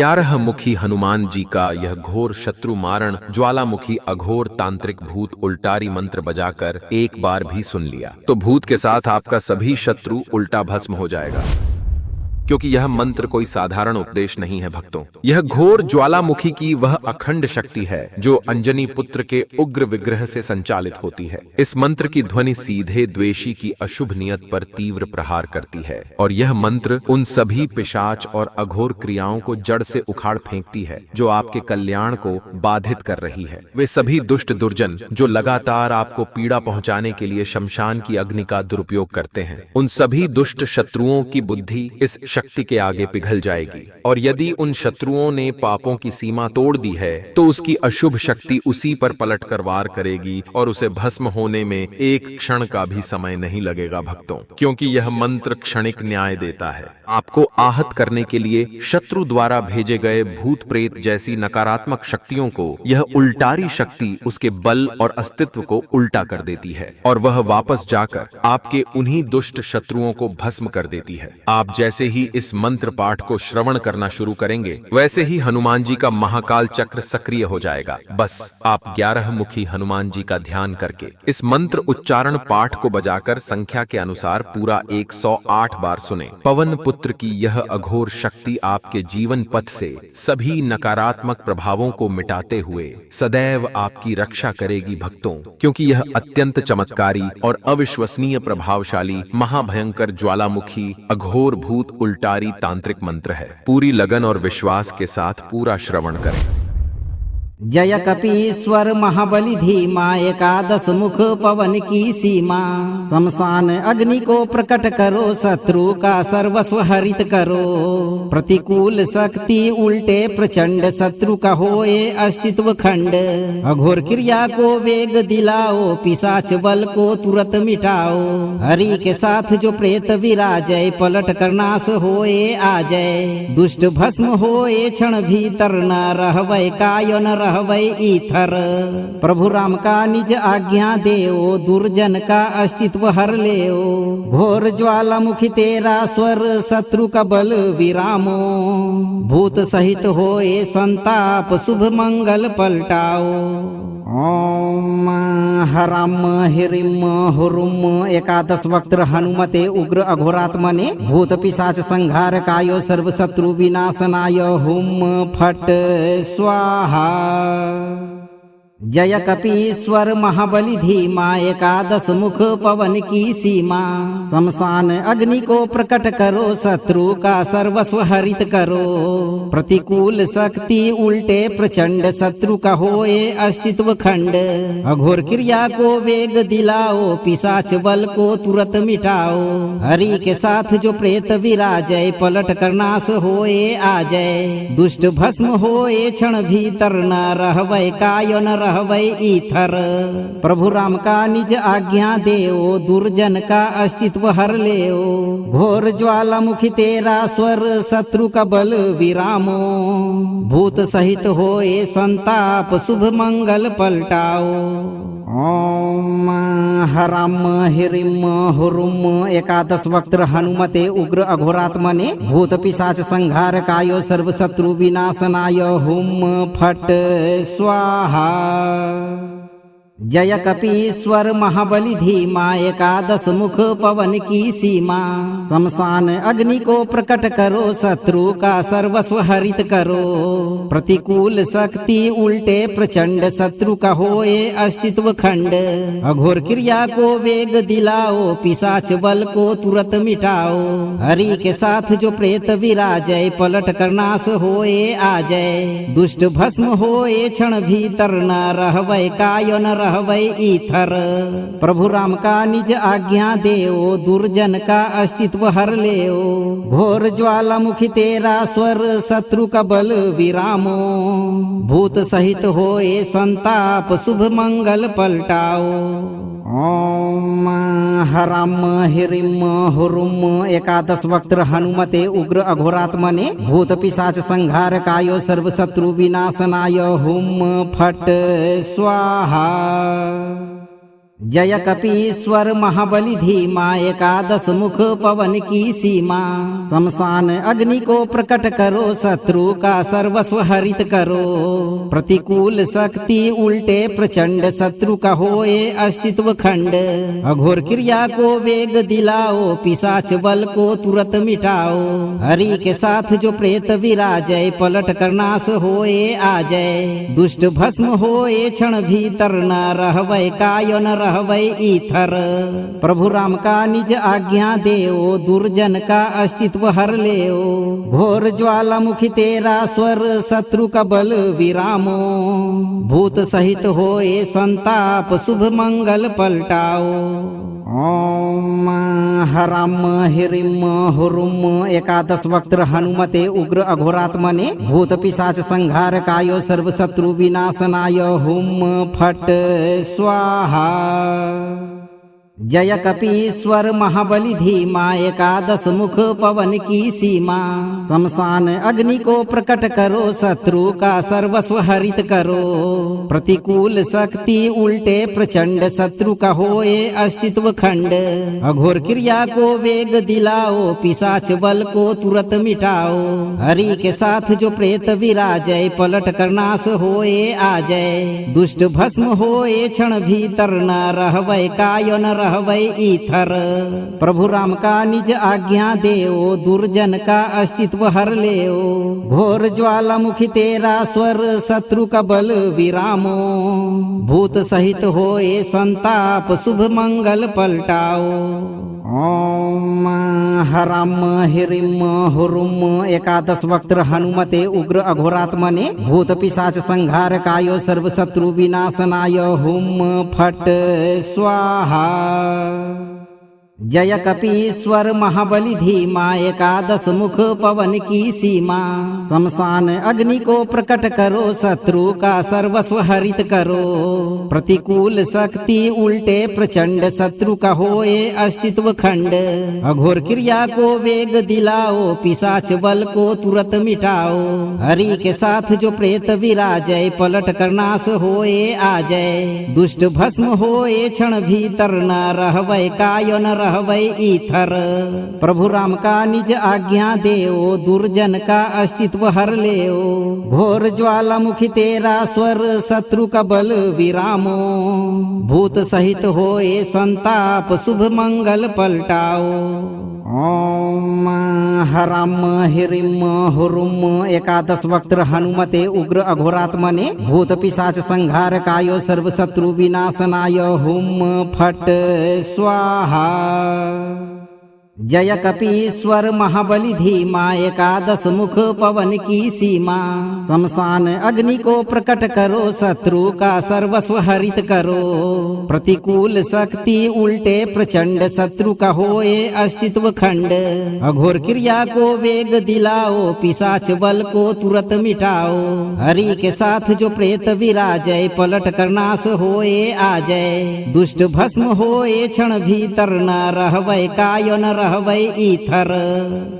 11 मुखी हनुमान जी का यह घोर शत्रु मारण ज्वालामुखी अघोर तांत्रिक भूत उल्टारी मंत्र बजाकर एक बार भी सुन लिया तो भूत के साथ आपका सभी शत्रु उल्टा भस्म हो जाएगा, क्योंकि यह मंत्र कोई साधारण उपदेश नहीं है भक्तों। यह घोर ज्वालामुखी की वह अखंड शक्ति है जो अंजनी पुत्र के उग्र विग्रह से संचालित होती है। इस मंत्र की ध्वनि सीधे द्वेषी की अशुभ नियत पर तीव्र प्रहार करती है और यह मंत्र उन सभी पिशाच और अघोर क्रियाओं को जड़ से उखाड़ फेंकती है जो आपके कल्याण को बाधित कर रही है। वे सभी दुष्ट दुर्जन जो लगातार आपको पीड़ा पहुंचाने के लिए शमशान की अग्नि का दुरुपयोग करते हैं, उन सभी दुष्ट शत्रुओं की बुद्धि इस शक्ति के आगे पिघल जाएगी और यदि उन शत्रुओं ने पापों की सीमा तोड़ दी है तो उसकी अशुभ शक्ति उसी पर पलटकर वार करेगी और उसे भस्म होने में एक क्षण का भी समय नहीं लगेगा भक्तों, क्योंकि यह मंत्र क्षणिक न्याय देता है। आपको आहत करने के लिए शत्रु द्वारा भेजे गए भूत प्रेत जैसी नकारात्मक शक्तियों को यह उल्टारी शक्ति उसके बल और अस्तित्व को उल्टा कर देती है और वह वापस जाकर आपके उन्हीं दुष्ट शत्रुओं को भस्म कर देती है। आप जैसे ही इस मंत्र पाठ को श्रवण करना शुरू करेंगे वैसे ही हनुमान जी का महाकाल चक्र सक्रिय हो जाएगा। बस आप 11 मुखी हनुमान जी का ध्यान करके इस मंत्र उच्चारण पाठ को बजाकर संख्या के अनुसार पूरा 108 बार सुने। पवन पुत्र की यह अघोर शक्ति आपके जीवन पथ से सभी नकारात्मक प्रभावों को मिटाते हुए सदैव आपकी रक्षा करेगी भक्तों, क्योंकि यह अत्यंत चमत्कारी और अविश्वसनीय प्रभावशाली महाभयंकर ज्वालामुखी अघोर भूत उल्टारी तांत्रिक मंत्र है। पूरी लगन और विश्वास के साथ पूरा श्रवण करें। जय कपीश्वर महाबली धीमा, एकादश मुख पवन की सीमा। शमशान अग्नि को प्रकट करो, शत्रु का सर्वस्व हरित करो। प्रतिकूल शक्ति उल्टे प्रचंड, शत्रु का होए अस्तित्व खंड। अघोर क्रिया को वेग दिलाओ, पिशाच बल को तुरंत मिटाओ। हरि के साथ जो प्रेत विराजय, पलट कर नाश होए आ जाए। दुष्ट भस्म होए क्षण भीतर, न रहवै काय न रहवै ईथर। प्रभु राम का निज आज्ञा देओ, दुर्जन का अस्तित्व हर लेओ। घोर ज्वालामुखी तेरा स्वर, शत्रु का बल विरामो। भूत सहित होए संताप, शुभ मंगल पलटाओ। ओम हराम हिरिम हुरुम एकादश वक्त्र हनुमते उग्र अघोरात्मने। भूत पिशाच संहार कायो, सर्व शत्रु विनाशनाय। हुम फट स्वाहा। जय कपीश्वर महाबली धीमा, एकादश मुख पवन की सीमा। शमशान अग्नि को प्रकट करो, शत्रु का सर्वस्व हरित करो। प्रतिकूल शक्ति उल्टे प्रचंड, शत्रु का होए अस्तित्व खंड। अघोर क्रिया को वेग दिलाओ, पिशाच बल को तुरंत मिटाओ। हरि के साथ जो प्रेत विराजय, पलट कर नाश होए आ जाए। दुष्ट भस्म होए क्षण भीतर, न रहवै काय न रहवै ईथर। प्रभु राम का निज आज्ञा देओ, दुर्जन का अस्तित्व हर लेओ। घोर ज्वालामुखी तेरा स्वर, शत्रु का बल विरामो। भूत सहित होए संताप, शुभ मंगल पलटाओ। ओम हराम हिरिम हुरुम एकादश वक्त्र हनुमते उग्र अघोरात्मने। भूत पिशाच संहार कायो, सर्व शत्रु विनाशनाय। हुम फट स्वाहा। जय कपीश्वर महाबली धीमा, एकादश मुख पवन की सीमा। शमशान अग्नि को प्रकट करो, शत्रु का सर्वस्व हरित करो। प्रतिकूल शक्ति उल्टे प्रचंड, शत्रु का होए अस्तित्व खंड। अघोर क्रिया को वेग दिलाओ, पिशाच बल को तुरंत मिटाओ। हरि के साथ जो प्रेत विराजय, पलट कर नाश होए आ जाए। दुष्ट भस्म होए क्षण भीतर, न रहवै काय न रहवै ईथर। प्रभु राम का निज आज्ञा देओ, दुर्जन का अस्तित्व हर लेओ। घोर ज्वालामुखी तेरा स्वर, शत्रु का बल विरामो। भूत सहित होए संताप, शुभ मंगल पलटाओ। ओम हराम हिरिम हुरुम एकादश वक्त्र हनुमते उग्र अघोरात्मने। भूत पिशाच संहार कायो, सर्व शत्रु विनाशनाय। हुम फट स्वाहा। जय कपीश्वर महाबली धीमा एकादश मुख पवन की सीमा शमशान अग्नि को प्रकट करो शत्रु का सर्वस्व हरित करो प्रतिकूल शक्ति उल्टे प्रचंड शत्रु का होए अस्तित्व खंड अघोर क्रिया को वेग दिलाओ पिशाच बल को तुरंत मिटाओ हरि के साथ जो प्रेत विराजय पलट कर नाश होए आ जाए दुष्ट भस्म होए क्षण भीतर न रहवै काय न रहवै ईथर प्रभु राम का निज आज्ञा देओ दुर्जन का अस्तित्व हर लेओ घोर ज्वालामुखी तेरा स्वर शत्रु का बल विरामो भूत सहित होए संताप शुभ मंगल पलटाओ ओम हराम हिरिम हुरुम एकादश वक्त्र हनुमते उग्र अघोरात्मने भूत पिशाच संहार कायो सर्व शत्रु विनाशनाय हुम फट स्वाहा जय कपीश्वर महाबली धीमा एकादश मुख पवन की सीमा शमशान अग्नि को प्रकट करो शत्रु का सर्वस्व हरित करो प्रतिकूल शक्ति उल्टे प्रचंड शत्रु का होए अस्तित्व खंड अघोर क्रिया को वेग दिलाओ पिशाच बल को तुरंत मिटाओ हरि के साथ जो प्रेत विराजय पलट कर नाश होए आ जाए दुष्ट भस्म होए क्षण भीतर न रहवै काय न रहवै ईथर प्रभु राम का निज आज्ञा देओ दुर्जन का अस्तित्व हर लेओ घोर ज्वालामुखी तेरा स्वर शत्रु का बल विरामो भूत सहित होए संताप शुभ मंगल पलटाओ ओम हराम हिरिम हुरुम एकादश वक्त्र हनुमते उग्र अघोरात्मने भूत पिशाच संहार कायो सर्व शत्रु विनाशनाय हुम फट स्वाहा जय कपीश्वर महाबली धीमा एकादश मुख पवन की सीमा शमशान अग्नि को प्रकट करो शत्रु का सर्वस्व हरित करो प्रतिकूल शक्ति उल्टे प्रचंड शत्रु का होए अस्तित्व खंड अघोर क्रिया को वेग दिलाओ पिशाच बल को तुरंत मिटाओ हरि के साथ जो प्रेत विराजय पलट कर नाश होए आ जाए दुष्ट भस्म होए क्षण भीतर न रहवै काय न रहवै ईथर प्रभु राम का निज आज्ञा देओ दुर्जन का अस्तित्व हर लेओ घोर ज्वालामुखी तेरा स्वर शत्रु का बल विरामो भूत सहित होए संताप शुभ मंगल पलटाओ ओम हराम हिरिम हुरुम एकादश वक्त्र हनुमते उग्र अघोरात्मने भूत पिशाच संहार कायो सर्व शत्रु विनाशनाय हुम फट स्वाहा जय कपीश्वर महाबली धीमा एकादश मुख पवन की सीमा शमशान अग्नि को प्रकट करो शत्रु का सर्वस्व हरित करो प्रतिकूल शक्ति उल्टे प्रचंड शत्रु का होए अस्तित्व खंड अघोर क्रिया को वेग दिलाओ पिशाच बल को तुरंत मिटाओ हरि के साथ जो प्रेत विराजय पलट कर नाश होए आ जाए दुष्ट भस्म होए क्षण भीतर न रहवै काय न रहवै ईथर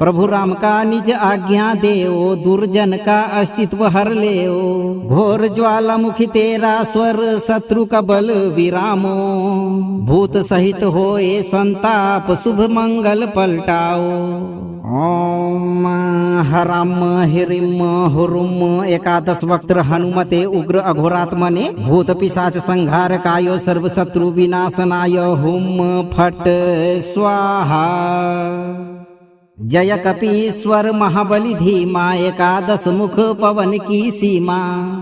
प्रभु राम का निज आज्ञा देओ दुर्जन का अस्तित्व हर लेओ घोर ज्वालामुखी तेरा स्वर शत्रु का बल विरामो भूत सहित होए संताप शुभ मंगल पलटाओ ओम हराम हिरिम हुरुम एकादश वक्त्र हनुमते उग्र अघोरात्मने भूत पिशाच संहार कायो सर्व शत्रु विनाशनाय हुम फट स्वाहा जय कपीश्वर महाबली धीमा एकादश मुख पवन की सीमा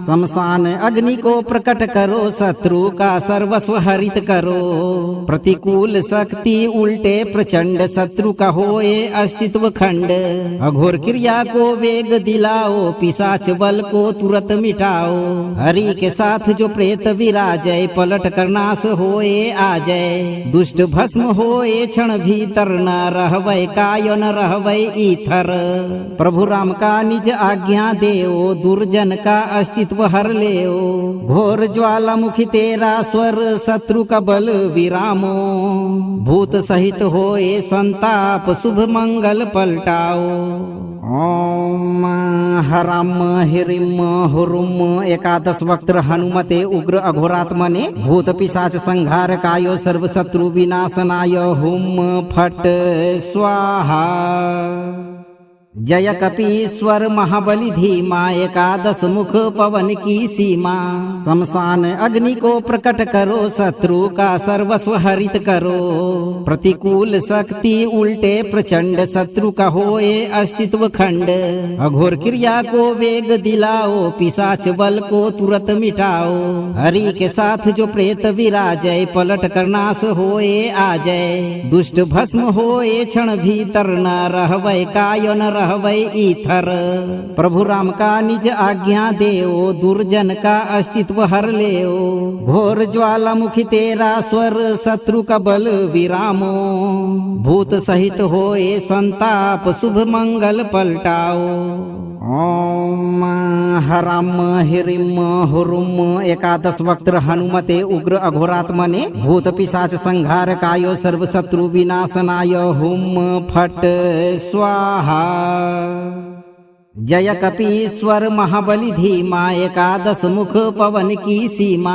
शमशान अग्नि को प्रकट करो शत्रु का सर्वस्व हरित करो प्रतिकूल शक्ति उल्टे प्रचंड शत्रु का होए अस्तित्व खंड अघोर क्रिया को वेग दिलाओ पिशाच बल को तुरंत मिटाओ हरि के साथ जो प्रेत विराजय पलट कर नाश होए आ जाए दुष्ट भस्म होए क्षण भीतर न रहवै काय न रहवै ईथर प्रभु राम का निज आज्ञा देओ दुर्जन का अस्तित्व हर लेओ घोर ज्वालामुखी तेरा स्वर शत्रु का बल विरामो भूत सहित होए संताप शुभ मंगल पलटाओ ओम हराम हिरिम हुरुम एकादश वक्त्र हनुमते उग्र अघोरात्मने भूत पिशाच संहारकाय सर्व शत्रु विनाशनाय हुम फट स्वाहा। जय कपीश्वर महाबली धीमा एकादश मुख पवन की सीमा। शमशान अग्नि को प्रकट करो शत्रु का सर्वस्व हरित करो। प्रतिकूल शक्ति उल्टे प्रचंड शत्रु का होए अस्तित्व खंड। अघोर क्रिया को वेग दिलाओ पिशाच बल को तुरंत मिटाओ। हरि के साथ जो प्रेत विराजय पलट कर नाश होए आ जाए। दुष्ट भस्म होए क्षण भीतर न रहवै काय न रहवै ईथर। प्रभु राम का निज आज्ञा देओ दुर्जन का अस्तित्व हर लेओ। घोर ज्वालामुखी तेरा स्वर शत्रु का बल विरामो। भूत सहित होए संताप शुभ मंगल पलटाओ। ओम हराम हिरिम हुरुम एकादश वक्त्र हनुमते उग्र अघोरात्मने भूत पिशाच संहारकाय सर्व शत्रु विनाशनाय हुम फट स्वाहा। जय कपीश्वर महाबली धीमा एकादश मुख पवन की सीमा।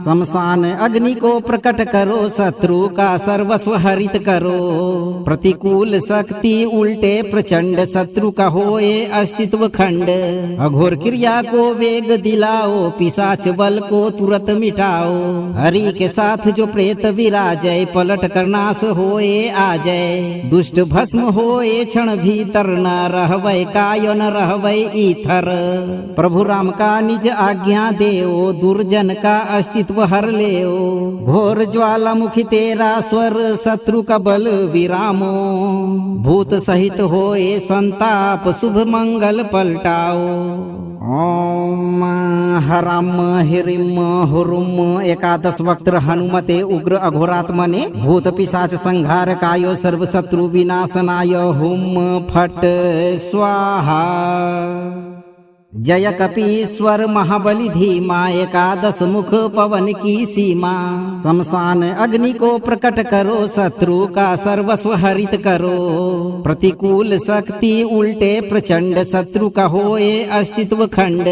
शमशान अग्नि को प्रकट करो शत्रु का सर्वस्व हरित करो। प्रतिकूल शक्ति उल्टे प्रचंड शत्रु का होए अस्तित्व खंड। अघोर क्रिया को वेग दिलाओ पिशाच बल को तुरंत मिटाओ। हरि के साथ जो प्रेत विराजय पलट कर नाश होए आ जाए। दुष्ट भस्म होए क्षण भीतर न रहवै काय न रहवै ईथर। प्रभु राम का निज आज्ञा देओ दुर्जन का अस्तित्व हर लेओ। घोर ज्वालामुखी तेरा स्वर शत्रु का बल विरामो। भूत सहित होए संताप शुभ मंगल पलटाओ। ओम हराम हिरिम हुरुम एकादश वक्त्र हनुमते उग्र अघोरात्मने भूत पिशाच संहारकाय सर्व शत्रु विनाशनाय हुम फट स्वाहा। जय कपीश्वर महाबली धीमा एकादश मुख पवन की सीमा। शमशान अग्नि को प्रकट करो शत्रु का सर्वस्व हरित करो। प्रतिकूल शक्ति उल्टे प्रचंड शत्रु का होए अस्तित्व खंड।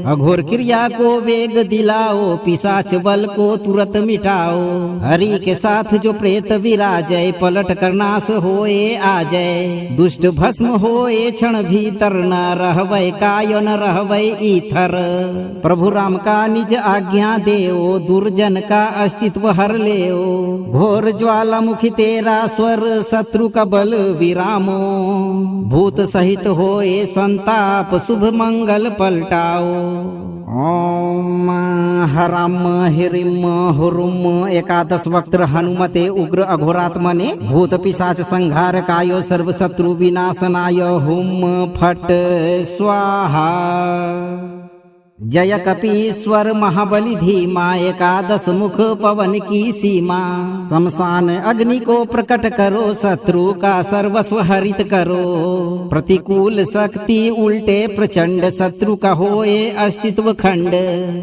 अघोर क्रिया को वेग दिलाओ पिशाच बल को तुरंत मिटाओ। हरि के साथ जो प्रेत विराजय पलट कर नाश होए आ जाए। दुष्ट भस्म होए क्षण भीतर न रहवै काय न रहवै ईथर। प्रभु राम का निज आज्ञा देओ दुर्जन का अस्तित्व हर लेओ। घोर ज्वालामुखी तेरा स्वर शत्रु का बल विरामो। भूत सहित होए संताप शुभ मंगल पलटाओ। ओम हराम हिरिम हुरुम एकादश वक्त्र हनुमते उग्र अघोरात्मने भूत पिशाच संहारकाय सर्व शत्रु विनाशनाय हुम फट स्वाहा। जय कपीश्वर महाबली धीमा एकादश मुख पवन की सीमा। शमशान अग्नि को प्रकट करो शत्रु का सर्वस्व हरित करो। प्रतिकूल शक्ति उल्टे प्रचंड शत्रु का होए अस्तित्व खंड।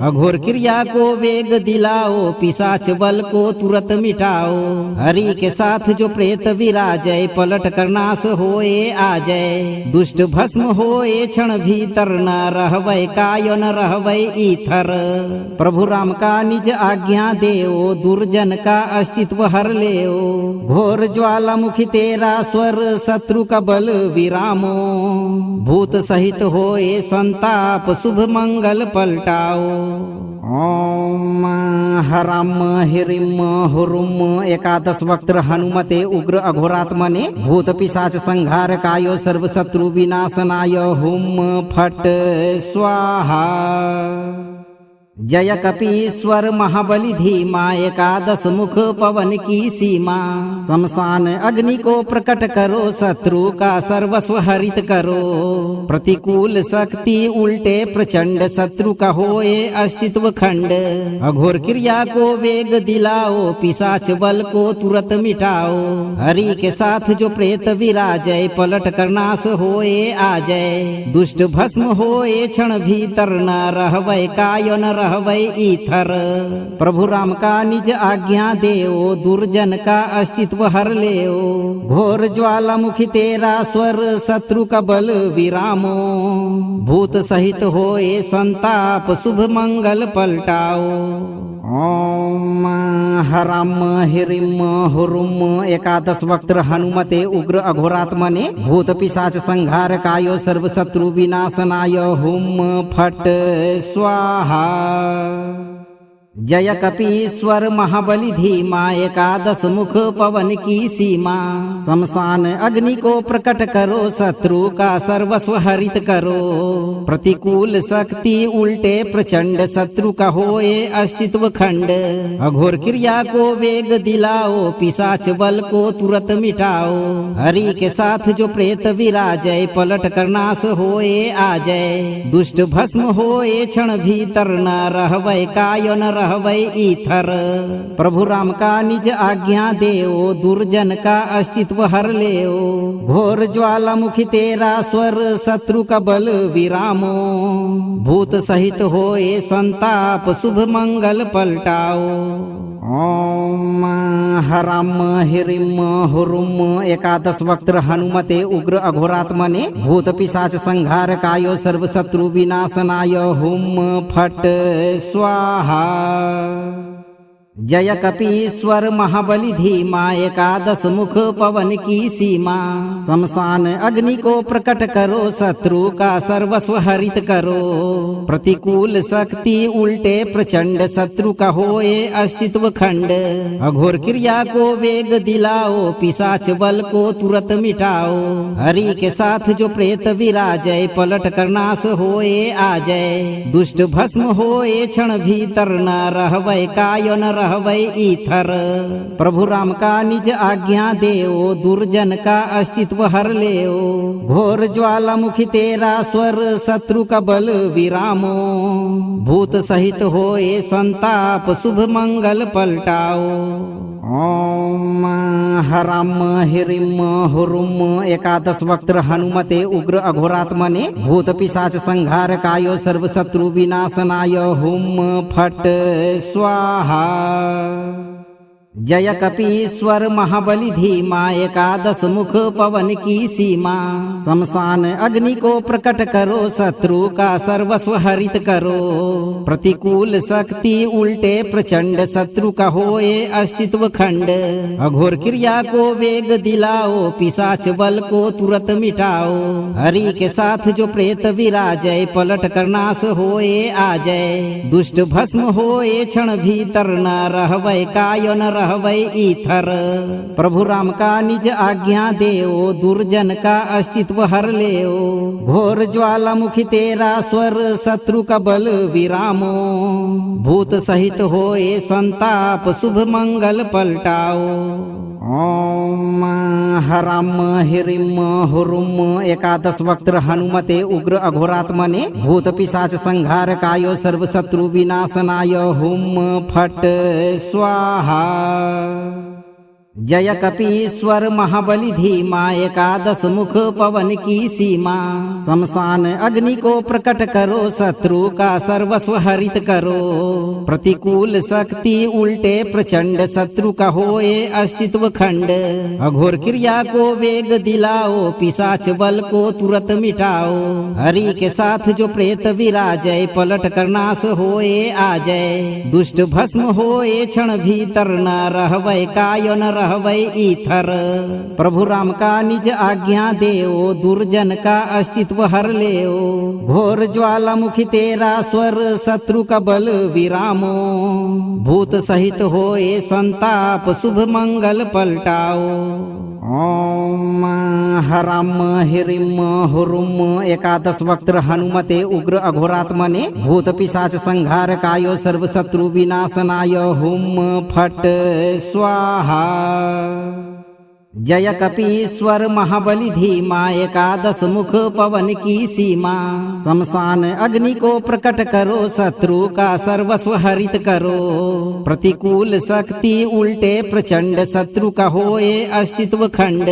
अघोर क्रिया को वेग दिलाओ पिशाच बल को तुरंत मिटाओ। हरि के साथ जो प्रेत विराजय पलट कर नाश होए आ जाए। दुष्ट भस्म होए क्षण भीतर न रहवै काय न रहवै ईथर। प्रभु राम का निज आज्ञा देओ दुर्जन का अस्तित्व हर लेओ। घोर ज्वालामुखी तेरा स्वर शत्रु का बल विरामो। भूत सहित होए संताप शुभ मंगल पलटाओ। ओम हराम हिरिम हुरुम एकादश वक्त्र हनुमते उग्र अघोरात्मने भूत पिशाच संहारकाय सर्व शत्रु विनाशनाय हुम फट स्वाहा। जय कपीश्वर महाबली धीमा एकादश मुख पवन की सीमा। शमशान अग्नि को प्रकट करो शत्रु का सर्वस्व हरित करो। प्रतिकूल शक्ति उल्टे प्रचंड शत्रु का होए अस्तित्व खंड। अघोर क्रिया को वेग दिलाओ पिशाच बल को तुरंत मिटाओ। हरि के साथ जो प्रेत विराजय पलट कर नाश होए आ जाए। दुष्ट भस्म होए क्षण भीतर न रहवै काय न रहवै ईथर। प्रभु राम का निज आज्ञा देओ, दुर्जन का अस्तित्व हर लेओ। घोर ज्वालामुखी तेरा स्वर, शत्रु का बल विरामो। भूत सहित होए संताप, शुभ मंगल पलटाओ। ओम हराम हिरिम हुरुम। एकादश वक्त्र हनुमते उग्र अघोरात्मने, भूत पिशाच संहार कायो, सर्व शत्रु विनाशनाय। हुम फट स्वाहा। जय कपीश्वर महाबली धीमा, एकादश मुख पवन की सीमा। शमशान अग्नि को प्रकट करो, शत्रु का सर्वस्व हरित करो। प्रतिकूल शक्ति उल्टे प्रचंड, शत्रु का होए अस्तित्व खंड। अघोर क्रिया को वेग दिलाओ, पिशाच बल को तुरंत मिटाओ। हरि के साथ जो प्रेत विराजय, पलट कर नाश होए आ जाए। दुष्ट भस्म होए क्षण भीतर, न रहवै कायो न रहवै ईथर। प्रभु राम का निज आज्ञा देओ, दुर्जन का अस्तित्व हर लेओ। घोर ज्वालामुखी तेरा स्वर, शत्रु का बल विरामो। भूत सहित होए संताप, शुभ मंगल पलटाओ। ओम हराम हिरिम हुरुम। एकादश वक्त्र हनुमते उग्र अघोरात्मने, भूत पिशाच संहार कायो, सर्व शत्रु विनाशनाय। हुम फट स्वाहा। जय कपीश्वर महाबली धीमा, एकादश मुख पवन की सीमा। शमशान अग्नि को प्रकट करो, शत्रु का सर्वस्व हरित करो। प्रतिकूल शक्ति उल्टे प्रचंड, शत्रु का होए अस्तित्व खंड। अघोर क्रिया को वेग दिलाओ, पिशाच बल को तुरंत मिटाओ। हरि के साथ जो प्रेत विराजय, पलट कर नाश होए आ जाए। दुष्ट भस्म होए क्षण भीतर, न रहवै कायो न रहवै ईथर। प्रभु राम का निज आज्ञा देओ, दुर्जन का अस्तित्व हर लेओ। घोर ज्वालामुखी तेरा स्वर, शत्रु का बल विरामो। भूत सहित होए संताप, शुभ मंगल पलटाओ। ओम हराम हिरिम हुरुम। एकादश वक्त्र हनुमते उग्र अघोरात्मने, भूत पिशाच संहार कायो, सर्व शत्रु विनाशनाय। हुम फट स्वाहा। जय कपीश्वर महाबली धीमा, एकादश मुख पवन की सीमा। शमशान अग्नि को प्रकट करो, शत्रु का सर्वस्व हरित करो। प्रतिकूल शक्ति उल्टे प्रचंड, शत्रु का होए अस्तित्व खंड। अघोर क्रिया को वेग दिलाओ, पिशाच बल को तुरंत मिटाओ। हरि के साथ जो प्रेत विराजय, पलट कर नाश होए आ जाए। दुष्ट भस्म होए क्षण भीतर, न रहवै कायो न रहवै ईथर। प्रभु राम का निज आज्ञा देओ, दुर्जन का अस्तित्व हर लेओ। घोर ज्वालामुखी तेरा स्वर, शत्रु का बल विरामो। भूत सहित होए संताप, शुभ मंगल पलटाओ। ओम हराम हिरिम हुरुम। एकादश वक्त्र हनुमते उग्र अघोरात्मने, भूत पिशाच संहार कायो, सर्व शत्रु विनाशनाय। हुम फट स्वाहा। जय कपीश्वर महाबली धीमा, एकादश मुख पवन की सीमा। शमशान अग्नि को प्रकट करो, शत्रु का सर्वस्व हरित करो। प्रतिकूल शक्ति उल्टे प्रचंड, शत्रु का होए अस्तित्व खंड। अघोर क्रिया को वेग दिलाओ, पिशाच बल को तुरंत मिटाओ। हरि के साथ जो प्रेत विराजय, पलट कर नाश होए आ जाए। दुष्ट भस्म होए क्षण भीतर, न रहवै कायो न रहवै ईथर। प्रभु राम का निज आज्ञा देओ, दुर्जन का अस्तित्व हर लेओ। घोर ज्वालामुखी तेरा स्वर, शत्रु का बल विरामो। भूत सहित होए संताप, शुभ मंगल पलटाओ। ओम हराम हिरिम हुरुम। एकादश वक्त्र हनुमते उग्र अघोरात्मने, भूत पिशाच संहार कायो, सर्व शत्रु विनाशनाय। हुम फट स्वाहा। जय कपीश्वर महाबली धीमा एकादश मुख पवन की सीमा। शमशान अग्नि को प्रकट करो, शत्रु का सर्वस्व हरित करो। प्रतिकूल शक्ति उल्टे प्रचंड, शत्रु का होए अस्तित्व खंड।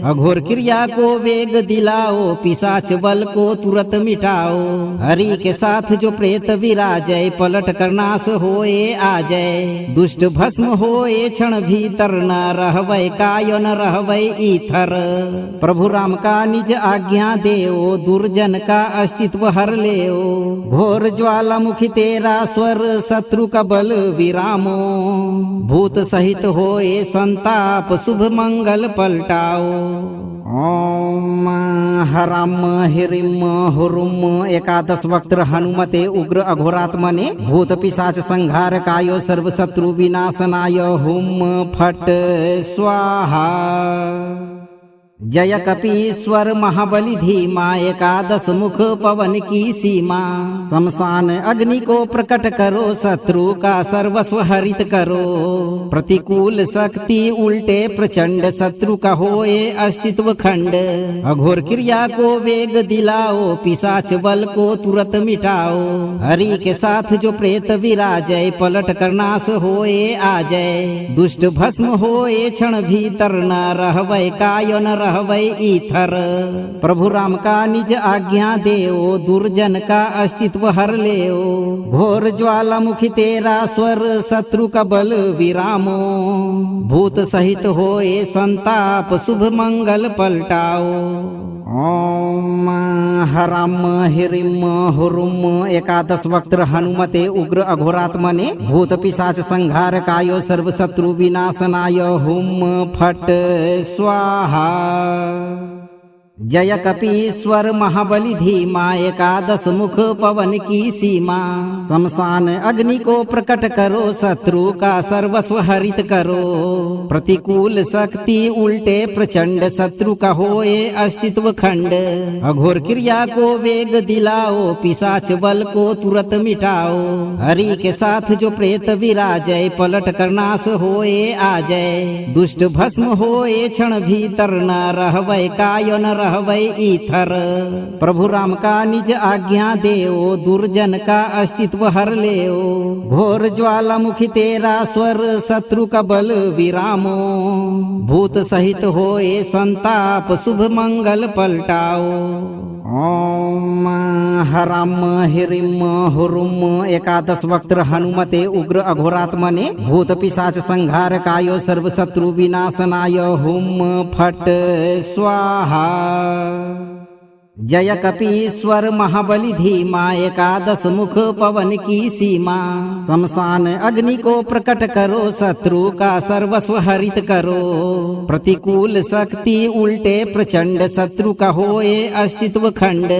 अघोर क्रिया को वेग दिलाओ, पिशाच बल को तुरंत मिटाओ। हरि के साथ जो प्रेत विराजय, पलट कर नाश होए आ जाए। दुष्ट भस्म होए क्षण भीतर, न रहवै काय न रहवै ईथर। प्रभु राम का निज आज्ञा देओ, दुर्जन का अस्तित्व हर लेओ। घोर ज्वालामुखी तेरा स्वर, शत्रु का बल विरामो। भूत सहित होए संताप, शुभ मंगल पलटाओ। ओम हराम हिरिम हुरुम एकादश वक्त्र हनुमते उग्र अघोरात्मने। भूत पिशाच संहार कायो, सर्व शत्रु विनाशनाय। हुम फट स्वाहा। जय कपीश्वर महाबली धीमा एकादश मुख पवन की सीमा। शमशान अग्नि को प्रकट करो, शत्रु का सर्वस्व हरित करो। प्रतिकूल शक्ति उल्टे प्रचंड, शत्रु का होए अस्तित्व खंड। अघोर क्रिया को वेग दिलाओ, पिशाच बल को तुरंत मिटाओ। हरि के साथ जो प्रेत विराजय, पलट कर नाश होए आ जाए। दुष्ट भस्म होए क्षण भीतर, न रहवै काय न रहवै ईथर। प्रभु राम का निज आज्ञा देओ, दुर्जन का अस्तित्व हर लेओ। घोर ज्वालामुखी तेरा स्वर, शत्रु का बल विरामो। भूत सहित होए संताप, शुभ मंगल पलटाओ। ओम हराम हिरिम हुरुम एकादश वक्त्र हनुमते उग्र अघोरात्मने। भूत पिशाच संहार कायो, सर्व शत्रु विनाशनाय। हुम फट स्वाहा। जय कपीश्वर महाबली धीमा एकादश मुख पवन की सीमा। शमशान अग्नि को प्रकट करो, शत्रु का सर्वस्व हरित करो। प्रतिकूल शक्ति उल्टे प्रचंड, शत्रु का होए अस्तित्व खंड। अघोर क्रिया को वेग दिलाओ, पिशाच बल को तुरंत मिटाओ। हरि के साथ जो प्रेत विराजय, पलट कर नाश होए आ जाए। दुष्ट भस्म होए क्षण भीतर, न रहवै काय न रहवै ईथर। प्रभु राम का निज आज्ञा देओ, दुर्जन का अस्तित्व हर लेओ। घोर ज्वालामुखी तेरा स्वर, शत्रु का बल विरामो। भूत सहित होए संताप, शुभ मंगल पलटाओ। ओम हराम हिरिम हुरुम एकादश वक्त्र हनुमते उग्र अघोरात्मने। भूत पिशाच संहार कायो, सर्व शत्रु विनाशनाय। हुम फट स्वाहा। जय कपीश्वर महाबली धीमा एकादश मुख पवन की सीमा। शमशान अग्नि को प्रकट करो, शत्रु का सर्वस्व हरित करो। प्रतिकूल शक्ति उल्टे प्रचंड, शत्रु का होए अस्तित्व खंड।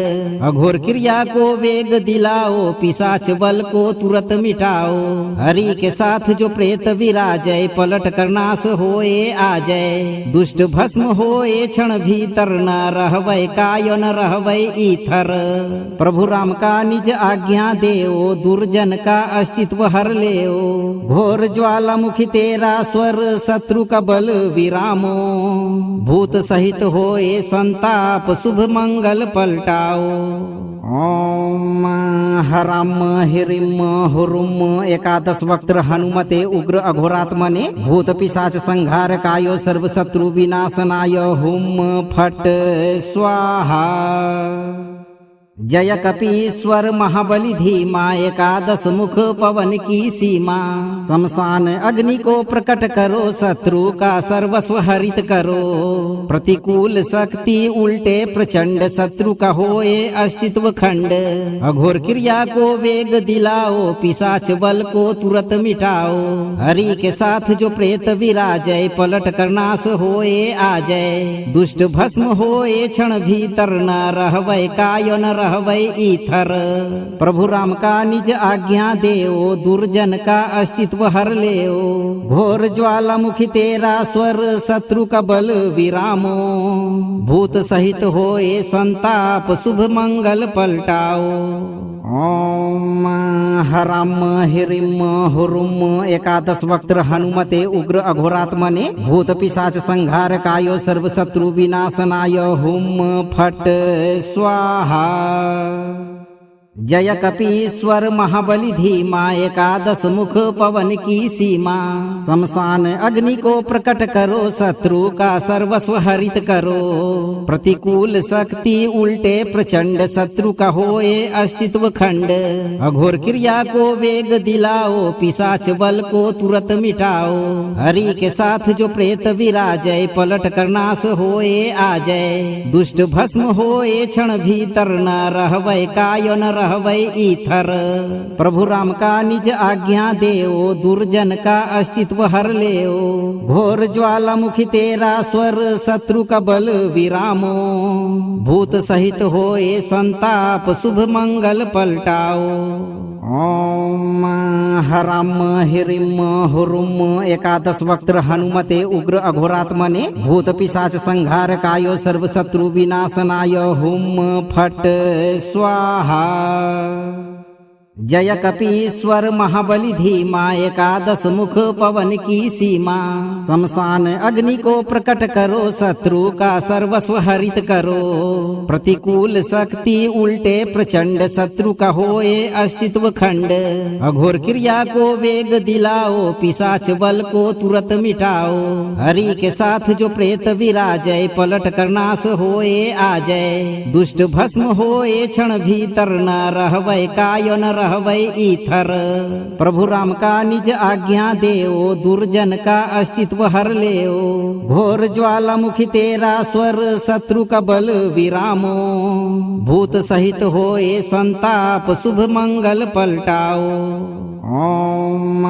अघोर क्रिया को वेग दिलाओ, पिशाच बल को तुरंत मिटाओ। हरि के साथ जो प्रेत विराजय, पलट कर नाश होए आ जाए। दुष्ट भस्म होए क्षण भीतर, न रहवै काय न रहवै ईथर। प्रभु राम का निज आज्ञा देओ, दुर्जन का अस्तित्व हर लेओ। घोर ज्वालामुखी तेरा स्वर, शत्रु का बल विरामो। भूत सहित होए संताप, शुभ मंगल पलटाओ। ओम हराम हिरिम हुरुम एकादश वक्त्र हनुमते उग्र अघोरात्मने। भूत पिशाच संहार कायो, सर्व शत्रु विनाशनाय। हुम फट स्वाहा। जय कपीश्वर महाबली धीमा एकादश मुख पवन की सीमा। शमशान अग्नि को प्रकट करो, शत्रु का सर्वस्व हरित करो। प्रतिकूल शक्ति उल्टे प्रचंड, शत्रु का होए अस्तित्व खंड। अघोर क्रिया को वेग दिलाओ, पिशाच बल को तुरंत मिटाओ। हरि के साथ जो प्रेत विराजय, पलट कर नाश होए आ जाए। दुष्ट भस्म होए क्षण भीतर, न रहवै काय न रहवै ईथर। प्रभु राम का निज आज्ञा देओ, दुर्जन का अस्तित्व हर लेओ। घोर ज्वालामुखी तेरा स्वर, शत्रु का बल विरामो। भूत सहित होए संताप, शुभ मंगल पलटाओ। ओम हराम हिरिम हुरुम एकादश वक्त्र हनुमते उग्र अघोरात्मने भूत पिशाच संहार कायो सर्व शत्रु विनाशनाय हुम फट स्वाहा। जय कपीश्वर महाबली धीमा एकादश मुख पवन की सीमा। शमशान अग्नि को प्रकट करो शत्रु का सर्वस्व हरित करो। प्रतिकूल शक्ति उल्टे प्रचंड शत्रु का होए अस्तित्व खंड। अघोर क्रिया को वेग दिलाओ पिशाच बल को तुरंत मिटाओ। हरि के साथ जो प्रेत विराजय पलट कर नाश होए आ जाए। दुष्ट भस्म होए क्षण भीतर न रहवै कायो न रहवै ईथर। प्रभु राम का निज आज्ञा देओ दुर्जन का अस्तित्व हर लेओ। घोर ज्वालामुखी तेरा स्वर शत्रु का बल विरामो। भूत सहित होए संताप शुभ मंगल पलटाओ। ओम हराम हिरिम हुरुम एकादश वक्त्र हनुमते उग्र अघोरात्मने भूत पिशाच संहार कायो सर्व शत्रु विनाशनाय हुम फट स्वाहा। जय कपीश्वर महाबली धीमा एकादश मुख पवन की सीमा। शमशान अग्नि को प्रकट करो शत्रु का सर्वस्व हरित करो। प्रतिकूल शक्ति उल्टे प्रचंड शत्रु का होए अस्तित्व खंड। अघोर क्रिया को वेग दिलाओ पिशाच बल को तुरंत मिटाओ। हरि के साथ जो प्रेत विराजय पलट कर नाश होए आ जाए। दुष्ट भस्म होए क्षण भीतर न रहवै कायो न रहवै ईथर। प्रभु राम का निज आज्ञा देओ दुर्जन का अस्तित्व हर लेओ। घोर ज्वालामुखी तेरा स्वर शत्रु का बल विरामो। भूत सहित होए संताप शुभ मंगल पलटाओ। ओम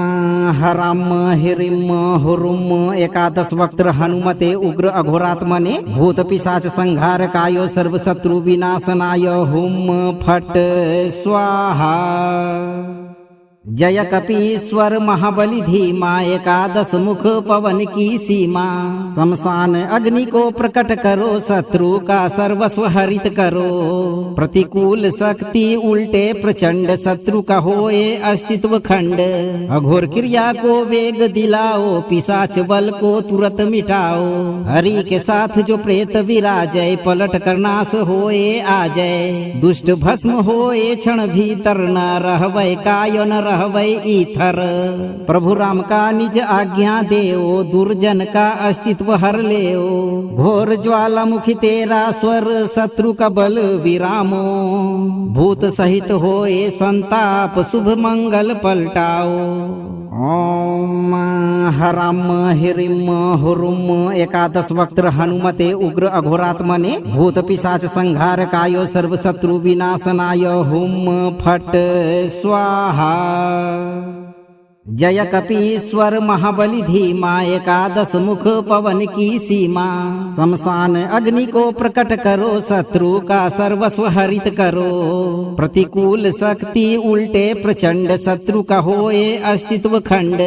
हराम हिरिम हुरुम एकादश वक्त्र हनुमते उग्र अघोरात्मने भूत पिशाच संहार कायो सर्व शत्रु विनाशनाय हुम फट स्वाहा। जय कपीश्वर महाबली धीमा एकादश मुख पवन की सीमा। शमशान अग्नि को प्रकट करो शत्रु का सर्वस्व हरित करो। प्रतिकूल शक्ति उल्टे प्रचंड शत्रु का होए अस्तित्व खंड। अघोर क्रिया को वेग दिलाओ पिशाच बल को तुरंत मिटाओ। हरि के साथ जो प्रेत विराजय पलट कर नाश होए आ जाए। दुष्ट भस्म होए क्षण भीतर न रहवै कायो न रहवै ईथर। प्रभु राम का निज आज्ञा देओ दुर्जन का अस्तित्व हर लेओ। घोर ज्वालामुखी तेरा स्वर शत्रु का बल विरामो। भूत सहित होए संताप शुभ मंगल पलटाओ। ओम हराम हिरिम हुरुम एकादश वक्त्र हनुमते उग्र अघोरात्मने भूत पिशाच संहार कायो सर्व शत्रु विनाशनाय हुम फट स्वाहा। जय कपीश्वर महाबली धीमा एकादश मुख पवन की सीमा। शमशान अग्नि को प्रकट करो शत्रु का सर्वस्व हरित करो। प्रतिकूल शक्ति उल्टे प्रचंड शत्रु का होए अस्तित्व खंड।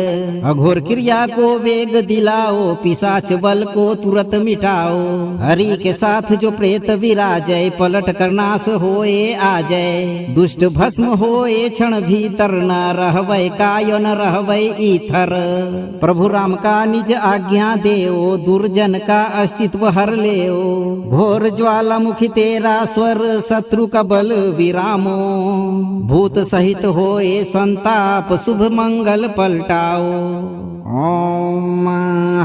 अघोर क्रिया को वेग दिलाओ पिशाच बल को तुरंत मिटाओ। हरि के साथ जो प्रेत विराजय पलट कर नाश होए आ जाए। दुष्ट भस्म होए क्षण भीतर न रहवै कायो न रहवै ईथर। प्रभु राम का निज आज्ञा देओ दुर्जन का अस्तित्व हर लेओ। घोर ज्वालामुखी तेरा स्वर शत्रु का बल विरामो। भूत सहित होए संताप शुभ मंगल पलटाओ। ओम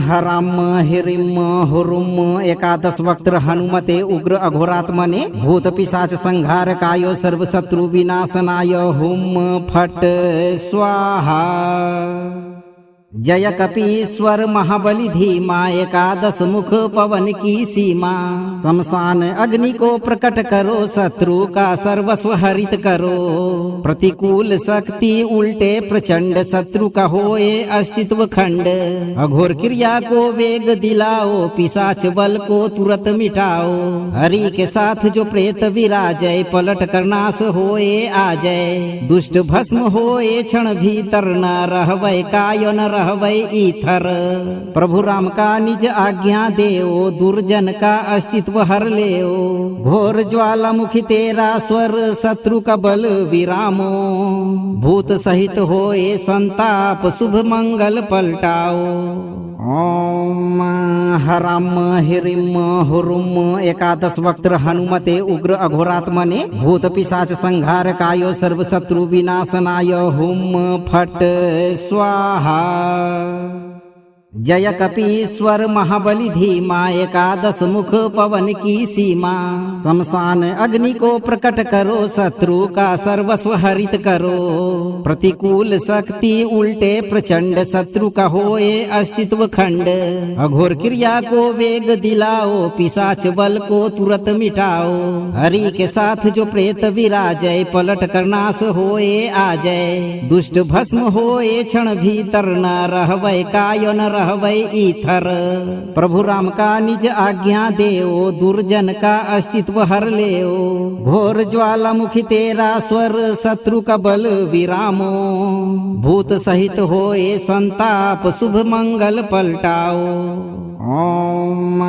हराम हिरिम हुरुम एकादश वक्त्र हनुमते उग्र अघोरात्मने भूत पिशाच संहार कायो सर्व शत्रु विनाशनाय हुम फट स्वाहा। जय कपीश्वर महाबली धीमा एकादश मुख पवन की सीमा। शमशान अग्नि को प्रकट करो शत्रु का सर्वस्व हरित करो। प्रतिकूल शक्ति उल्टे प्रचंड शत्रु का होए अस्तित्व खंड। अघोर क्रिया को वेग दिलाओ पिशाच बल को तुरंत मिटाओ। हरि के साथ जो प्रेत विराजय पलट कर नाश होए आ जाए। दुष्ट भस्म होए क्षण भीतर न रहवै कायो न रहवै ईथर। प्रभु राम का निज आज्ञा देओ, दुर्जन का अस्तित्व हर लेओ। घोर ज्वालामुखी तेरा स्वर, शत्रु का बल विरामो। भूत सहित होए संताप, शुभ मंगल पलटाओ। ओम हराम हिरिम हुरुम एकादश वक्त्र हनुमते उग्र अघोरात्मने भूत पिशाच संहारकाय सर्व शत्रु विनाशनाय हुम फट स्वाहा। जय कपीश्वर महाबली धीमा, एकादश मुख पवन की सीमा। शमशान अग्नि को प्रकट करो, शत्रु का सर्वस्व हरित करो। प्रतिकूल शक्ति उल्टे प्रचंड, शत्रु का होए अस्तित्व खंड। अघोर क्रिया को वेग दिलाओ, पिशाच बल को तुरंत मिटाओ। हरि के साथ जो प्रेत विराजय, पलट कर नाश होए आ जाए। दुष्ट भस्म होए क्षण भीतर, न रहवै काय न रहवै ईथर। प्रभु राम का निज आज्ञा देओ, दुर्जन का अस्तित्व हर लेओ। घोर ज्वालामुखी तेरा स्वर, शत्रु का बल विरामो। भूत सहित होए संताप, शुभ मंगल पलटाओ। ओम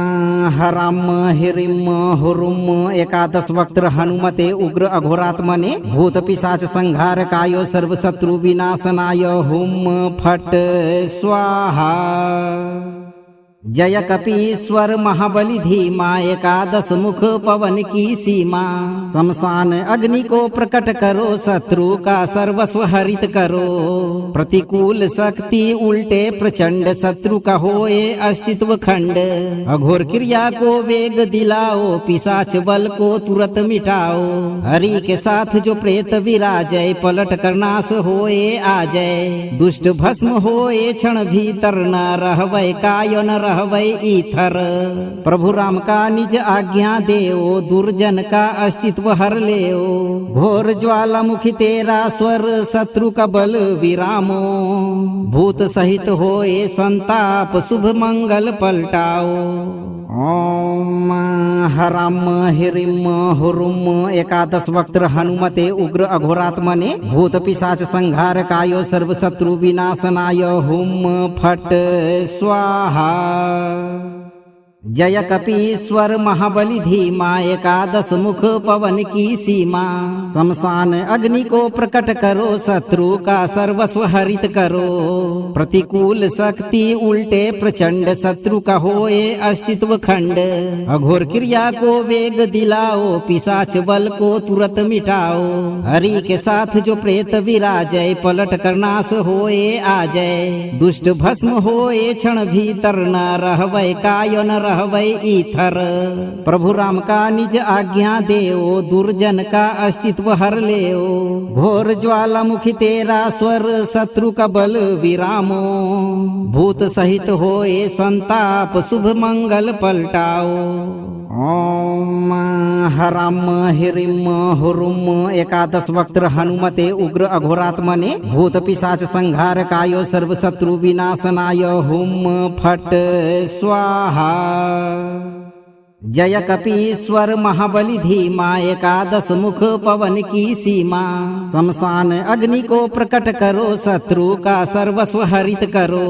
हराम हिरिम हुरुम एकादश वक्त्र हनुमते उग्र अघोरात्मने भूत पिशाच संहारकाय सर्व शत्रु विनाशनाय हुम फट स्वाहा। जय कपीश्वर महाबली धीमा, एकादश मुख पवन की सीमा। शमशान अग्नि को प्रकट करो, शत्रु का सर्वस्व हरित करो। प्रतिकूल शक्ति उल्टे प्रचंड, शत्रु का होए अस्तित्व खंड। अघोर क्रिया को वेग दिलाओ, पिशाच बल को तुरंत मिटाओ। हरि के साथ जो प्रेत विराजय, पलट कर नाश होए आ जाए। दुष्ट भस्म होए क्षण भीतर, न रहवै काय न रहवै ईथर। प्रभु राम का निज आज्ञा देओ, दुर्जन का अस्तित्व हर लेओ। घोर ज्वालामुखी तेरा स्वर, शत्रु का बल विरामो। भूत सहित होए संताप, शुभ मंगल पलटाओ। ओम हराम हिरिम हुरुम एकादश वक्त्र हनुमते उग्र अघोरात्मने भूत पिशाच संहारकाय सर्व शत्रु विनाशनाय हुम फट स्वाहा। जय कपीश्वर महाबली धीमा, एकादश मुख पवन की सीमा। शमशान अग्नि को प्रकट करो, शत्रु का सर्वस्व हरित करो। प्रतिकूल शक्ति उल्टे प्रचंड, शत्रु का होए अस्तित्व खंड। अघोर क्रिया को वेग दिलाओ, पिशाच बल को तुरंत मिटाओ। हरि के साथ जो प्रेत विराजय, पलट कर नाश होए आ जाए। दुष्ट भस्म होए क्षण भीतर, न रहवै काय न रहवै ईथर। प्रभु राम का निज आज्ञा देओ, दुर्जन का अस्तित्व हर लेओ। घोर ज्वालामुखी तेरा स्वर, शत्रु का बल विरामो। भूत सहित होए संताप, शुभ मंगल पलटाओ। ओम हराम हिरिम हुरुम एकादश वक्त्र हनुमते उग्र अघोरात्मने भूत पिशाच संहारकाय सर्व शत्रु विनाशनाय हुम फट स्वाहा। जय कपीश्वर महाबली धीमा, एकादश मुख पवन की सीमा। शमशान अग्नि को प्रकट करो, शत्रु का सर्वस्व हरित करो।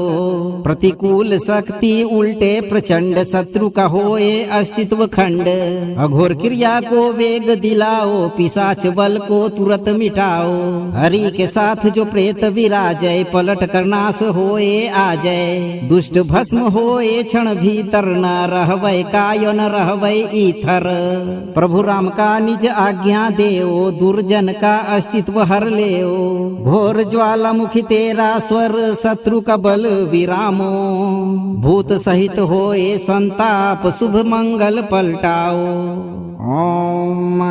प्रतिकूल शक्ति उल्टे प्रचंड, शत्रु का होए अस्तित्व खंड। अघोर क्रिया को वेग दिलाओ, पिशाच बल को तुरंत मिटाओ। हरि के साथ जो प्रेत विराजय, पलट कर नाश होए आ जाए। दुष्ट भस्म होए क्षण भीतर, न रहवै काय न रहवै ईथर। प्रभु राम का निज आज्ञा देओ, दुर्जन का अस्तित्व हर लेओ। घोर ज्वालामुखी तेरा स्वर, शत्रु का बल विरामो। भूत सहित होए संताप, शुभ मंगल पलटाओ। ओम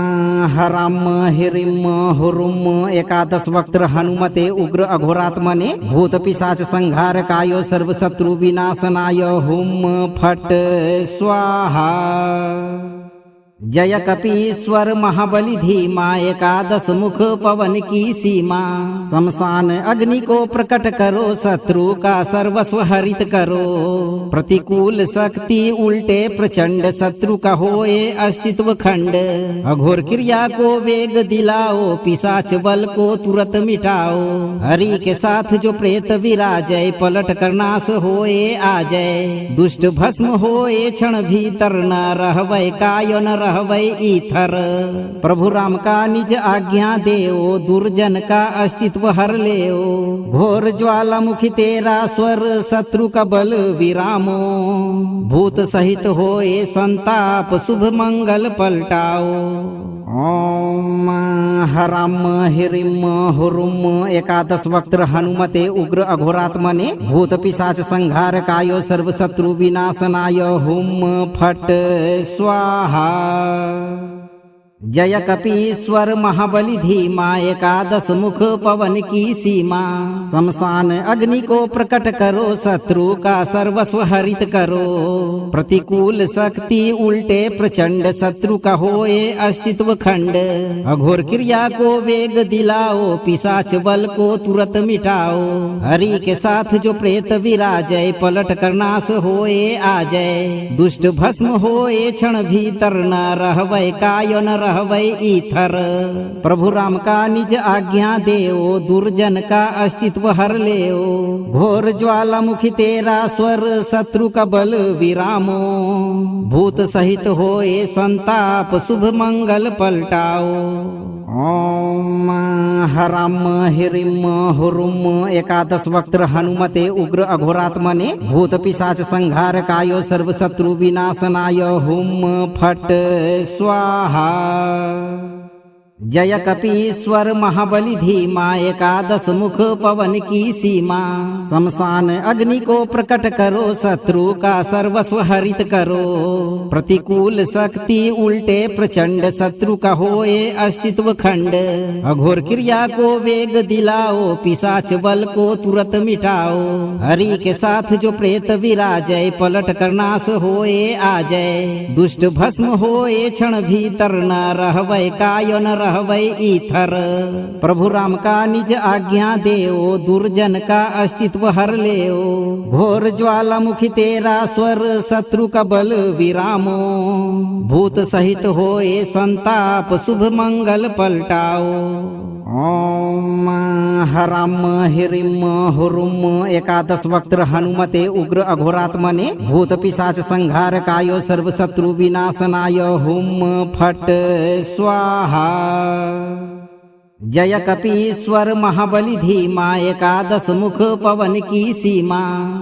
हराम हिरिम हुरुम एकादश वक्त्र हनुमते उग्र अघोरात्मने भूत पिशाच संहारकाय सर्व शत्रु विनाशनाय हुम फट स्वाहा। जय कपीश्वर महाबली धीमा एकादश मुख पवन की सीमा। शमशान अग्नि को प्रकट करो, शत्रु का सर्वस्व हरित करो। प्रतिकूल शक्ति उल्टे प्रचंड, शत्रु का होए अस्तित्व खंड। अघोर क्रिया को वेग दिलाओ, पिशाच बल को तुरंत मिटाओ। हरि के साथ जो प्रेत विराजय, पलट कर नाश होए आ जाए। दुष्ट भस्म होए क्षण भीतर, न रहवै काय न रहवै ईथर। प्रभु राम का निज आज्ञा देओ, दुर्जन का अस्तित्व हर लेओ। घोर ज्वालामुखी तेरा स्वर, शत्रु का बल विरामो। भूत सहित होए संताप, शुभ मंगल पलटाओ। ओम हराम हिरिम हुरुम एकादश वक्त्र हनुमते उग्र अघोरात्मने। भूत पिशाच संहार कायो, सर्व शत्रु विनाशनाय। हुम फट स्वाहा। जय कपीश्वर महाबली धीमा एकादश मुख पवन की सीमा। शमशान अग्नि को प्रकट करो, शत्रु का सर्वस्व हरित करो। प्रतिकूल शक्ति उल्टे प्रचंड, शत्रु का होए अस्तित्व खंड। अघोर क्रिया को वेग दिलाओ, पिशाच बल को तुरंत मिटाओ। हरि के साथ जो प्रेत विराजय, पलट कर नाश होए आ जाए। दुष्ट भस्म होए क्षण भीतर, न रहवै काय न रहवै ईथर। प्रभु राम का निज आज्ञा देओ, दुर्जन का अस्तित्व हर लेओ। घोर ज्वालामुखी तेरा स्वर, शत्रु का बल विरामो। भूत सहित होए संताप, शुभ मंगल पलटाओ। ओम हराम हिरिम हुरुम एकादश वक्त्र हनुमते उग्र अघोरात्मने। भूत पिशाच संहार कायो, सर्व शत्रु विनाशनाय। हुम फट स्वाहा। जय कपीश्वर महाबली धीमा एकादश मुख पवन की सीमा। शमशान अग्नि को प्रकट करो, शत्रु का सर्वस्व हरित करो। प्रतिकूल शक्ति उल्टे प्रचंड, शत्रु का होए अस्तित्व खंड। अघोर क्रिया को वेग दिलाओ, पिशाच बल को तुरंत मिटाओ। हरि के साथ जो प्रेत विराजय, पलट कर नाश होए आ जाए। दुष्ट भस्म होए क्षण भीतर, न रहवै काय न रहवै ईथर। प्रभु राम का निज आज्ञा देओ, दुर्जन का अस्तित्व हर लेओ। घोर ज्वालामुखी तेरा स्वर, शत्रु का बल विरामो। भूत सहित होए संताप, शुभ मंगल पलटाओ। ओम हराम हिरिम हुरुम एकादश वक्त्र हनुमते उग्र अघोरात्मने। भूत पिशाच संहार कायो, सर्व शत्रु विनाशनाय। हुम फट स्वाहा। जय कपीश्वर महाबली धीमा एकादश मुख पवन की सीमा।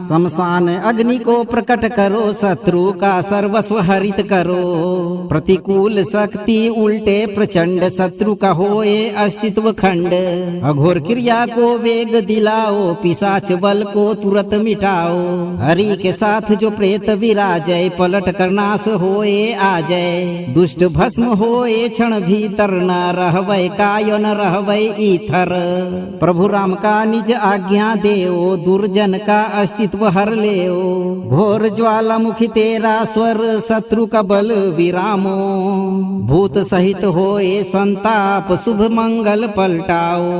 शमशान अग्नि को प्रकट करो, शत्रु का सर्वस्व हरित करो। प्रतिकूल शक्ति उल्टे प्रचंड, शत्रु का होए अस्तित्व खंड। अघोर क्रिया को वेग दिलाओ, पिशाच बल को तुरंत मिटाओ। हरि के साथ जो प्रेत विराजय, पलट कर नाश होए आ जाए। दुष्ट भस्म होए क्षण भीतर, न रहवै काय न रहवै ईथर। प्रभु राम का निज आज्ञा देओ, दुर्जन का अस्तित्व हर लेओ। घोर ज्वालामुखी तेरा स्वर, शत्रु का बल विरामो। भूत सहित होए संताप, शुभ मंगल पलटाओ।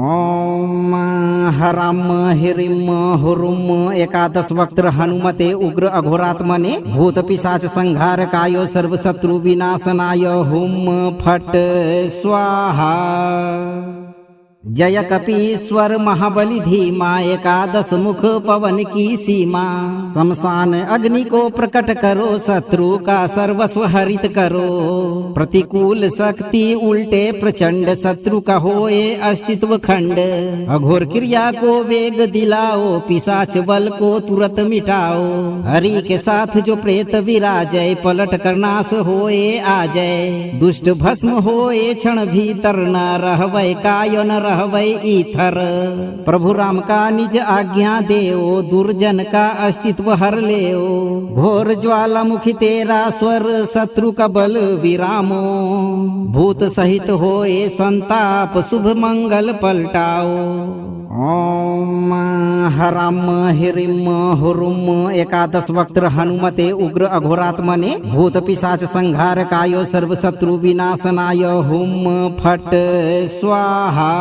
ओम हराम हिरिम हुरुम एकादश वक्त्र हनुमते उग्र अघोरात्मने। भूत पिशाच संहार कायो, सर्व शत्रु विनाशनाय। हुम फट स्वाहा। जय कपीश्वर महाबली धीमा एकादश मुख पवन की सीमा। शमशान अग्नि को प्रकट करो, शत्रु का सर्वस्व हरित करो। प्रतिकूल शक्ति उल्टे प्रचंड, शत्रु का होए अस्तित्व खंड। अघोर क्रिया को वेग दिलाओ, पिशाच बल को तुरंत मिटाओ। हरि के साथ जो प्रेत विराजय, पलट कर नाश होए आ जाए। दुष्ट भस्म होए क्षण भीतर, न रहवै काय न रहवै ईथर। प्रभु राम का निज आज्ञा देओ, दुर्जन का अस्तित्व हर लेओ। घोर ज्वालामुखी तेरा स्वर, शत्रु का बल विरामो। भूत सहित होए संताप, शुभ मंगल पलटाओ। ओम हराम हिरिम हुरुम एकादश वक्त्र हनुमते उग्र अघोरात्मने भूत पिशाच संहार कायो सर्व शत्रु विनाशनाय हुम फट स्वाहा।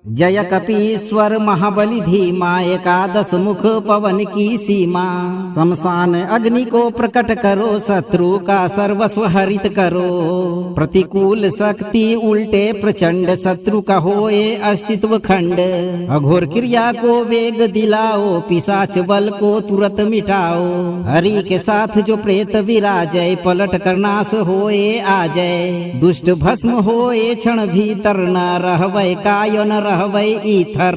जय कपीश्वर महाबली धीमा एकादश मुख पवन की सीमा। शमशान अग्नि को प्रकट करो शत्रु का सर्वस्व हरित करो। प्रतिकूल शक्ति उल्टे प्रचंड शत्रु का होए अस्तित्व खंड। अघोर क्रिया को वेग दिलाओ पिशाच बल को तुरंत मिटाओ। हरि के साथ जो प्रेत विराजय पलट कर नाश होए आ जाय। दुष्ट भस्म होए क्षण भीतर न रहवै काय न रहवै ईथर।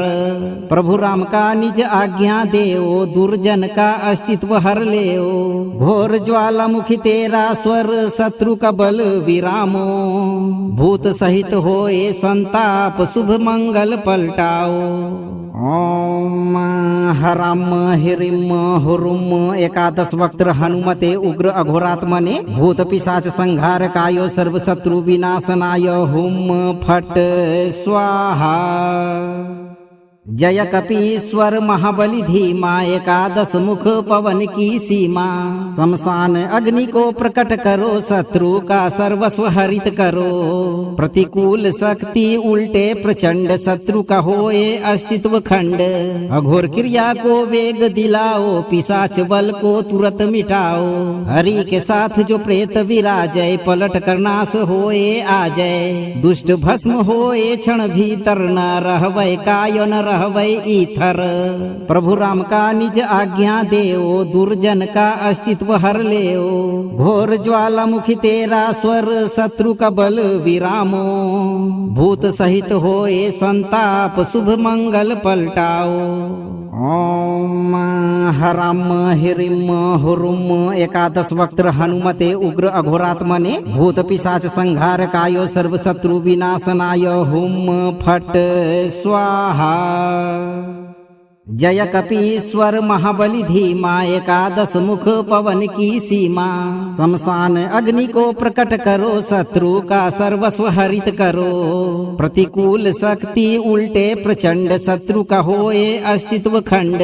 प्रभु राम का निज आज्ञा देओ दुर्जन का अस्तित्व हर लेओ। घोर ज्वालामुखी तेरा स्वर शत्रु का बल विरामो। भूत सहित होए संताप शुभ मंगल पलटाओ। ओम हराम हिरिम हुरुम एकादश वक्त्र हनुमते उग्र अघोरात्मने भूत पिशाच संहार कायो सर्व शत्रु विनाशनाय हुम फट स्वाहा। जय कपीश्वर महाबली धीमा एकादश मुख पवन की सीमा। शमशान अग्नि को प्रकट करो शत्रु का सर्वस्व हरित करो। प्रतिकूल शक्ति उल्टे प्रचंड शत्रु का होए अस्तित्व खंड। अघोर क्रिया को वेग दिलाओ पिशाच बल को तुरंत मिटाओ। हरि के साथ जो प्रेत विराजय पलट कर नाश होए आ जाय। दुष्ट भस्म होए क्षण भीतर न रहवै काय न रहवै ईथर। प्रभु राम का निज आज्ञा देओ दुर्जन का अस्तित्व हर लेओ। घोर ज्वालामुखी तेरा स्वर शत्रु का बल विरामो। भूत सहित होए संताप शुभ मंगल पलटाओ। ओम हराम हिरिम हुरुम एकादश वक्त्र हनुमते उग्र अघोरात्मने भूत पिशाच संहार कायो सर्व शत्रु विनाशनाय हुम फट स्वाहा। जय कपीश्वर महाबली धीमा एकादश मुख पवन की सीमा। शमशान अग्नि को प्रकट करो शत्रु का सर्वस्व हरित करो। प्रतिकूल शक्ति उल्टे प्रचंड शत्रु का होए अस्तित्व खंड।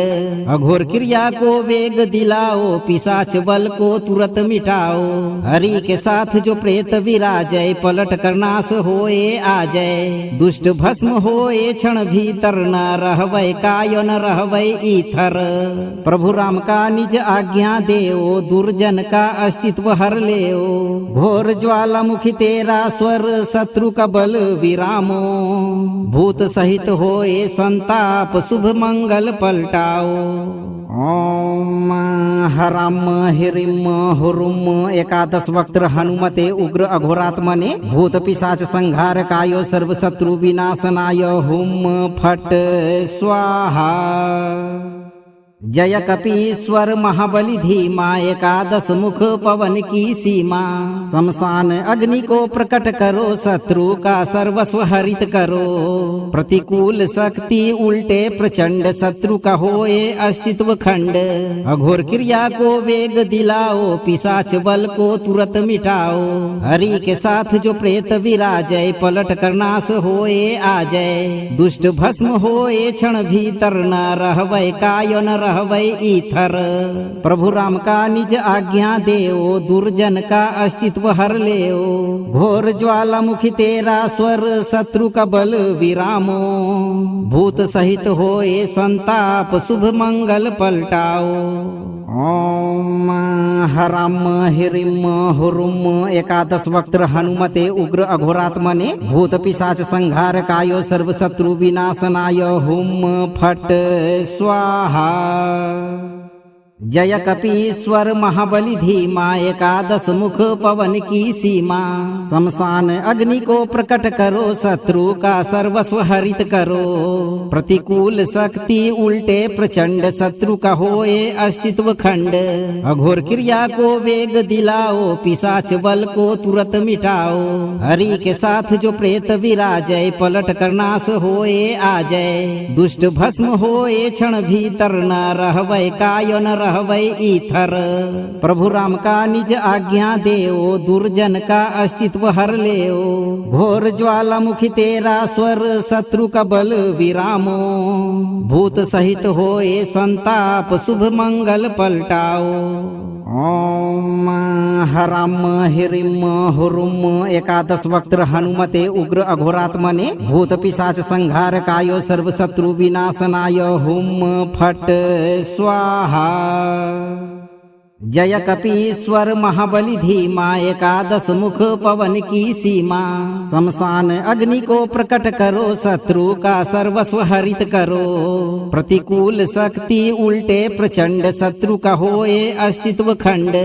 अघोर क्रिया को वेग दिलाओ पिशाच बल को तुरंत मिटाओ। हरि के साथ जो प्रेत विराजय पलट कर नाश होए आ जाय। दुष्ट भस्म होए क्षण भीतर न रहवै काय न रहवै ईथर। प्रभु राम का निज आज्ञा देओ दुर्जन का अस्तित्व हर लेओ। घोर ज्वालामुखी तेरा स्वर शत्रु का बल विरामो। भूत सहित होए संताप शुभ मंगल पलटाओ। ओम हराम हिरिम हुरुम एकादश वक्त्र हनुमते उग्र अघोरात्मने भूत पिशाच संहार कायो सर्व शत्रु विनाशनाय हुम फट स्वाहा। जय कपीश्वर महाबली धीमा एकादश मुख पवन की सीमा। शमशान अग्नि को प्रकट करो शत्रु का सर्वस्व हरित करो। प्रतिकूल शक्ति उल्टे प्रचंड शत्रु का होए अस्तित्व खंड। अघोर क्रिया को वेग दिलाओ पिशाच बल को तुरंत मिटाओ। हरि के साथ जो प्रेत विराजय पलट कर नाश होए आ जाय। दुष्ट भस्म होए क्षण भीतर न रहवै काय न रहवै ईथर। प्रभु राम का निज आज्ञा देओ दुर्जन का अस्तित्व हर लेओ। घोर ज्वालामुखी तेरा स्वर शत्रु का बल विरामो। भूत सहित होए संताप शुभ मंगल पलटाओ। ओम हराम हिरिम हुरुम एकादश वक्त्र हनुमते उग्र अघोरात्मने भूत पिशाच संहार कायो सर्व शत्रु विनाशनाय हुम फट स्वाहा। जय कपीश्वर महाबली धीमा एकादश मुख पवन की सीमा। शमशान अग्नि को प्रकट करो शत्रु का सर्वस्व हरित करो। प्रतिकूल शक्ति उल्टे प्रचंड शत्रु का होए अस्तित्व खंड। अघोर क्रिया को वेग दिलाओ पिशाच बल को तुरंत मिटाओ। हरि के साथ जो प्रेत विराजय पलट कर नाश होए आ जाय। दुष्ट भस्म होए क्षण भीतर न रहवै काय न रहवै इथर। प्रभु राम का निज आज्ञा देओ, दुर्जन का अस्तित्व हर लेओ। घोर ज्वालामुखी तेरा स्वर, शत्रु का बल विरामो। भूत सहित होए संताप, शुभ मंगल पलटाओ। ओम हराम हिरिम हुरुम। एकादश वक्त्र हनुमते उग्र अघोरात्मने, भूत पिशाच संहार कायो, सर्व शत्रु विनाशनाय। हुम फट स्वाहा। जय कपीश्वर महाबली धीमा, एकादश मुख पवन की सीमा। शमशान अग्नि को प्रकट करो, शत्रु का सर्वस्व हरित करो। प्रतिकूल शक्ति उल्टे प्रचंड, शत्रु का होए अस्तित्व खंड।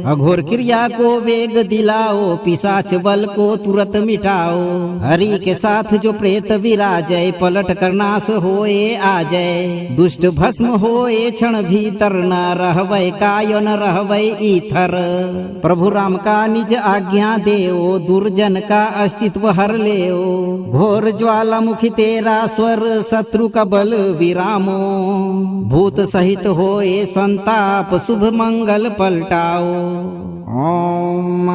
अघोर क्रिया को वेग दिलाओ, पिशाच बल को तुरंत मिटाओ। हरि के साथ जो प्रेत विराजय, पलट कर नाश होए आ जाए। दुष्ट भस्म होए क्षण भीतर, न रहवै कायो न रहवै इथर। प्रभु राम का निज आज्ञा देओ, दुर्जन का अस्तित्व हर लेओ। घोर ज्वालामुखी तेरा स्वर, शत्रु का बल विरामो। भूत सहित होए संताप, शुभ मंगल पलटाओ। ओम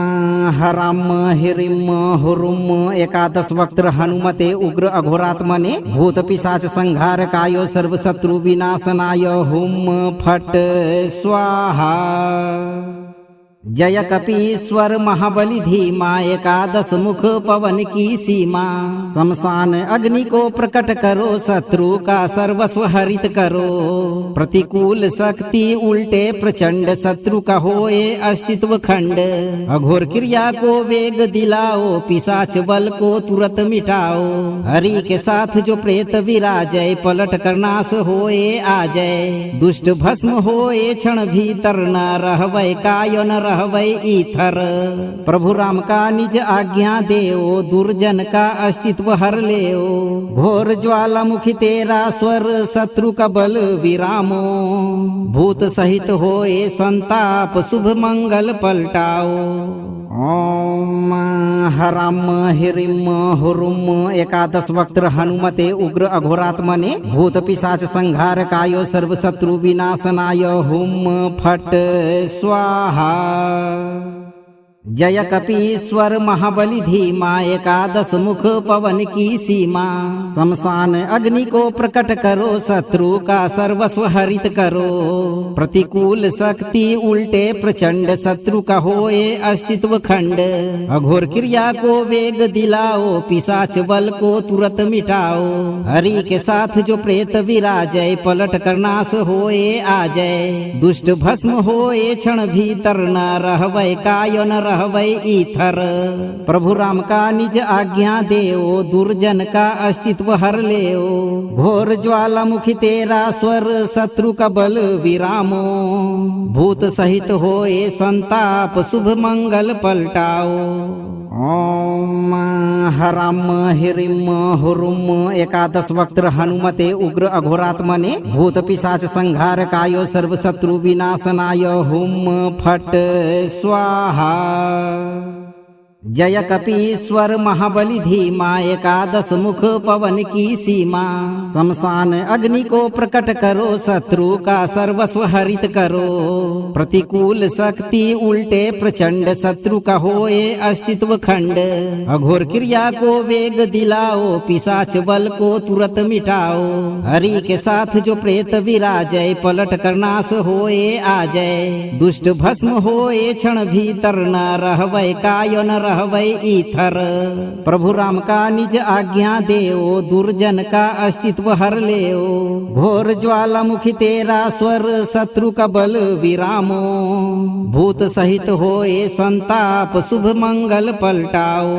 हराम हिरिम हुरुम। एकादश वक्त्र हनुमते उग्र अघोरात्मने, भूत पिशाच संहार कायो, सर्व शत्रु विनाशनाय। हुम फट स्वाहा। जय कपीश्वर महाबली धीमा, एकादश मुख पवन की सीमा। शमशान अग्नि को प्रकट करो, शत्रु का सर्वस्व हरित करो। प्रतिकूल शक्ति उल्टे प्रचंड, शत्रु का होए अस्तित्व खंड। अघोर क्रिया को वेग दिलाओ, पिशाच बल को तुरंत मिटाओ। हरि के साथ जो प्रेत विराजय, पलट कर नाश होए आ जाए। दुष्ट भस्म होए क्षण भीतर, न रहवै कायो न रहवै इथर। प्रभु राम का निज आज्ञा देओ, दुर्जन का अस्तित्व हर लेओ। घोर ज्वालामुखी तेरा स्वर, शत्रु का बल विरामो। भूत सहित होए संताप, शुभ मंगल पलटाओ। ओम हराम हिरिम हुरुम। एकादश वक्त्र हनुमते उग्र अघोरात्मने, भूत पिशाच संहार कायो, सर्व शत्रु विनाशनाय। हुम फट स्वाहा। जय कपीश्वर महाबली धीमा, एकादश मुख पवन की सीमा। शमशान अग्नि को प्रकट करो, शत्रु का सर्वस्व हरित करो। प्रतिकूल शक्ति उल्टे प्रचंड, शत्रु का होए अस्तित्व खंड। अघोर क्रिया को वेग दिलाओ, पिशाच बल को तुरंत मिटाओ। हरि के साथ जो प्रेत विराजय, पलट कर नाश होए आ जाए। दुष्ट भस्म होए क्षण भीतर, न रहवै कायो न रहवै इथर। प्रभु राम का निज आज्ञा देओ, दुर्जन का अस्तित्व हर लेओ। घोर ज्वालामुखी तेरा स्वर, शत्रु का बल विरामो। भूत सहित होए संताप, शुभ मंगल पलटाओ। ओम हराम हिरिम हुरुम। एकादश वक्त्र हनुमते उग्र अघोरात्मने, भूत पिशाच संहार कायो, सर्व शत्रु विनाशनाय। हुम फट स्वाहा। जय कपीश्वर महाबली धीमा, एकादश मुख पवन की सीमा। शमशान अग्नि को प्रकट करो, शत्रु का सर्वस्व हरित करो। प्रतिकूल शक्ति उल्टे प्रचंड, शत्रु का होए अस्तित्व खंड। अघोर क्रिया को वेग दिलाओ, पिशाच बल को तुरंत मिटाओ। हरि के साथ जो प्रेत विराजय, पलट कर नाश होए आ जाए। दुष्ट भस्म होए क्षण भीतर, न रहवै कायो न रहवै इथर। प्रभु राम का निज आज्ञा देओ, दुर्जन का अस्तित्व हर लेओ। घोर ज्वालामुखी तेरा स्वर, शत्रु का बल विरामो। भूत सहित होए संताप, शुभ मंगल पलटाओ।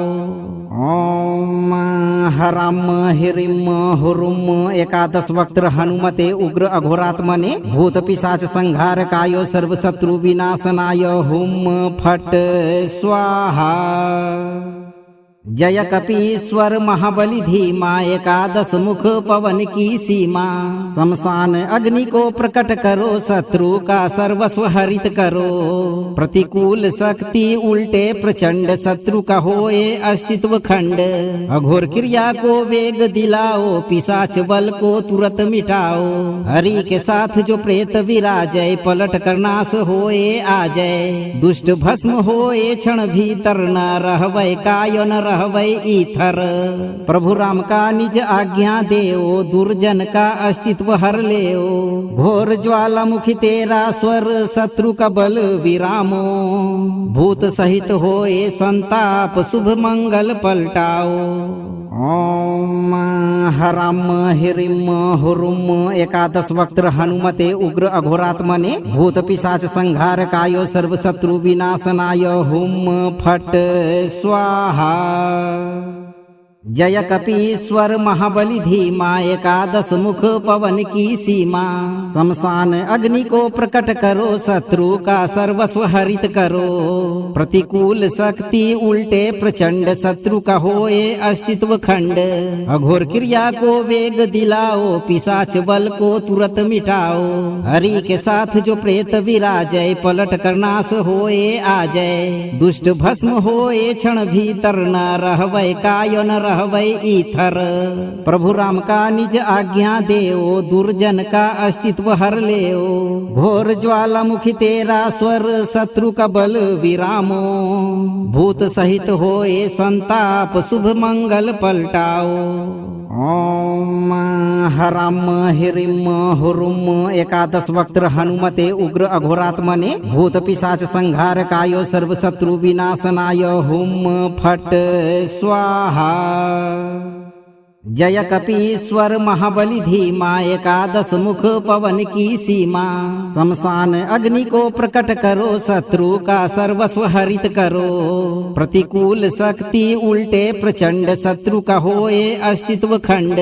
ओम हराम हिरिम हुरुम। एकादश वक्त्र हनुमते उग्र अघोरात्मने, भूत पिशाच संहार कायो, सर्व शत्रु विनाशनाय। हुम फट स्वाहा। जय कपीश्वर महाबली धीमा एकादश मुख पवन की सीमा शमशान अग्नि को प्रकट करो शत्रु का सर्वस्व हरित करो प्रतिकूल शक्ति उल्टे प्रचंड शत्रु का होए अस्तित्व खंड अघोर क्रिया को वेग दिलाओ पिशाच बल को तुरंत मिटाओ हरि के साथ जो प्रेत विराजय पलट कर नाश होए आ जाए दुष्ट भस्म होए क्षण भीतर न रहवै काय न रहवै ईथर प्रभु राम का निज आज्ञा देओ दुर्जन का अस्तित्व हर लेओ घोर ज्वालामुखी तेरा स्वर शत्रु का बल विरामो भूत सहित होए संताप शुभ मंगल पलटाओ ओम हराम हिरिम हुरुम एकादश वक्त्र हनुमते उग्र अघोरात्मने भूत पिशाच संहार कायो सर्व शत्रु विनाशनाय हुम फट स्वाहा जय कपीश्वर महाबली धीमा एकादश मुख पवन की सीमा शमशान अग्नि को प्रकट करो शत्रु का सर्वस्व हरित करो प्रतिकूल शक्ति उल्टे प्रचंड शत्रु का होए अस्तित्व खंड अघोर क्रिया को वेग दिलाओ पिशाच बल को तुरंत मिटाओ हरि के साथ जो प्रेत विराजय पलट कर नाश होए आ जाए दुष्ट भस्म होए क्षण भीतर न रहवै काय न रहवै ईथर प्रभु राम का निज आज्ञा देओ दुर्जन का अस्तित्व हर लेओ घोर ज्वालामुखी तेरा स्वर शत्रु का बल विरामो भूत सहित होए संताप शुभ मंगल पलटाओ ओम हराम हिरिम हुरुम एकादश वक्त्र हनुमते उग्र अघोरात्मने भूत पिशाच संहार कायो सर्व शत्रु विनाशनाय हुम फट स्वाहा जय कपीश्वर महाबली धीमा एकादश मुख पवन की सीमा शमशान अग्नि को प्रकट करो शत्रु का सर्वस्व हरित करो प्रतिकूल शक्ति उल्टे प्रचंड शत्रु का होए अस्तित्व खंड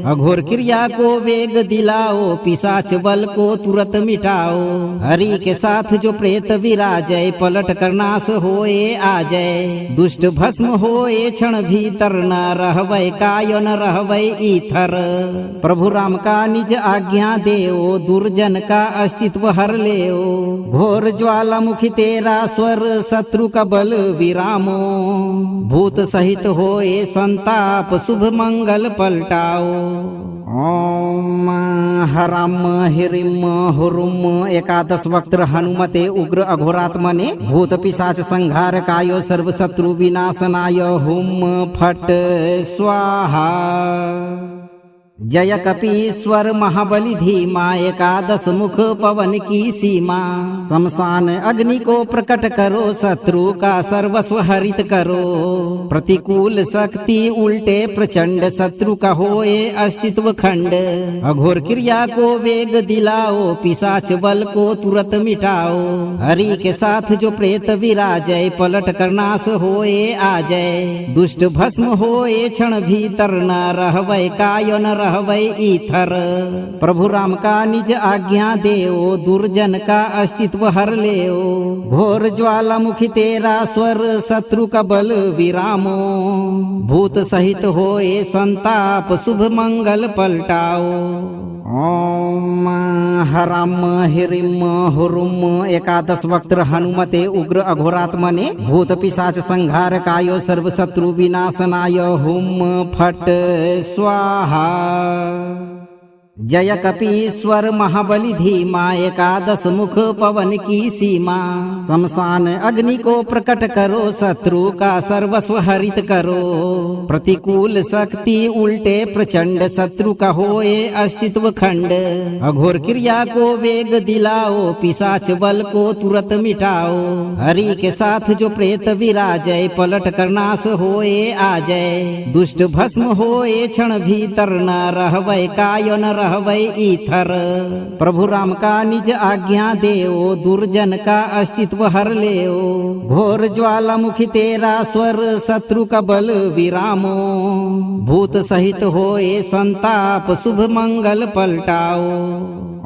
अघोर क्रिया को वेग दिलाओ पिशाच बल को तुरंत मिटाओ हरि के साथ जो प्रेत विराजय पलट कर नाश होए आ जाए दुष्ट भस्म होए क्षण भीतर न रहवै काय न रहवै ईथर प्रभु राम का निज आज्ञा देओ दुर्जन का अस्तित्व हर लेओ घोर ज्वालामुखी तेरा स्वर शत्रु का बल विरामो भूत सहित होए संताप शुभ मंगल पलटाओ ओम हराम हिरिम हुरुम एकादश वक्त्र हनुमते उग्र अघोरात्मने भूत पिशाच संहार कायो सर्व शत्रु विनाशनाय हुम फट स्वाहा जय कपीश्वर महाबली धीमा एकादश मुख पवन की सीमा शमशान अग्नि को प्रकट करो शत्रु का सर्वस्व हरित करो प्रतिकूल शक्ति उल्टे प्रचंड शत्रु का होए अस्तित्व खंड अघोर क्रिया को वेग दिलाओ पिशाच बल को तुरंत मिटाओ हरि के साथ जो प्रेत विराजय पलट कर नाश होए आ जाए दुष्ट भस्म होए क्षण भीतर न रहवै काय न रहवै ईथर प्रभु राम का निज आज्ञा देओ दुर्जन का अस्तित्व हर लेओ घोर ज्वालामुखी तेरा स्वर शत्रु का बल विरामो भूत सहित होए संताप शुभ मंगल पलटाओ ओम हराम हिरिम हुरुम एकादश वक्त्र हनुमते उग्र अघोरात्मने भूत पिशाच संहार कायो सर्व शत्रु विनाशनाय हुम फट स्वाहा जय कपीश्वर महाबली धीमा एकादश मुख पवन की सीमा शमशान अग्नि को प्रकट करो शत्रु का सर्वस्व हरित करो प्रतिकूल शक्ति उल्टे प्रचंड शत्रु का होए अस्तित्व खंड अघोर क्रिया को वेग दिलाओ पिशाच बल को तुरंत मिटाओ हरि के साथ जो प्रेत विराजय पलट कर नाश होए आ जाए दुष्ट भस्म होए क्षण भीतर न रहवै काय न रहवै ईथर प्रभु राम का निज आज्ञा देओ दुर्जन का अस्तित्व हर लेओ घोर ज्वालामुखी तेरा स्वर शत्रु का बल विरामो भूत सहित होए संताप शुभ मंगल पलटाओ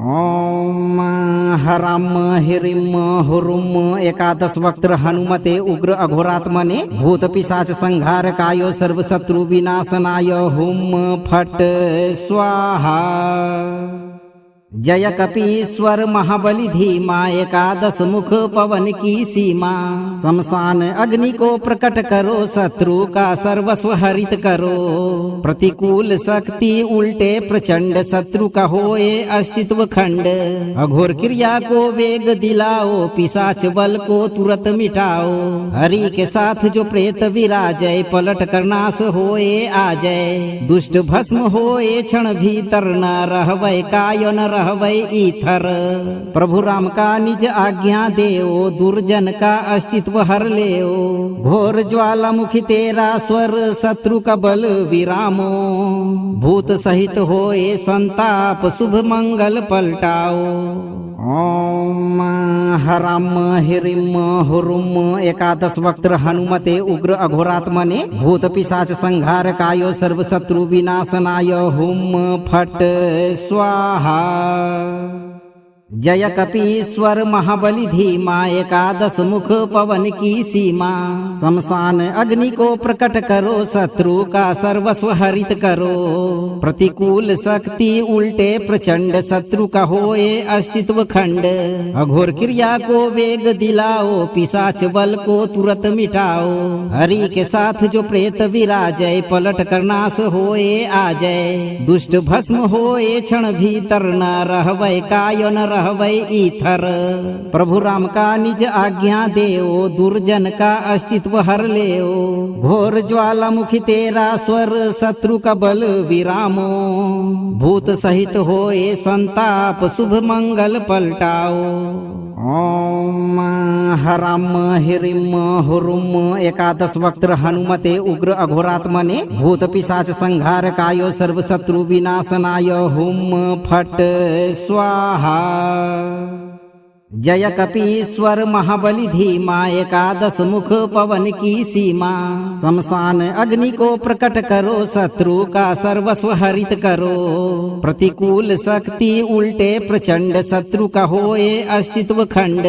ओम हराम हिरिम हुरुम एकादश वक्त्र हनुमते उग्र अघोरात्मने भूत पिशाच संहार कायो सर्व शत्रु विनाशनाय हुम फट स्वाहा। जय कपीश्वर महाबली धीमा एकादश मुख पवन की सीमा। शमशान अग्नि को प्रकट करो शत्रु का सर्वस्व हरित करो। प्रतिकूल शक्ति उल्टे प्रचंड शत्रु का होए अस्तित्व खंड। अघोर क्रिया को वेग दिलाओ पिशाच बल को तुरंत मिटाओ। हरि के साथ जो प्रेत विराजय पलट कर नाश होए आ जय। दुष्ट भस्म होए क्षण भीतर न रहवै काय न रहवै ईथर। प्रभु राम का निज आज्ञा देओ दुर्जन का अस्तित्व हर लेओ। घोर ज्वालामुखी तेरा स्वर शत्रु का बल विरामो। भूत सहित होए संताप शुभ मंगल पलटाओ। ओम हराम हिरिम हुरुम एकादश वक्त्र हनुमते उग्र अघोरात्मने भूत पिशाच संहार कायो सर्व शत्रु विनाशनाय हुम फट स्वाहा। जय कपीश्वर महाबली धीमा एकादश मुख पवन की सीमा। शमशान अग्नि को प्रकट करो शत्रु का सर्वस्व हरित करो। प्रतिकूल शक्ति उल्टे प्रचंड शत्रु का होए अस्तित्व खंड। अघोर क्रिया को वेग दिलाओ पिशाच बल को तुरंत मिटाओ। हरि के साथ जो प्रेत विराजय पलट कर नाश होए आ जय। दुष्ट भस्म होए क्षण भीतर न रहवै काय न रहवै ईथर। प्रभु राम का निज आज्ञा देओ दुर्जन का अस्तित्व हर लेओ। घोर ज्वालामुखी तेरा स्वर शत्रु का बल विरामो। भूत सहित होए संताप शुभ मंगल पलटाओ। ओम हराम हिरिम हुरुम एकादश वक्त्र हनुमते उग्र अघोरात्मने भूत पिशाच संहार कायो सर्व शत्रु विनाशनाय हुम फट स्वाहा। जय कपीश्वर महाबली धीमा एकादश मुख पवन की सीमा। शमशान अग्नि को प्रकट करो शत्रु का सर्वस्व हरित करो। प्रतिकूल शक्ति उल्टे प्रचंड शत्रु का होए अस्तित्व खंड।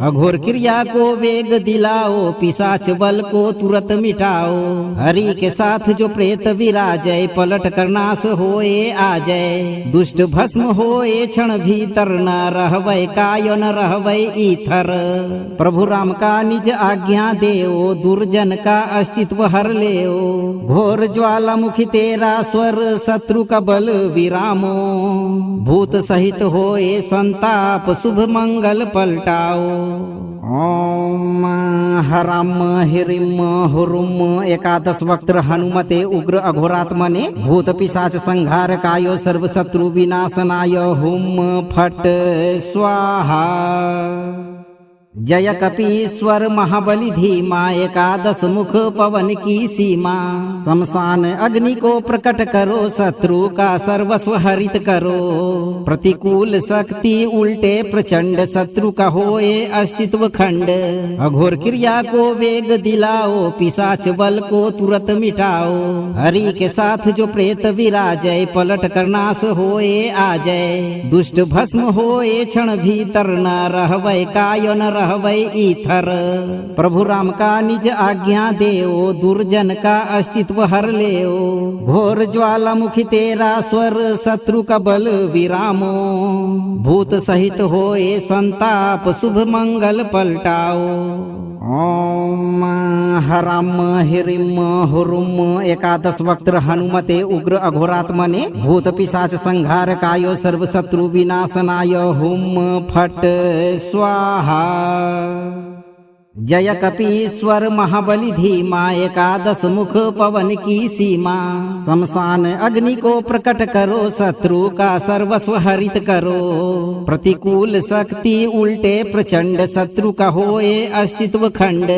अघोर क्रिया को वेग दिलाओ पिशाच बल को तुरंत मिटाओ। हरि के साथ जो प्रेत विराजय पलट कर नाश होए आ जय। दुष्ट भस्म होए क्षण भीतर न रहवै काय न रहवै ईथर। प्रभु राम का निज आज्ञा देओ दुर्जन का अस्तित्व हर लेओ। घोर ज्वालामुखी तेरा स्वर शत्रु का बल विरामो। भूत सहित होए संताप शुभ मंगल पलटाओ। ओम हराम हिरिम हुरुम एकादश वक्त्र हनुमते उग्र अघोरात्मने भूत पिशाच संहार कायो सर्व शत्रु विनाशनाय हुम फट स्वाहा। जय कपीश्वर महाबली धीमा एकादश मुख पवन की सीमा। शमशान अग्नि को प्रकट करो शत्रु का सर्वस्व हरित करो। प्रतिकूल शक्ति उल्टे प्रचंड शत्रु का होए अस्तित्व खंड। अघोर क्रिया को वेग दिलाओ पिशाच बल को तुरंत मिटाओ। हरि के साथ जो प्रेत विराजय पलट कर नाश होए आ जय। दुष्ट भस्म होए क्षण भीतर न रहवै काय न रहवै ईथर। प्रभु राम का निज आज्ञा देओ दुर्जन का अस्तित्व हर लेओ। घोर ज्वालामुखी तेरा स्वर शत्रु का बल विरामो। भूत सहित होए संताप शुभ मंगल पलटाओ। ओम हराम हिरिम हुरुम एकादश वक्त्र हनुमते उग्र अघोरात्मने भूत पिशाच संहार कायो सर्व शत्रु विनाशनाय हुम फट स्वाहा। जय कपीश्वर महाबली धीमा एकादश मुख पवन की सीमा। शमशान अग्नि को प्रकट करो शत्रु का सर्वस्व हरित करो। प्रतिकूल शक्ति उल्टे प्रचंड शत्रु का होए अस्तित्व खंड।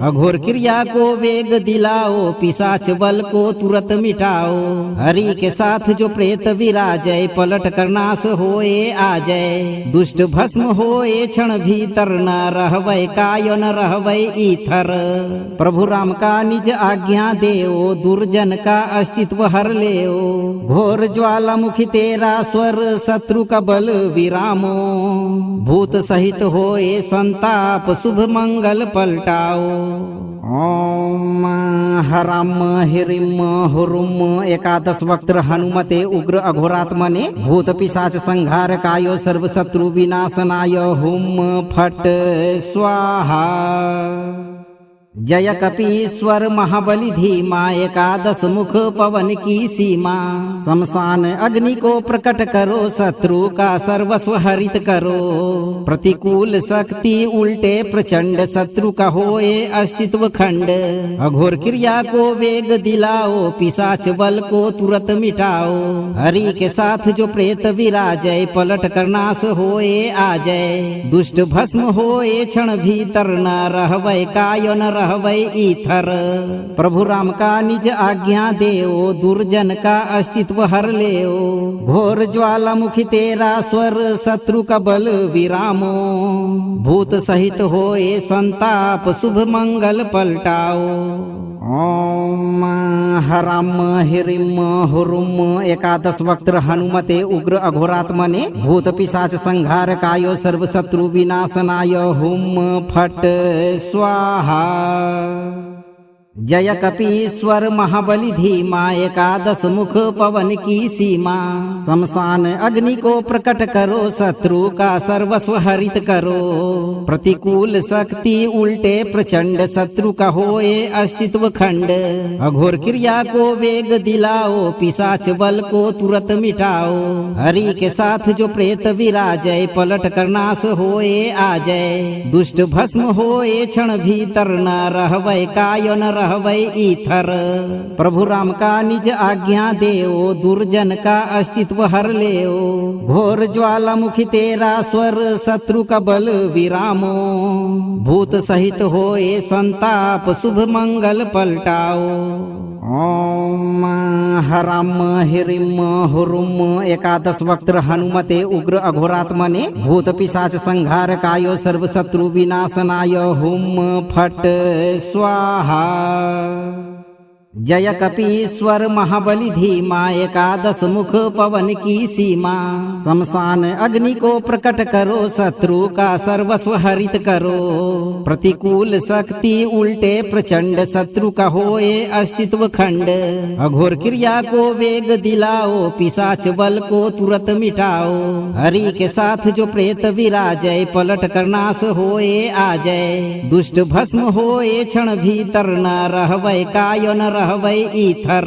अघोर क्रिया को वेग दिलाओ पिशाच बल को तुरंत मिटाओ। हरि के साथ जो प्रेत विराजय पलट कर नाश होए आ जय। दुष्ट भस्म होए क्षण भीतर न रहवै काय न रहवै ईथर। प्रभु राम का निज आज्ञा देओ, दुर्जन का अस्तित्व हर लेओ। घोर ज्वालामुखी तेरा स्वर, शत्रु का बल विरामो। भूत सहित होए संताप, शुभ मंगल पलटाओ। ओम हराम हिरिम हुरुम। एकादश वक्त्र हनुमते उग्र अघोरात्मने, भूत पिशाच संहार कायो, सर्व शत्रु विनाशनाय। हुम फट स्वाहा। जय कपीश्वर महाबली धीमा, एकादश मुख पवन की सीमा। शमशान अग्नि को प्रकट करो, शत्रु का सर्वस्व हरित करो। प्रतिकूल शक्ति उल्टे प्रचंड, शत्रु का होए अस्तित्व खंड। अघोर क्रिया को वेग दिलाओ, पिशाच बल को तुरंत मिटाओ। हरि के साथ जो प्रेत विराजय, पलट कर नाश होए आ जाए। दुष्ट भस्म होए क्षण भीतर, न रहवै कायो न रहवै ईथर। प्रभु राम का निज आज्ञा देओ, दुर्जन का अस्तित्व हर लेओ। घोर ज्वालामुखी तेरा स्वर, शत्रु का बल विरामो। भूत सहित होए संताप, शुभ मंगल पलटाओ। ओम हराम हिरिम हुरुम। एकादश वक्त्र हनुमते उग्र अघोरात्मने, भूत पिशाच संहार कायो, सर्व शत्रु विनाशनाय। हुम फट स्वाहा। जय कपीश्वर महाबली धीमा, एकादश मुख पवन की सीमा। शमशान अग्नि को प्रकट करो, शत्रु का सर्वस्व हरित करो। प्रतिकूल शक्ति उल्टे प्रचंड, शत्रु का होए अस्तित्व खंड। अघोर क्रिया को वेग दिलाओ, पिशाच बल को तुरंत मिटाओ। हरि के साथ जो प्रेत विराजय, पलट कर नाश होए आ जाए। दुष्ट भस्म होए क्षण भीतर, न रहवै कायो न रहवै ईथर। प्रभु राम का निज आज्ञा देओ, दुर्जन का अस्तित्व हर लेओ। घोर ज्वालामुखी तेरा स्वर, शत्रु का बल विरामो। भूत सहित होए संताप, शुभ मंगल पलटाओ। ओम हराम हिरिम हुरुम। एकादश वक्त्र हनुमते उग्र अघोरात्मने, भूत पिशाच संहार कायो, सर्व शत्रु विनाशनाय। हुम फट स्वाहा। जय कपीश्वर महाबली धीमा, एकादश मुख पवन की सीमा। शमशान अग्नि को प्रकट करो, शत्रु का सर्वस्व हरित करो। प्रतिकूल शक्ति उल्टे प्रचंड, शत्रु का होए अस्तित्व खंड। अघोर क्रिया को वेग दिलाओ, पिशाच बल को तुरंत मिटाओ। हरि के साथ जो प्रेत विराजय, पलट कर नाश होए आ जाए। दुष्ट भस्म होए क्षण भीतर, न रहवै कायो न रहवै ईथर।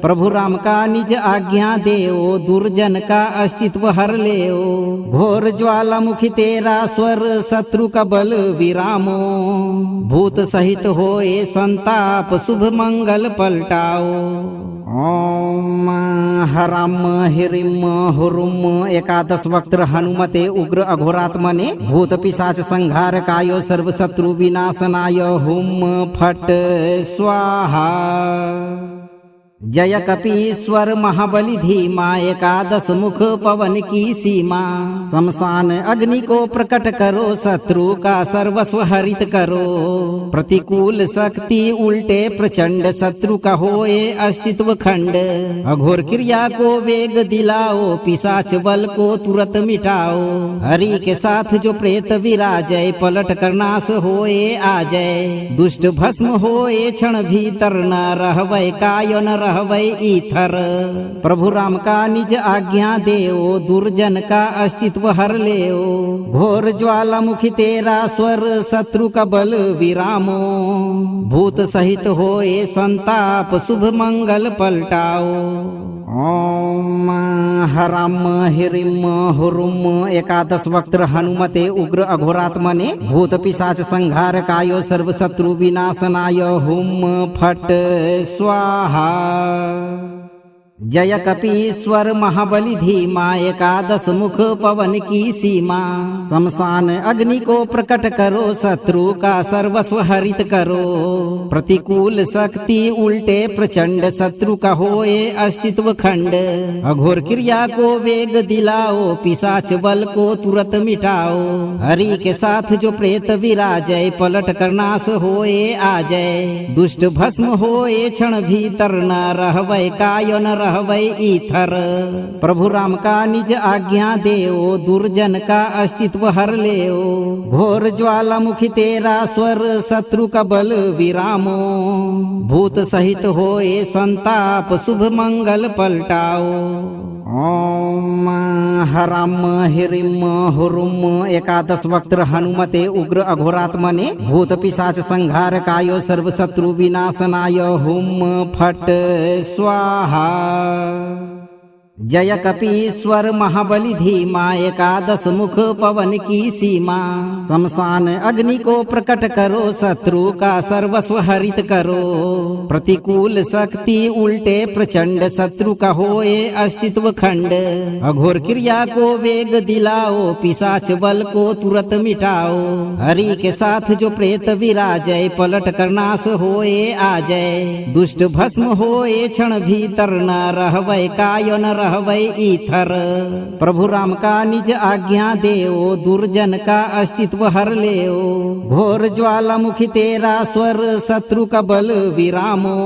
प्रभु राम का निज आज्ञा देओ, दुर्जन का अस्तित्व हर लेओ। घोर ज्वालामुखी तेरा स्वर, शत्रु का बल विरामो। भूत सहित होए संताप, शुभ मंगल पलटाओ। ओम हराम हिरिम हुरुम। एकादश वक्त्र हनुमते उग्र अघोरात्मने, भूत पिशाच संहार कायो, सर्व शत्रु विनाशनाय। हुम फट स्वाहा। जय कपीश्वर महाबली धीमा, एकादश मुख पवन की सीमा। शमशान अग्नि को प्रकट करो, शत्रु का सर्वस्व हरित करो। प्रतिकूल शक्ति उल्टे प्रचंड, शत्रु का होए अस्तित्व खंड। अघोर क्रिया को वेग दिलाओ, पिशाच बल को तुरंत मिटाओ। हरि के साथ जो प्रेत विराजय, पलट कर नाश होए आ जाए। दुष्ट भस्म होए क्षण भीतर, न रहवै कायो न रहवै ईथर। प्रभु राम का निज आज्ञा देओ, दुर्जन का अस्तित्व हर लेओ। घोर ज्वालामुखी तेरा स्वर, शत्रु का बल विरामो। भूत सहित होए संताप, शुभ मंगल पलटाओ। ओम हराम हिरिम हुरुम। एकादश वक्त्र हनुमते उग्र अघोरात्मने, भूत पिशाच संहार कायो, सर्व शत्रु विनाशनाय। हुम फट स्वाहा। जय कपीश्वर महाबली धीमा एकादश मुख पवन की सीमा। शमशान अग्नि को प्रकट करो, शत्रु का सर्वस्व हरित करो। प्रतिकूल शक्ति उल्टे प्रचंड, शत्रु का होए अस्तित्व खंड। अघोर क्रिया को वेग दिलाओ, पिशाच बल को तुरंत मिटाओ। हरि के साथ जो प्रेत विराजय, पलट कर नाश होए आ जाए। दुष्ट भस्म होए क्षण भीतर, न रहवै काय न रहवै ईथर। प्रभु राम का निज आज्ञा देओ, दुर्जन का अस्तित्व हर लेओ। घोर ज्वालामुखी तेरा स्वर, शत्रु का बल विरामो। भूत सहित होए संताप, शुभ मंगल पलटाओ। ओम हराम हिरिम हुरुम एकादश वक्त्र हनुमते उग्र अघोरात्मने। भूत पिशाच संहार कायो, सर्व शत्रु विनाशनाय। हुम फट स्वाहा। जय कपीश्वर महाबली धीमा एकादश मुख पवन की सीमा। शमशान अग्नि को प्रकट करो, शत्रु का सर्वस्व हरित करो। प्रतिकूल शक्ति उल्टे प्रचंड, शत्रु का होए अस्तित्व खंड। अघोर क्रिया को वेग दिलाओ, पिशाच बल को तुरंत मिटाओ। हरि के साथ जो प्रेत विराजय, पलट कर नाश होए आ जाए। दुष्ट भस्म होए क्षण भीतर, न रहवै काय न रहवै ईथर। प्रभु राम का निज आज्ञा देओ, दुर्जन का अस्तित्व हर लेओ। घोर ज्वालामुखी तेरा स्वर, शत्रु का बल विरामो।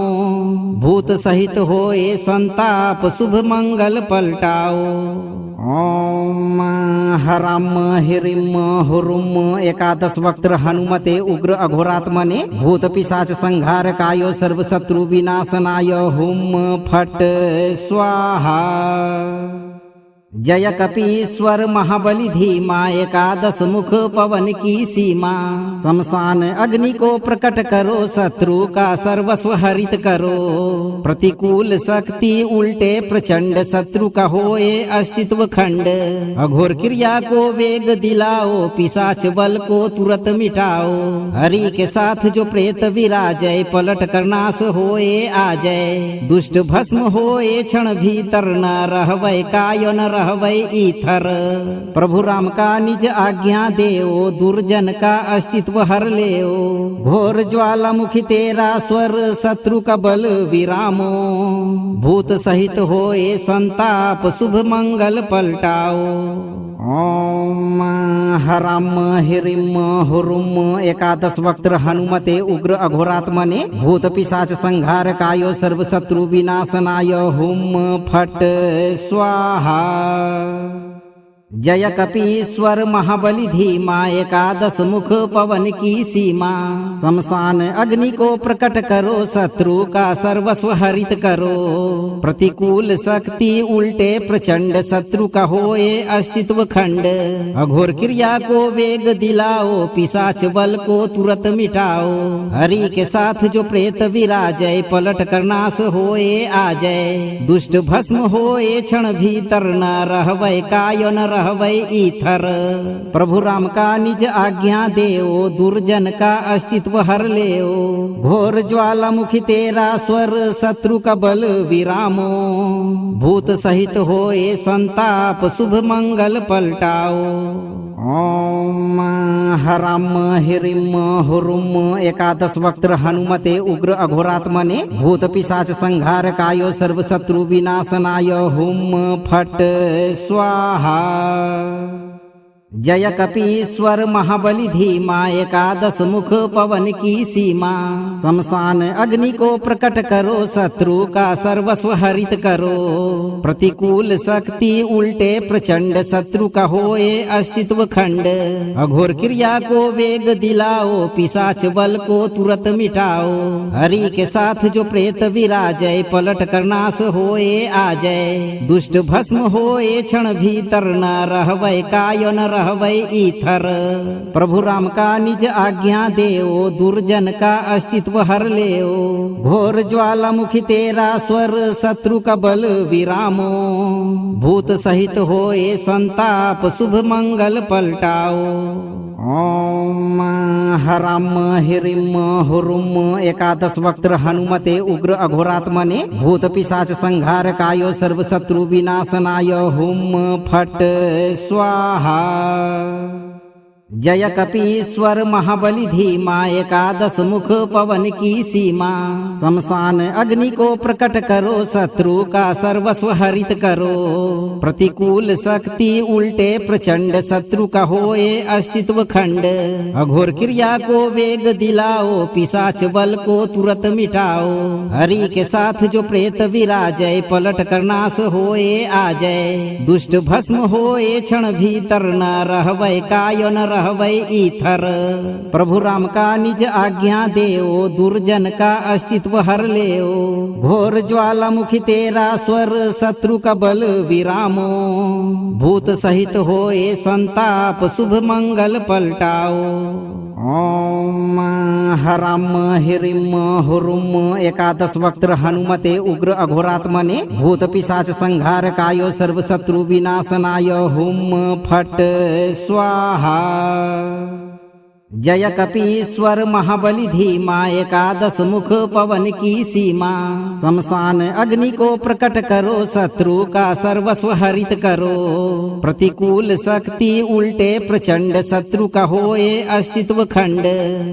भूत सहित होए संताप, शुभ मंगल पलटाओ। ओम हराम हिरिम हुरुम एकादश वक्त्र हनुमते उग्र अघोरात्मने। भूत पिशाच संहार कायो, सर्व शत्रु विनाशनाय। हुम फट स्वाहा। जय कपीश्वर महाबली धीमा एकादश मुख पवन की सीमा। शमशान अग्नि को प्रकट करो, शत्रु का सर्वस्व हरित करो। प्रतिकूल शक्ति उल्टे प्रचंड, शत्रु का होए अस्तित्व खंड। अघोर क्रिया को वेग दिलाओ, पिशाच बल को तुरंत मिटाओ। हरि के साथ जो प्रेत विराजय, पलट कर नाश होए आ जाए। दुष्ट भस्म होए क्षण भीतर, न रहवै काय न रहवै ईथर। प्रभु राम का निज आज्ञा देओ, दुर्जन का अस्तित्व हर लेओ। घोर ज्वालामुखी तेरा स्वर, शत्रु का बल विरामो। भूत सहित होए संताप, शुभ मंगल पलटाओ। ओम हराम हिरिम हुरुम एकादश वक्त्र हनुमते उग्र अघोरात्मने। भूत पिशाच संहार कायो, सर्व शत्रु विनाशनाय। हुम फट स्वाहा। जय कपीश्वर महाबली धीमा एकादश मुख पवन की सीमा। शमशान अग्नि को प्रकट करो, शत्रु का सर्वस्व हरित करो। प्रतिकूल शक्ति उल्टे प्रचंड, शत्रु का होए अस्तित्व खंड। अघोर क्रिया को वेग दिलाओ, पिशाच बल को तुरंत मिटाओ। हरि के साथ जो प्रेत विराजय, पलट कर नाश होए आ जाए। दुष्ट भस्म होए क्षण भीतर, न रहवै काय न रहवै ईथर। प्रभु राम का निज आज्ञा देओ, दुर्जन का अस्तित्व हर लेओ। घोर ज्वालामुखी तेरा स्वर, शत्रु का बल विरामो। भूत सहित होए संताप, शुभ मंगल पलटाओ। ओम हराम हिरिम हुरुम एकादश वक्त्र हनुमते उग्र अघोरात्मने। भूत पिशाच संहार कायो, सर्व शत्रु विनाशनाय। हुम फट स्वाहा। जय कपीश्वर महाबली धीमा एकादश मुख पवन की सीमा। शमशान अग्नि को प्रकट करो, शत्रु का सर्वस्व हरित करो। प्रतिकूल शक्ति उल्टे प्रचंड, शत्रु का होए अस्तित्व खंड। अघोर क्रिया को वेग दिलाओ, पिशाच बल को तुरंत मिटाओ। हरि के साथ जो प्रेत विराजय, पलट कर नाश होए आ जाए। दुष्ट भस्म होए क्षण भीतर, न रहवै काय न रहवै ईथर। प्रभु राम का निज आज्ञा देओ, दुर्जन का अस्तित्व हर लेओ। घोर ज्वालामुखी तेरा स्वर, शत्रु का बल विरामो। भूत सहित होए संताप, शुभ मंगल पलटाओ। ओम हराम हिरिम हुरुम एकादश वक्त्र हनुमते उग्र अघोरात्मने भूत पिशाच संहार कायो सर्व शत्रु विनाशनाय हुम फट स्वाहा। जय कपीश्वर महाबली धीमा एकादश मुख पवन की सीमा। शमशान अग्नि को प्रकट करो शत्रु का सर्वस्व हरित करो। प्रतिकूल शक्ति उल्टे प्रचंड शत्रु का होए अस्तित्व खंड। अघोर क्रिया को वेग दिलाओ पिशाच बल को तुरंत मिटाओ। हरि के साथ जो प्रेत विराजय पलट कर नाश होए आ जाए। दुष्ट भस्म होए क्षण भीतर न रहवै कायो न रहवै ईथर। प्रभु राम का निज आज्ञा देओ दुर्जन का अस्तित्व हर लेओ। घोर ज्वालामुखी तेरा स्वर शत्रु का बल विरामो। भूत सहित होए संताप शुभ मंगल पलटाओ। ओम हराम हिरिम हुरुम एकादश वक्त्र हनुमते उग्र अघोरात्मने भूत पिशाच संहार कायो सर्व शत्रु विनाशनाय हुम फट स्वाहा। जय कपीश्वर महाबली धीमा एकादश मुख पवन की सीमा। शमशान अग्नि को प्रकट करो शत्रु का सर्वस्व हरित करो। प्रतिकूल शक्ति उल्टे प्रचंड शत्रु का होए अस्तित्व खंड।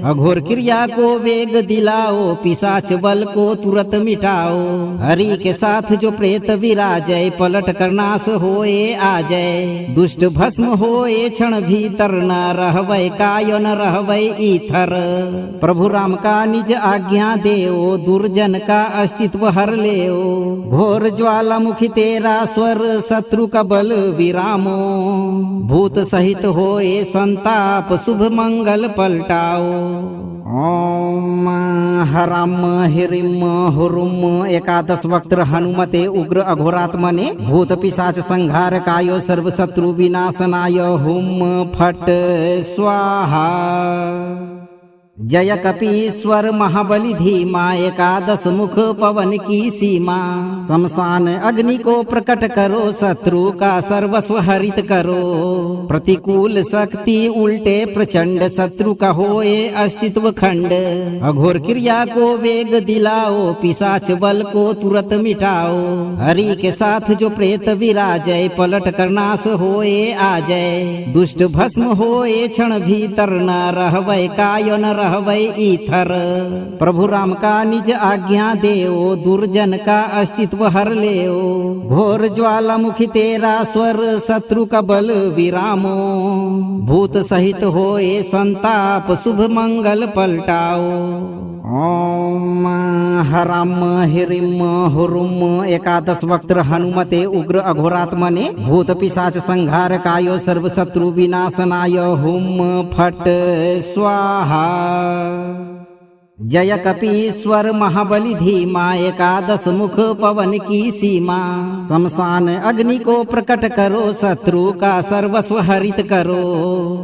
अघोर क्रिया को वेग दिलाओ पिशाच बल को तुरंत मिटाओ। हरि के साथ जो प्रेत विराजय पलट कर नाश होए आ जाए। दुष्ट भस्म होए क्षण भीतर न रहवै कायो न रहवै ईथर। प्रभु राम का निज आज्ञा देओ दुर्जन का अस्तित्व हर लेओ। घोर ज्वालामुखी तेरा स्वर शत्रु का बल विरामो। भूत सहित होए संताप शुभ मंगल पलटाओ। ओम हराम हिरिम हुरुम एकादश वक्त्र हनुमते उग्र अघोरात्मने भूत पिशाच संहार कायो सर्व शत्रु विनाशनाय हुम फट स्वाहा। जय कपीश्वर महाबली धीमा एकादश मुख पवन की सीमा। शमशान अग्नि को प्रकट करो शत्रु का सर्वस्व हरित करो। प्रतिकूल शक्ति उल्टे प्रचंड शत्रु का होए अस्तित्व खंड। अघोर क्रिया को वेग दिलाओ पिशाच बल को तुरंत मिटाओ। हरि के साथ जो प्रेत विराजय पलट कर नाश होए आ जाए। दुष्ट भस्म होए क्षण भीतर न रहवै कायो न रहवै ईथर। प्रभु राम का निज आज्ञा देओ दुर्जन का अस्तित्व हर लेओ। घोर ज्वालामुखी तेरा स्वर शत्रु का बल विरामो। भूत सहित होए संताप शुभ मंगल पलटाओ। ओम हराम हिरिम हुरुम एकादश वक्त्र हनुमते उग्र अघोरात्मने भूत पिशाच संहार कायो सर्व शत्रु विनाशनाय हुम फट स्वाहा। जय कपीश्वर महाबली धीमा एकादश मुख पवन की सीमा। शमशान अग्नि को प्रकट करो शत्रु का सर्वस्व हरित करो।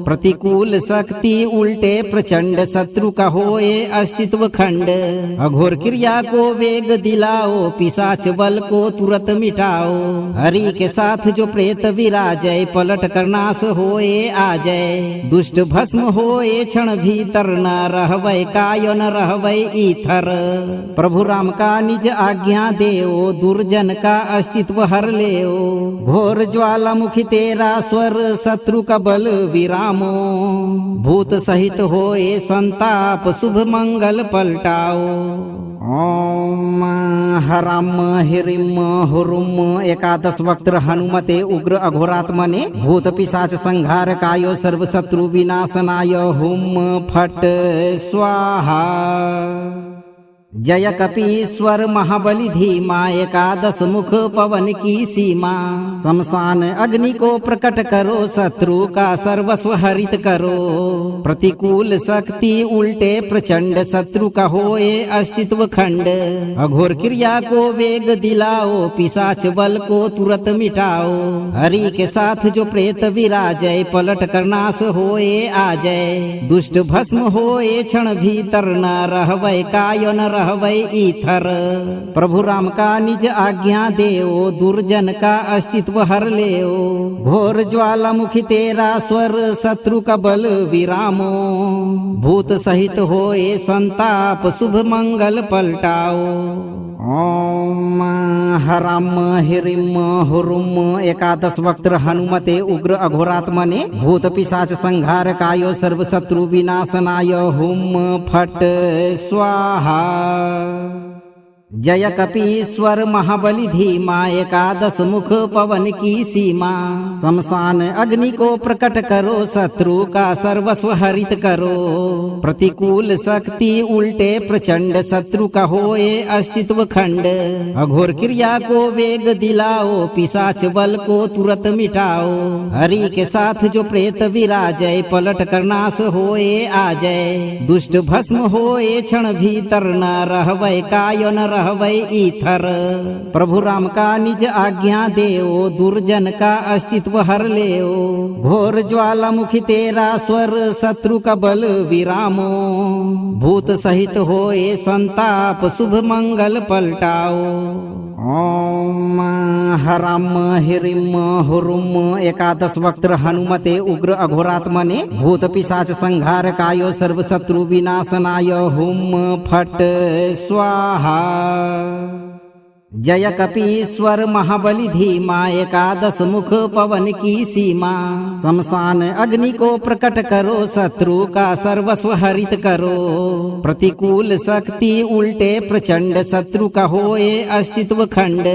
प्रतिकूल शक्ति उल्टे प्रचंड शत्रु का होए अस्तित्व खंड। अघोर क्रिया को वेग दिलाओ पिशाच बल को तुरंत मिटाओ। हरि के साथ जो प्रेत विराजय पलट कर नाश होए आ जाए। दुष्ट भस्म होए क्षण भीतर न रहवै कायो न रहवै ईथर। प्रभु राम का निज आज्ञा देओ दुर्जन का अस्तित्व हर लेओ। घोर ज्वालामुखी तेरा स्वर शत्रु का बल विरामो। भूत सहित होए संताप शुभ मंगल पलटाओ। ओम हराम हिरिम हुरुम एकादश वक्त्र हनुमते उग्र अघोरात्मने भूत पिशाच संहार कायो सर्व शत्रु विनाशनाय हुम फट स्वाहा। जय कपीश्वर महाबली धीमा एकादश मुख पवन की सीमा। शमशान अग्नि को प्रकट करो शत्रु का सर्वस्व हरित करो। प्रतिकूल शक्ति उल्टे प्रचंड शत्रु का होए अस्तित्व खंड। अघोर क्रिया को वेग दिलाओ पिशाच बल को तुरंत मिटाओ। हरि के साथ जो प्रेत विराजय पलट कर नाश होए आ जाए। दुष्ट भस्म होए क्षण भीतर न रहवै कायो न रहवै ईथर। प्रभु राम का निज आज्ञा देओ, दुर्जन का अस्तित्व हर लेओ। घोर ज्वालामुखी तेरा स्वर, शत्रु का बल विरामो। भूत सहित होए संताप, शुभ मंगल पलटाओ। ओम हराम हिरिम हुरुम। एकादश वक्त्र हनुमते उग्र अघोरात्मने, भूत पिशाच संहार कायो, सर्व शत्रु विनाशनाय। हुम फट स्वाहा। जय कपीश्वर महाबली धीमा, एकादश मुख पवन की सीमा। शमशान अग्नि को प्रकट करो, शत्रु का सर्वस्व हरित करो। प्रतिकूल शक्ति उल्टे प्रचंड, शत्रु का होए अस्तित्व खंड। अघोर क्रिया को वेग दिलाओ, पिशाच बल को तुरंत मिटाओ। हरि के साथ जो प्रेत विराजय, पलट कर नाश होए आ जय। दुष्ट भस्म होए क्षण भीतर, न रहवै कायो न रहवै ईथर। प्रभु राम का निज आज्ञा देओ, दुर्जन का अस्तित्व हर लेओ। घोर ज्वालामुखी तेरा स्वर, शत्रु का बल विरामो। भूत सहित होए संताप, शुभ मंगल पलटाओ। ओम हराम हिरिम हुरुम। एकादश वक्त्र हनुमते उग्र अघोरात्मने, भूत पिशाच संहार कायो, सर्व शत्रु विनाशनाय। हुम फट स्वाहा। जय कपीश्वर महाबली धीमा, एकादश मुख पवन की सीमा। शमशान अग्नि को प्रकट करो, शत्रु का सर्वस्व हरित करो। प्रतिकूल शक्ति उल्टे प्रचंड, शत्रु का होए अस्तित्व खंड।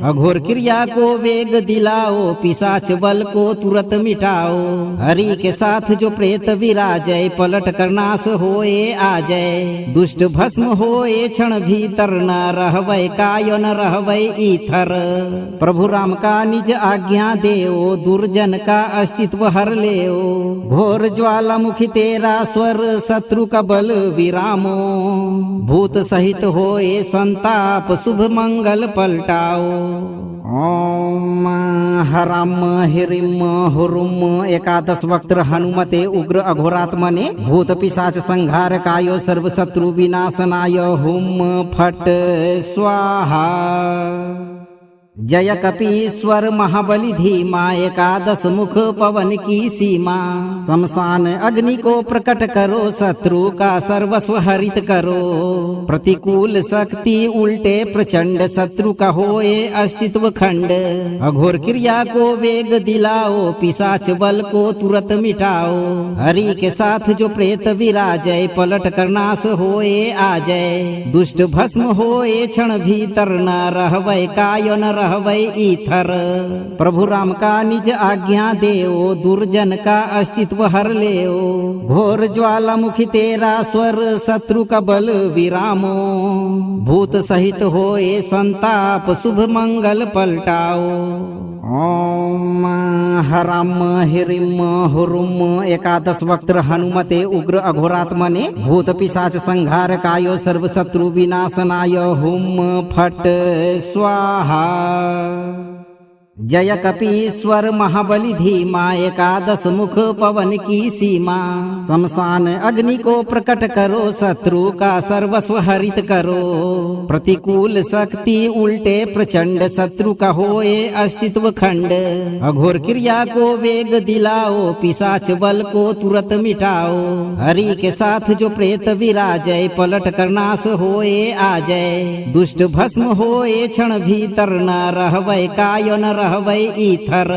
अघोर क्रिया को वेग दिलाओ, पिशाच बल को तुरंत मिटाओ। हरि के साथ जो प्रेत विराजय, पलट कर नाश होए आ जय। दुष्ट भस्म होए क्षण भीतर, न रहवै कायो न रहवै ईथर। प्रभु राम का निज आज्ञा देओ, दुर्जन का अस्तित्व हर लेओ। घोर ज्वालामुखी तेरा स्वर, शत्रु का बल विरामो। भूत सहित होए संताप, शुभ मंगल पलटाओ। ओम हराम हिरिम हुरुम। एकादश वक्त्र हनुमते उग्र अघोरात्मने, भूत पिशाच संहार कायो, सर्व शत्रु विनाशनाय। हुम फट स्वाहा। जय कपीश्वर महाबली धीमा, एकादश मुख पवन की सीमा। शमशान अग्नि को प्रकट करो, शत्रु का सर्वस्व हरित करो। प्रतिकूल शक्ति उल्टे प्रचंड, शत्रु का होए अस्तित्व खंड। अघोर क्रिया को वेग दिलाओ, पिशाच बल को तुरंत मिटाओ। हरि के साथ जो प्रेत विराजय, पलट कर नाश होए आ जय। दुष्ट भस्म होए क्षण भीतर, न रहवै कायो न रहवै ईथर। प्रभु राम का निज आज्ञा देओ, दुर्जन का अस्तित्व हर लेओ। घोर ज्वालामुखी तेरा स्वर, शत्रु का बल विरामो। भूत सहित होए संताप, शुभ मंगल पलटाओ। ओम हराम हिरिम हुरुम। एकादश वक्त्र हनुमते उग्र अघोरात्मने, भूत पिशाच संहार कायो, सर्व शत्रु विनाशनाय। हुम फट स्वाहा। जय कपीश्वर महाबली धीमा, एकादश मुख पवन की सीमा। शमशान अग्नि को प्रकट करो, शत्रु का सर्वस्व हरित करो। प्रतिकूल शक्ति उल्टे प्रचंड, शत्रु का होए अस्तित्व खंड। अघोर क्रिया को वेग दिलाओ, पिशाच बल को तुरंत मिटाओ। हरि के साथ जो प्रेत विराजय, पलट कर नाश होए आ जय। दुष्ट भस्म होए क्षण भीतर, न रहवै कायो न रहवै ईथर।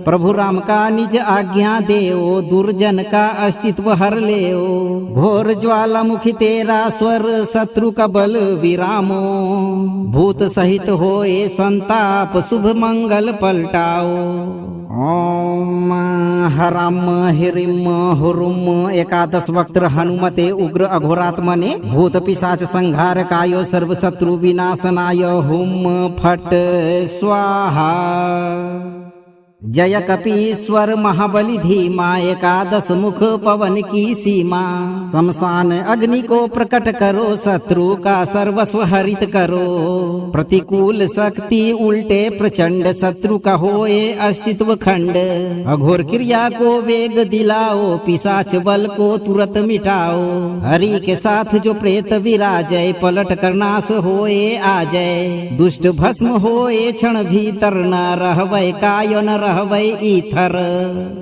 प्रभु राम का निज आज्ञा देओ, दुर्जन का अस्तित्व हर लेओ। घोर ज्वालामुखी तेरा स्वर, शत्रु का बल विरामो। भूत सहित होए संताप, शुभ मंगल पलटाओ। ओम हराम हिरिम हुरुम। एकादश वक्त्र हनुमते उग्र अघोरात्मने, भूत पिशाच संहार कायो, सर्व शत्रु विनाशनाय। हुम फट स्वाहा। जय कपीश्वर महाबली धीमा एकादश मुख पवन की सीमा। शमशान अग्नि को प्रकट करो शत्रु का सर्वस्व हरित करो। प्रतिकूल शक्ति उल्टे प्रचंड शत्रु का होए अस्तित्व खंड। अघोर क्रिया को वेग दिलाओ पिशाच बल को तुरंत मिटाओ। हरि के साथ जो प्रेत विराजय पलट कर नाश होए आ जाए। दुष्ट भस्म होए क्षण भीतर न रहवै काय न रहवै ईथर।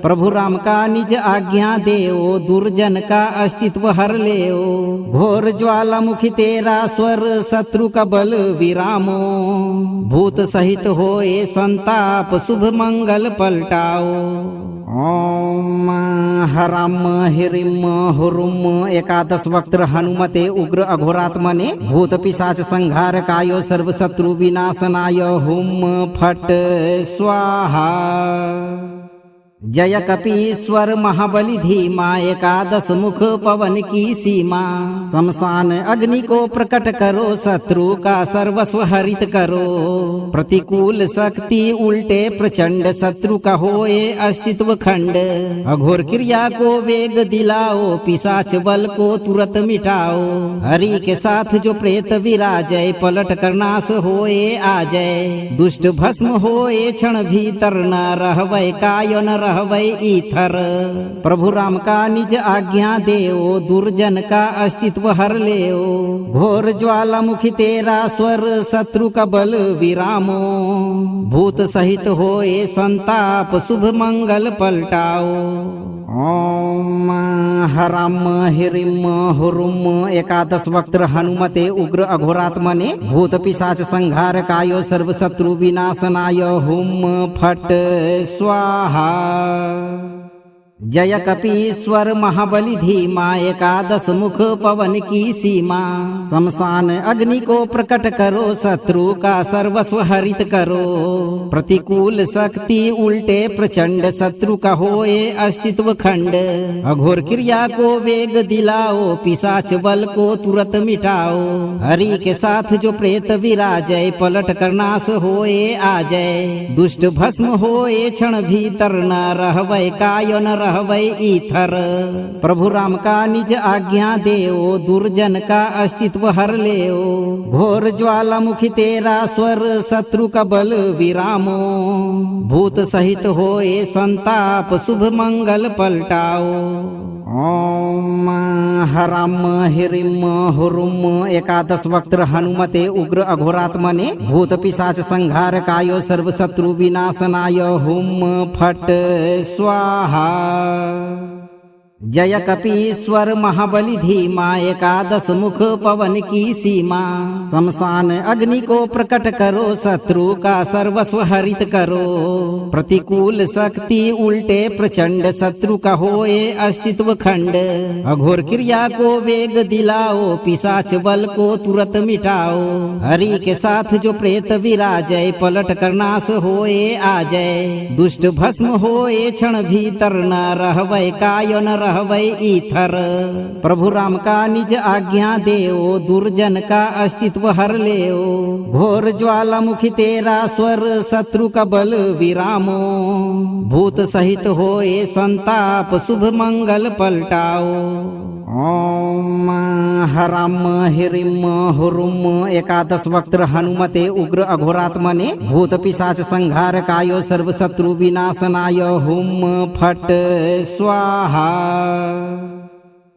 प्रभु राम का निज आज्ञा देओ दुर्जन का अस्तित्व हर लेओ। घोर ज्वालामुखी तेरा स्वर शत्रु का बल विरामो। भूत सहित होए संताप शुभ मंगल पलटाओ। ओम हराम हिरिम हुरुम एकादश वक्त्र हनुमते उग्र अघोरात्मने। भूत पिशाच संहार कायो सर्व शत्रु विनाशनाय हुम फट स्वाहा। जय कपीश्वर महाबली धीमा एकादश मुख पवन की सीमा। शमशान अग्नि को प्रकट करो शत्रु का सर्वस्व हरित करो। प्रतिकूल शक्ति उल्टे प्रचंड शत्रु का होए अस्तित्व खंड। अघोर क्रिया को वेग दिलाओ पिशाच बल को तुरंत मिटाओ। हरि के साथ जो प्रेत विराजय पलट कर नाश होए आ जाए। दुष्ट भस्म होए क्षण भीतर न रहवै काय न रहवै ईथर। प्रभु राम का निज आज्ञा देओ दुर्जन का अस्तित्व हर लेओ। घोर ज्वालामुखी तेरा स्वर शत्रु का बल विरामो। भूत सहित होए संताप शुभ मंगल पलटाओ। ओम हराम हिरिम हुरुम एकादश वक्त्र हनुमते उग्र अघोरात्मने। भूत पिशाच संहार कायो सर्व शत्रु विनाशनाय हुम फट स्वाहा। जय कपीश्वर महाबली धीमा एकादश मुख पवन की सीमा। शमशान अग्नि को प्रकट करो शत्रु का सर्वस्व हरित करो। प्रतिकूल शक्ति उल्टे प्रचंड शत्रु का होए अस्तित्व खंड। अघोर क्रिया को वेग दिलाओ पिशाच बल को तुरंत मिटाओ। हरि के साथ जो प्रेत विराजय पलट कर नाश होए आ जाए। दुष्ट भस्म होए क्षण भीतर न रहवै काय न रहवै ईथर। प्रभु राम का निज आज्ञा देओ दुर्जन का अस्तित्व हर लेओ। घोर ज्वालामुखी तेरा स्वर शत्रु का बल विरामो। भूत सहित होए संताप शुभ मंगल पलटाओ। ओम हराम हिरिम हुरुम एकादश वक्त्र हनुमते उग्र अघोरात्मने। भूत पिशाच संहार कायो सर्व शत्रु विनाशनाय हुम फट स्वाहा। जय कपीश्वर महाबली धीमा एकादश मुख पवन की सीमा। शमशान अग्नि को प्रकट करो शत्रु का सर्वस्व हरित करो। प्रतिकूल शक्ति उल्टे प्रचंड शत्रु का होए अस्तित्व खंड। अघोर क्रिया को वेग दिलाओ पिशाच बल को तुरंत मिटाओ। हरि के साथ जो प्रेत विराजय पलट कर नाश होए आ जाए। दुष्ट भस्म होए क्षण भीतर न रहवै काय न रहवै ईथर। प्रभु राम का निज आज्ञा देओ दुर्जन का अस्तित्व हर लेओ। घोर ज्वालामुखी तेरा स्वर शत्रु का बल विरामो। भूत सहित होए संताप शुभ मंगल पलटाओ। ओम हराम हिरिम हुरुम एकादश वक्त्र हनुमते उग्र अघोरात्मने। भूत पिशाच संहार कायो सर्व शत्रु विनाशनाय हुम फट स्वाहा।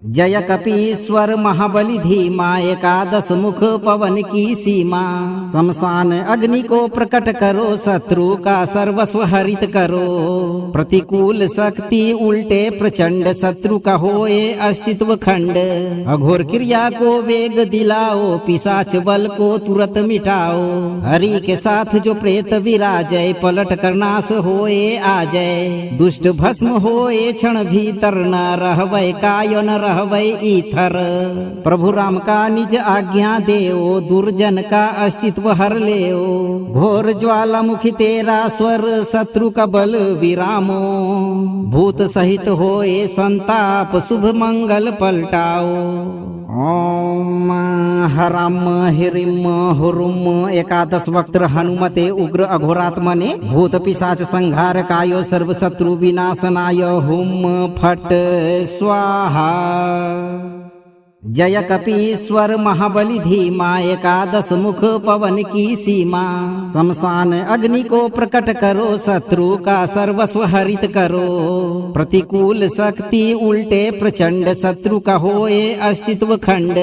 जय कपीश्वर महाबली धीमा एकादश मुख पवन की सीमा। शमशान अग्नि को प्रकट करो शत्रु का सर्वस्व हरित करो। प्रतिकूल शक्ति उल्टे प्रचंड शत्रु का होए अस्तित्व खंड। अघोर क्रिया को वेग दिलाओ पिशाच बल को तुरंत मिटाओ। हरि के साथ जो प्रेत विराजय पलट कर नाश होए आ जाए। दुष्ट भस्म होए क्षण भीतर न रहवै काय न रहवै ईथर। प्रभु राम का निज आज्ञा देओ दुर्जन का अस्तित्व हर लेओ। घोर ज्वालामुखी तेरा स्वर शत्रु का बल विरामो। भूत सहित होए संताप शुभ मंगल पलटाओ। ओम हराम हिरिम हुरुम एकादश वक्त्र हनुमते उग्र अघोरात्मने भूत पिशाच संहार कायो सर्व शत्रु विनाशनाय हुम फट स्वाहा। जय कपीश्वर महाबली धीमा एकादश मुख पवन की सीमा। शमशान अग्नि को प्रकट करो शत्रु का सर्वस्व हरित करो। प्रतिकूल शक्ति उल्टे प्रचंड शत्रु का होए अस्तित्व खंड।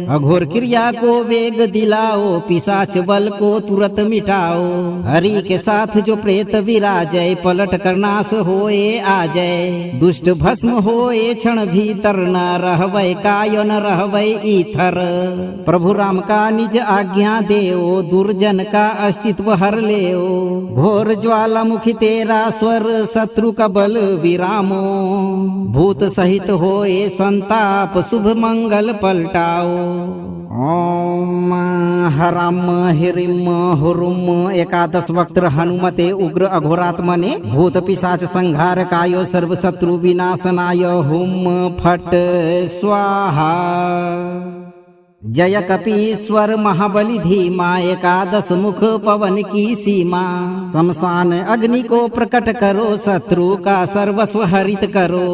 अघोर क्रिया को वेग दिलाओ पिशाच बल को तुरंत मिटाओ। हरि के साथ जो प्रेत विराजय पलट कर नाश होए आ जाए। दुष्ट भस्म होए क्षण भीतर न रहवै कायो न रहवै ईथर। प्रभु राम का निज आज्ञा देओ दुर्जन का अस्तित्व हर लेओ। घोर ज्वालामुखी तेरा स्वर शत्रु का बल विरामो। भूत सहित होए संताप शुभ मंगल पलटाओ। ओम हराम हिरिम हुरुम एकादश वक्त्र हनुमते उग्र अघोरात्मने भूत पिशाच संहार कायो सर्व शत्रु विनाशनाय हुम फट स्वाहा। जय कपीश्वर महाबली धीमा एकादश मुख पवन की सीमा। शमशान अग्नि को प्रकट करो शत्रु का सर्वस्व हरित करो।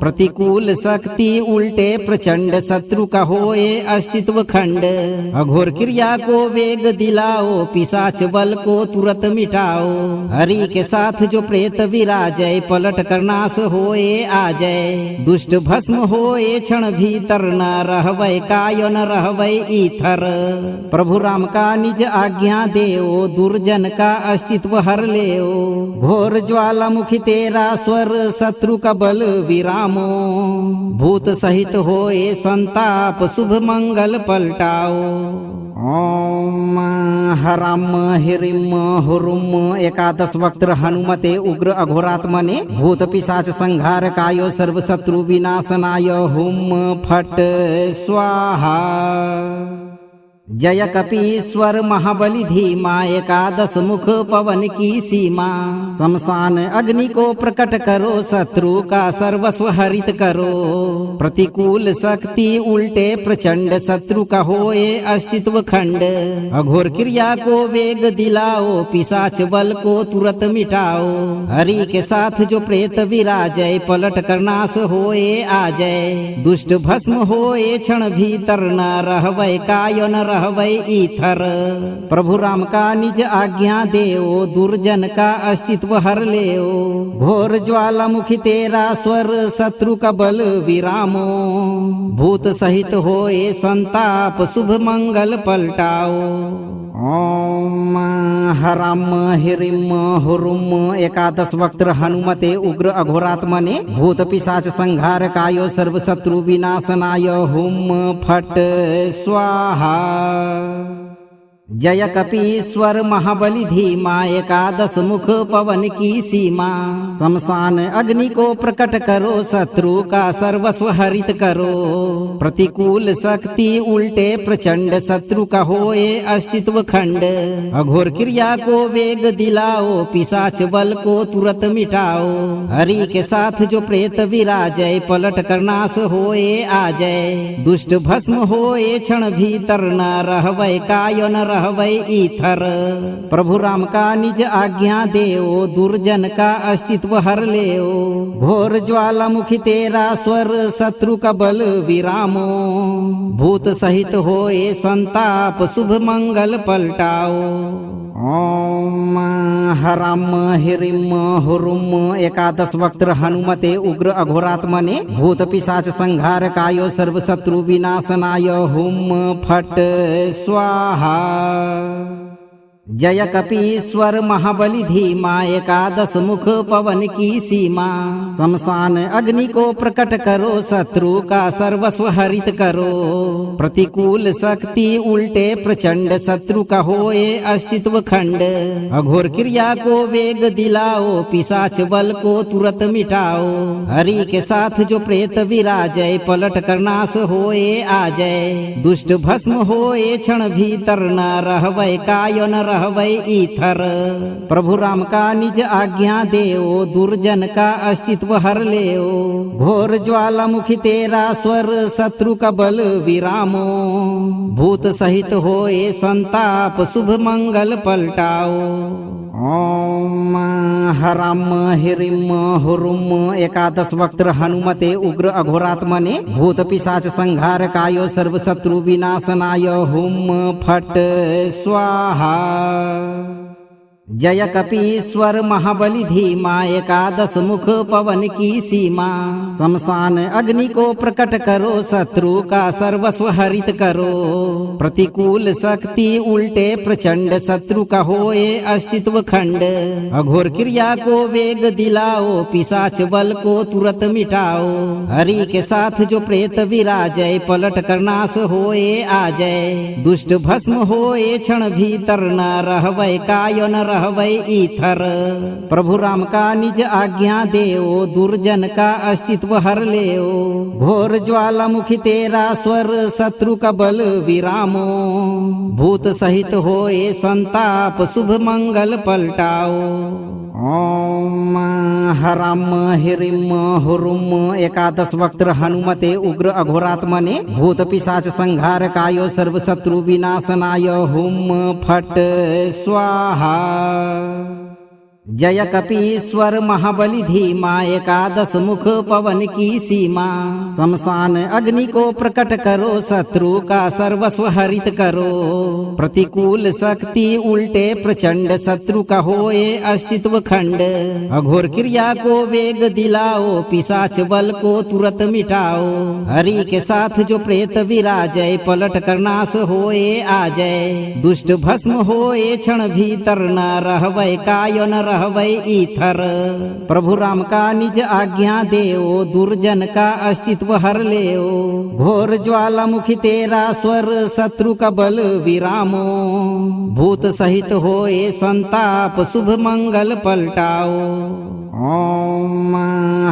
प्रतिकूल शक्ति उल्टे प्रचंड शत्रु का होए अस्तित्व खंड। अघोर क्रिया को वेग दिलाओ पिशाच बल को तुरंत मिटाओ। हरि के साथ जो प्रेत विराजय पलट कर नाश होए आ जाए। दुष्ट भस्म होए क्षण भीतर न रहवै कायो न रहवै ईथर। प्रभु राम का निज आज्ञा देओ दुर्जन का अस्तित्व हर लेओ। घोर ज्वालामुखी तेरा स्वर शत्रु का बल विरामो। भूत सहित होए संताप शुभ मंगल पलटाओ। ओम हराम हिरिम हुरुम एकादश वक्त्र हनुमते उग्र अघोरात्मने भूत पिशाच संहार कायो सर्व शत्रु विनाशनाय हुम फट स्वाहा। जय कपीश्वर महाबली धीमा एकादश मुख पवन की सीमा। शमशान अग्नि को प्रकट करो शत्रु का सर्वस्व हरित करो। प्रतिकूल शक्ति उल्टे प्रचंड शत्रु का होए अस्तित्व खंड। अघोर क्रिया को वेग दिलाओ पिशाच बल को तुरंत मिटाओ। हरि के साथ जो प्रेत विराजय पलट कर नाश होए आ जाए। दुष्ट भस्म होए क्षण भीतर न रहवै कायो न रहवै ईथर। प्रभु राम का निज आज्ञा देओ दुर्जन का अस्तित्व हर लेओ। घोर ज्वालामुखी तेरा स्वर शत्रु का बल विरामो। भूत सहित होए संताप शुभ मंगल पलटाओ। ओम हराम हिरिम हुरुम एकादश वक्त्र हनुमते उग्र अघोरात्मने भूत पिशाच संहार कायो सर्व शत्रु विनाशनाय हुम फट स्वाहा। जय कपीश्वर महाबली धीमा एकादश मुख पवन की सीमा। शमशान अग्नि को प्रकट करो शत्रु का सर्वस्व हरित करो। प्रतिकूल शक्ति उल्टे प्रचंड शत्रु का होए अस्तित्व खंड। अघोर क्रिया को वेग दिलाओ पिशाच बल को तुरंत मिटाओ। हरि के साथ जो प्रेत विराजय पलट कर नाश होए आ जाए। दुष्ट भस्म होए क्षण भीतर न रहवै कायो न रहवै ईथर। प्रभु राम का निज आज्ञा देओ दुर्जन का अस्तित्व हर लेओ। घोर ज्वालामुखी तेरा स्वर शत्रु का बल विरामो। भूत सहित होए संताप शुभ मंगल पलटाओ। ओम हराम हिरिम हुरुम एकादश वक्त्र हनुमते उग्र अघोरात्मने भूत पिशाच संहार कायो सर्व शत्रु विनाशनाय हुम फट स्वाहा। जय कपीश्वर महाबली धीमा एकादश मुख पवन की सीमा। शमशान अग्नि को प्रकट करो शत्रु का सर्वस्व हरित करो। प्रतिकूल शक्ति उल्टे प्रचंड शत्रु का होए अस्तित्व खंड। अघोर क्रिया को वेग दिलाओ पिशाच बल को तुरंत मिटाओ। हरि के साथ जो प्रेत विराजय पलट कर नाश होए आ जाए। दुष्ट भस्म होए क्षण भीतर न रहवै कायो न रहवै ईथर। प्रभु राम का निज आज्ञा देओ, दुर्जन का अस्तित्व हर लेओ। घोर ज्वालामुखी तेरा स्वर, शत्रु का बल विरामो। भूत सहित होए संताप, शुभ मंगल पलटाओ। ओम हराम हिरिम हुरुम। एकादश वक्त्र हनुमते उग्र अघोरात्मने, भूत पिशाच संहार कायो, सर्व शत्रु विनाशनाय। हुम फट स्वाहा। जय कपीश्वर महाबली धीमा, एकादश मुख पवन की सीमा। शमशान अग्नि को प्रकट करो, शत्रु का सर्वस्व हरित करो। प्रतिकूल शक्ति उल्टे प्रचंड, शत्रु का होए अस्तित्व खंड। अघोर क्रिया को वेग दिलाओ, पिशाच बल को तुरंत मिटाओ। हरि के साथ जो प्रेत विराजय, पलट कर नाश होए आ जाए। दुष्ट भस्म होए क्षण भीतर, न रहवै कायो न रहवै ईथर। प्रभु राम का निज आज्ञा देओ, दुर्जन का अस्तित्व हर लेओ। घोर ज्वालामुखी तेरा स्वर, शत्रु का बल विरामो। भूत सहित होए संताप, शुभ मंगल पलटाओ। ओम हराम हिरिम हुरुम। एकादश वक्त्र हनुमते उग्र अघोरात्मने, भूत पिशाच संहार कायो, सर्व शत्रु विनाशनाय। हुम फट स्वाहा। जय कपीश्वर महाबली धीमा, एकादश मुख पवन की सीमा। शमशान अग्नि को प्रकट करो, शत्रु का सर्वस्व हरित करो। प्रतिकूल शक्ति उल्टे प्रचंड, शत्रु का होए अस्तित्व खंड। अघोर क्रिया को वेग दिलाओ, पिशाच बल को तुरंत मिटाओ। हरि के साथ जो प्रेत विराजय, पलट कर नाश होए आ जाए। दुष्ट भस्म होए क्षण भीतर, न रहवै कायो न रहवै ईथर। प्रभु राम का निज आज्ञा देओ, दुर्जन का अस्तित्व हर लेओ। घोर ज्वालामुखी तेरा स्वर, शत्रु का बल विरामो। भूत सहित होए संताप, शुभ मंगल पलटाओ। ओम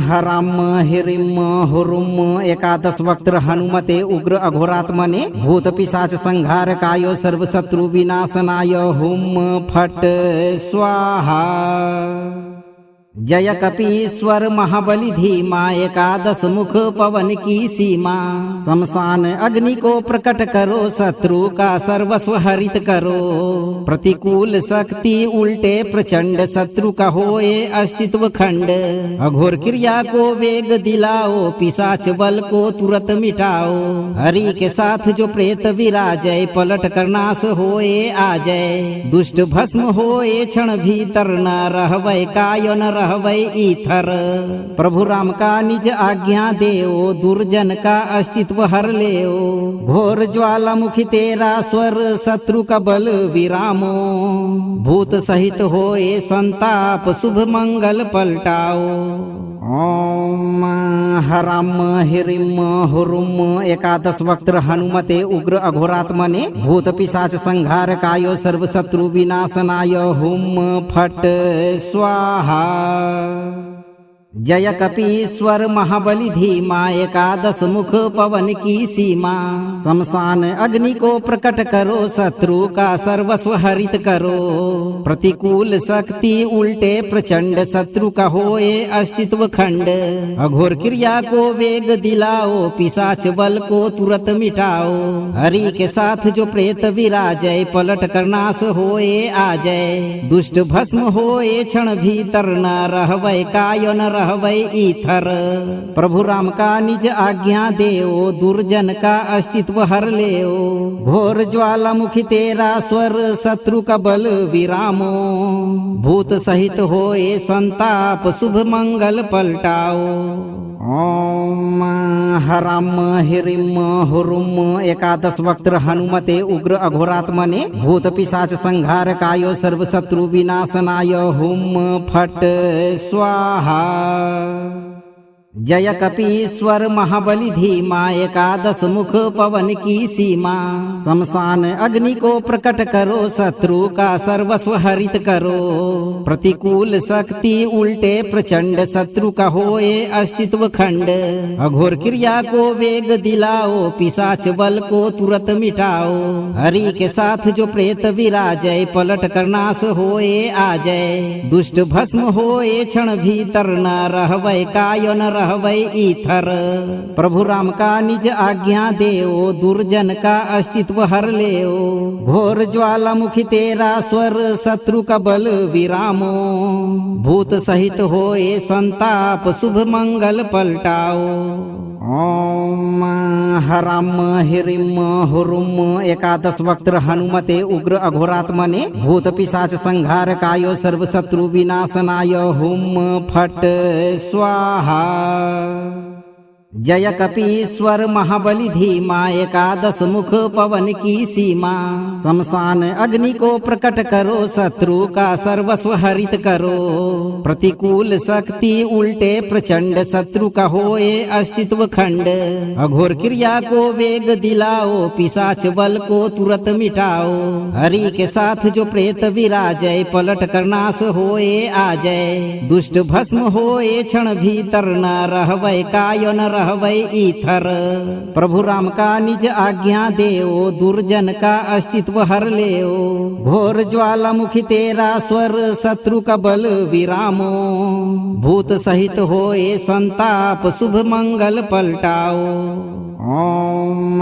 हराम हिरिम हुरुम। एकादश वक्त्र हनुमते उग्र अघोरात्मने, भूत पिशाच संहार कायो, सर्व शत्रु विनाशनाय। हुम फट स्वाहा। जय कपीश्वर महाबली धीमा, एकादश मुख पवन की सीमा। शमशान अग्नि को प्रकट करो, शत्रु का सर्वस्व हरित करो। प्रतिकूल शक्ति उल्टे प्रचंड, शत्रु का होए अस्तित्व खंड। अघोर क्रिया को वेग दिलाओ, पिशाच बल को तुरंत मिटाओ। हरि के साथ जो प्रेत विराजय, पलट कर नाश होए आ जाए। दुष्ट भस्म होए क्षण भीतर, न रहवै कायो न रहवै ईथर। प्रभु राम का निज आज्ञा देओ, दुर्जन का अस्तित्व हर लेओ। घोर ज्वालामुखी तेरा स्वर, शत्रु का बल विरामो। भूत सहित होए संताप, शुभ मंगल पलटाओ। ओम हराम हिरिम हुरुम। एकादश वक्त्र हनुमते उग्र अघोरात्मने, भूत पिशाच संहार कायो, सर्व शत्रु विनाशनाय। हुम फट स्वाहा। जय कपीश्वर महाबली धीमा, एकादश मुख पवन की सीमा। शमशान अग्नि को प्रकट करो, शत्रु का सर्वस्व हरित करो। प्रतिकूल शक्ति उल्टे प्रचंड, शत्रु का होए अस्तित्व खंड। अघोर क्रिया को वेग दिलाओ, पिशाच बल को तुरंत मिटाओ। हरि के साथ जो प्रेत विराजय, पलट कर नाश होए आ जाए। दुष्ट भस्म होए क्षण भीतर, न रहवै कायो न रहवै ईथर। प्रभु राम का निज आज्ञा देओ, दुर्जन का अस्तित्व हर लेओ। घोर ज्वालामुखी तेरा स्वर, शत्रु का बल विरामो। भूत सहित होए संताप, शुभ मंगल पलटाओ। ओम हराम हिरिम हुरुम। एकादश वक्त्र हनुमते उग्र अघोरात्मने, भूत पिशाच संहार कायो, सर्व शत्रु विनाशनाय। हुम फट स्वाहा। जय कपीश्वर महाबली धीमा एकादश मुख पवन की सीमा शमशान अग्नि को प्रकट करो शत्रु का सर्वस्व हरित करो प्रतिकूल शक्ति उल्टे प्रचंड शत्रु का होए अस्तित्व खंड अघोर क्रिया को वेग दिलाओ पिशाच बल को तुरंत मिटाओ हरि के साथ जो प्रेत विराजय पलट कर नाश होए आ जाए दुष्ट भस्म होए क्षण भीतर न रहवै काय न रहवै ईथर प्रभु राम का निज आज्ञा देओ दुर्जन का अस्तित्व हर लेओ घोर ज्वालामुखी तेरा स्वर शत्रु का बल विरामो भूत सहित होए संताप शुभ मंगल पलटाओ ओम हराम हिरिम हुरुम एकादश वक्त हनुमते उग्र अघोरात्मने भूत पिशाच संहार कायो सर्व शत्रु विनाशनाय हुम फट स्वाहा जय कपीश्वर महाबली धीमा एकादश मुख पवन की सीमा शमशान अग्नि को प्रकट करो शत्रु का सर्वस्व हरित करो प्रतिकूल शक्ति उल्टे प्रचंड शत्रु का होए अस्तित्व खंड अघोर क्रिया को वेग दिलाओ पिशाच बल को तुरंत मिटाओ हरि के साथ जो प्रेत विराजय पलट कर नाश होए आ जाए दुष्ट भस्म होए क्षण भीतर न रहवै काय न रहवै ईथर प्रभु राम का निज आज्ञा देओ दुर्जन का अस्तित्व हर लेओ घोर ज्वालामुखी तेरा स्वर शत्रु का बल विरामो भूत सहित होए संताप शुभ मंगल पलटाओ ओम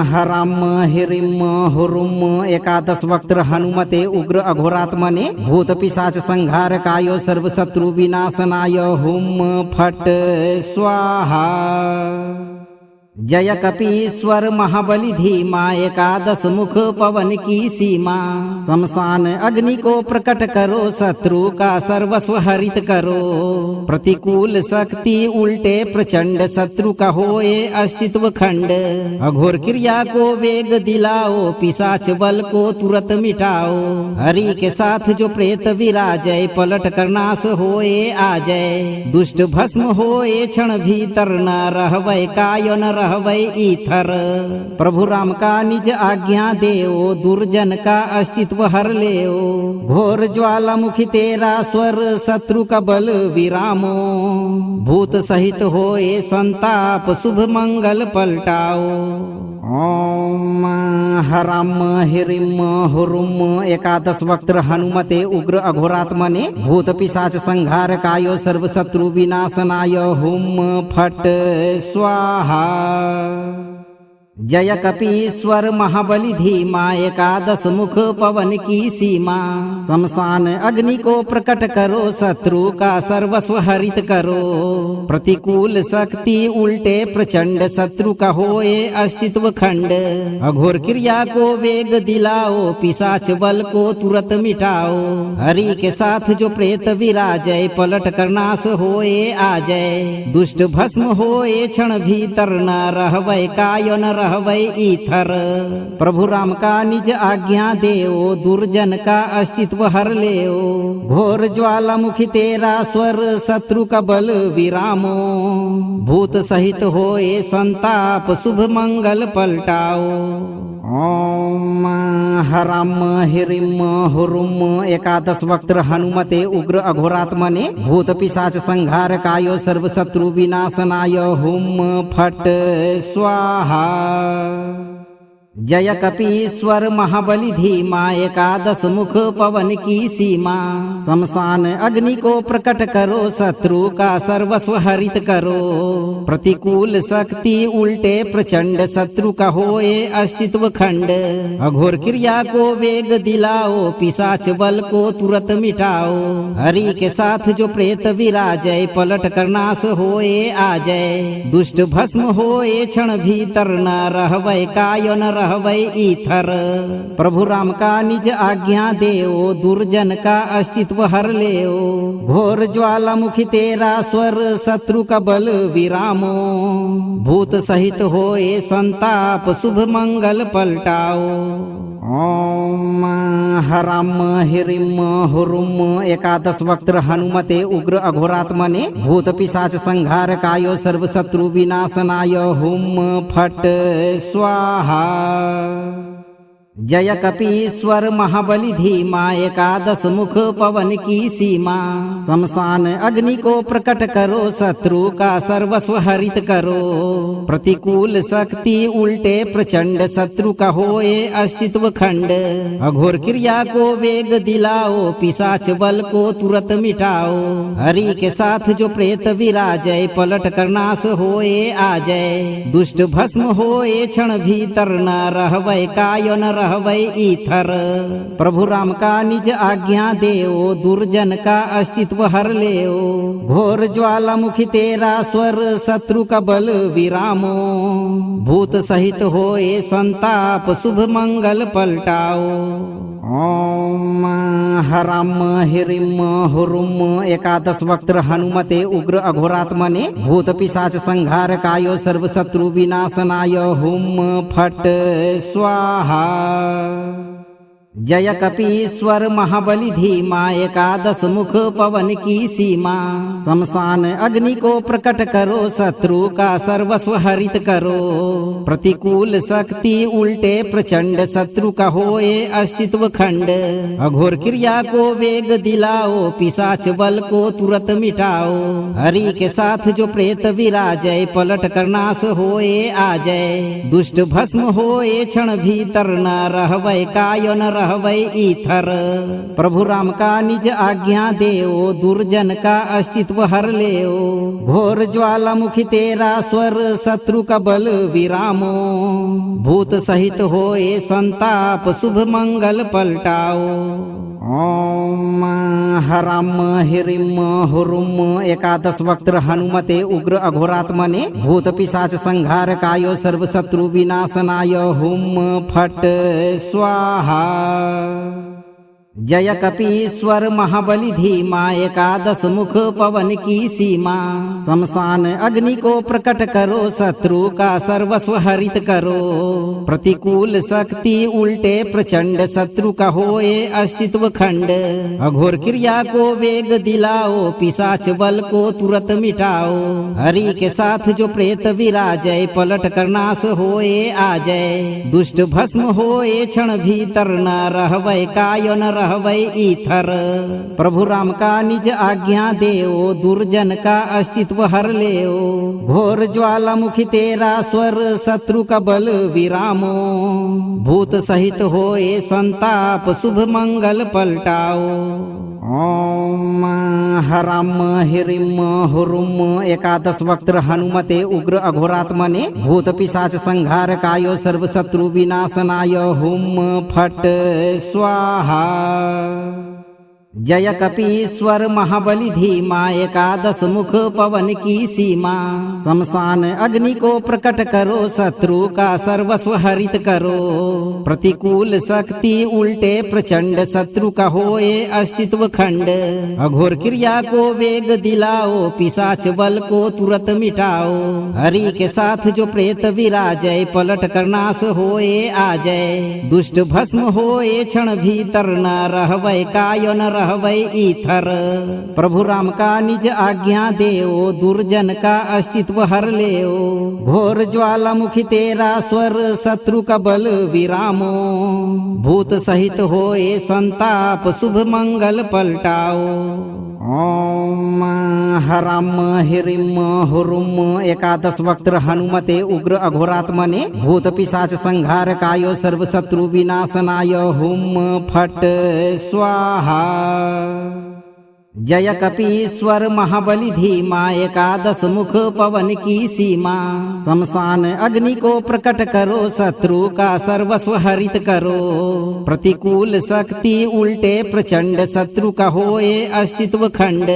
हराम हिरिम हुरुम एकादश वक्त हनुमते उग्र अघोरात्मने भूत पिशाच संहार कायो सर्व शत्रु विनाशनाय हुम फट स्वाहा जय कपीश्वर महाबली धीमा एकादश मुख पवन की सीमा शमशान अग्नि को प्रकट करो शत्रु का सर्वस्व हरित करो प्रतिकूल शक्ति उल्टे प्रचंड शत्रु का होए अस्तित्व खंड अघोर क्रिया को वेग दिलाओ पिशाच बल को तुरंत मिटाओ हरि के साथ जो प्रेत विराजय पलट कर नाश होए आ जाए दुष्ट भस्म होए क्षण भीतर न रहवै काय न रहवै ईथर प्रभु राम का निज आज्ञा देओ दुर्जन का अस्तित्व हर लेओ घोर ज्वालामुखी तेरा स्वर शत्रु का बल विरामो भूत सहित होए संताप शुभ मंगल पलटाओ ओम हराम हिरिम हुरुम एकादश वक्त हनुमते उग्र अघोरात्मने भूत पिशाच संहार कायो सर्व शत्रु विनाशनाय हुम फट स्वाहा जय कपीश्वर महाबली धीमा एकादश मुख पवन की सीमा शमशान अग्नि को प्रकट करो शत्रु का सर्वस्व हरित करो प्रतिकूल शक्ति उल्टे प्रचंड शत्रु का होए अस्तित्व खंड अघोर क्रिया को वेग दिलाओ पिशाच बल को तुरंत मिटाओ हरि के साथ जो प्रेत विराजय पलट कर नाश होए आ जाए दुष्ट भस्म होए क्षण भीतर न रहवै काय न रहवै ईथर प्रभु राम का निज आज्ञा देओ दुर्जन का अस्तित्व हर लेओ घोर ज्वालामुखी तेरा स्वर शत्रु का बल विरामो भूत सहित होए संताप शुभ मंगल पलटाओ ओम हराम हिरिम हुरुम एकादश वक्त हनुमते उग्र अघोरात्मने भूत पिशाच संहार कायो सर्व शत्रु विनाशनाय हुम फट स्वाहा जय कपीश्वर महाबली धीमा एकादश मुख पवन की सीमा शमशान अग्नि को प्रकट करो शत्रु का सर्वस्व हरित करो प्रतिकूल शक्ति उल्टे प्रचंड शत्रु का होए अस्तित्व खंड अघोर क्रिया को वेग दिलाओ पिशाच बल को तुरंत मिटाओ हरि के साथ जो प्रेत विराजय पलट कर नाश होए आ जाए दुष्ट भस्म होए क्षण भीतर न रहवै काय न रहवै ईथर प्रभु राम का निज आज्ञा देओ दुर्जन का अस्तित्व हर लेओ घोर ज्वालामुखी तेरा स्वर शत्रु का बल विरामो भूत सहित होए संताप शुभ मंगल पलटाओ ओम हराम हिरिम हुरुम एकादश वक्त्र हनुमते उग्र अघोरात्मने भूत पिशाच संहार कायो सर्व शत्रु विनाशनाय हुम फट स्वाहा। जय कपीश्वर महाबली धीमा एकादश मुख पवन की सीमा। शमशान अग्नि को प्रकट करो शत्रु का सर्वस्व हरित करो। प्रतिकूल शक्ति उल्टे प्रचंड शत्रु का होए अस्तित्व खंड। अघोर क्रिया को वेग दिलाओ पिशाच बल को तुरंत मिटाओ। हरि के साथ जो प्रेत विराजय पलट कर नाश होए आ जाए। दुष्ट भस्म होए क्षण भीतर न रहवै काय न रहवै ईथर। प्रभु राम का निज आज्ञा देओ दुर्जन का अस्तित्व हर लेओ। घोर ज्वालामुखी तेरा स्वर शत्रु का बल विरामो। भूत सहित होए संताप शुभ मंगल पलटाओ। ओम हराम हिरिम हुरुम एकादश वक्त्र हनुमते उग्र अघोरात्मने भूत पिशाच संहार कायो सर्व शत्रु विनाशनाय हुम फट स्वाहा। जय कपीश्वर महाबली धीमा एकादश मुख पवन की सीमा। शमशान अग्नि को प्रकट करो शत्रु का सर्वस्व हरित करो। प्रतिकूल शक्ति उल्टे प्रचंड शत्रु का होए अस्तित्व खंड। अघोर क्रिया को वेग दिलाओ पिशाच बल को तुरंत मिटाओ। हरि के साथ जो प्रेत विराजय पलट कर नाश होए आ जाए। दुष्ट भस्म होए क्षण भीतर न रहवै काय न रहवै ईथर। प्रभु राम का निज आज्ञा देओ दुर्जन का अस्तित्व हर लेओ। घोर ज्वालामुखी तेरा स्वर शत्रु का बल विरामो। भूत सहित होए संताप शुभ मंगल पलटाओ। ओम हराम हिरिम हुरुम एकादश वक्त्र हनुमते उग्र अघोरात्मने भूत पिशाच संहार कायो सर्व शत्रु विनाशनाय हुम फट स्वाहा। जय कपीश्वर महाबली धीमा एकादश मुख पवन की सीमा। शमशान अग्नि को प्रकट करो शत्रु का सर्वस्व हरित करो। प्रतिकूल शक्ति उल्टे प्रचंड शत्रु का होए अस्तित्व खंड। अघोर क्रिया को वेग दिलाओ पिशाच बल को तुरंत मिटाओ। हरि के साथ जो प्रेत विराजय पलट कर नाश होए आ जाए। दुष्ट भस्म होए क्षण भीतर न रहवै काय न रहवै ईथर। प्रभु राम का निज आज्ञा देओ दुर्जन का अस्तित्व हर लेओ। घोर ज्वालामुखी तेरा स्वर शत्रु का बल विरामो। भूत सहित होए संताप शुभ मंगल पलटाओ। ओम हराम हिरिम हुरुम एकादश वक्त्र हनुमते उग्र अघोरात्मने भूत पिशाच संहार कायो सर्व शत्रु विनाशनाय हुम फट स्वाहा। जय कपीश्वर महाबली धीमा एकादश मुख पवन की सीमा। शमशान अग्नि को प्रकट करो शत्रु का सर्वस्व हरित करो। प्रतिकूल शक्ति उल्टे प्रचंड शत्रु का होए अस्तित्व खंड। अघोर क्रिया को वेग दिलाओ पिशाच बल को तुरंत मिटाओ। हरि के साथ जो प्रेत विराजय पलट कर नाश होए आ जाए। दुष्ट भस्म होए क्षण भीतर न रहवै काय न रहवै ईथर। प्रभु राम का निज आज्ञा देओ दुर्जन का अस्तित्व हर लेओ। घोर ज्वालामुखी तेरा स्वर शत्रु का बल विरामो। भूत सहित होए संताप शुभ मंगल पलटाओ। ओम हराम हिरिम हुरुम एकादश वक्त्र हनुमते उग्र अघोरात्मने भूत पिशाच संहार कायो सर्व शत्रु विनाशनाय हुम फट स्वाहा। जय कपीश्वर महाबली धीमा एकादश मुख पवन की सीमा। शमशान अग्नि को प्रकट करो शत्रु का सर्वस्व हरित करो। प्रतिकूल शक्ति उल्टे प्रचंड शत्रु का होए अस्तित्व खंड।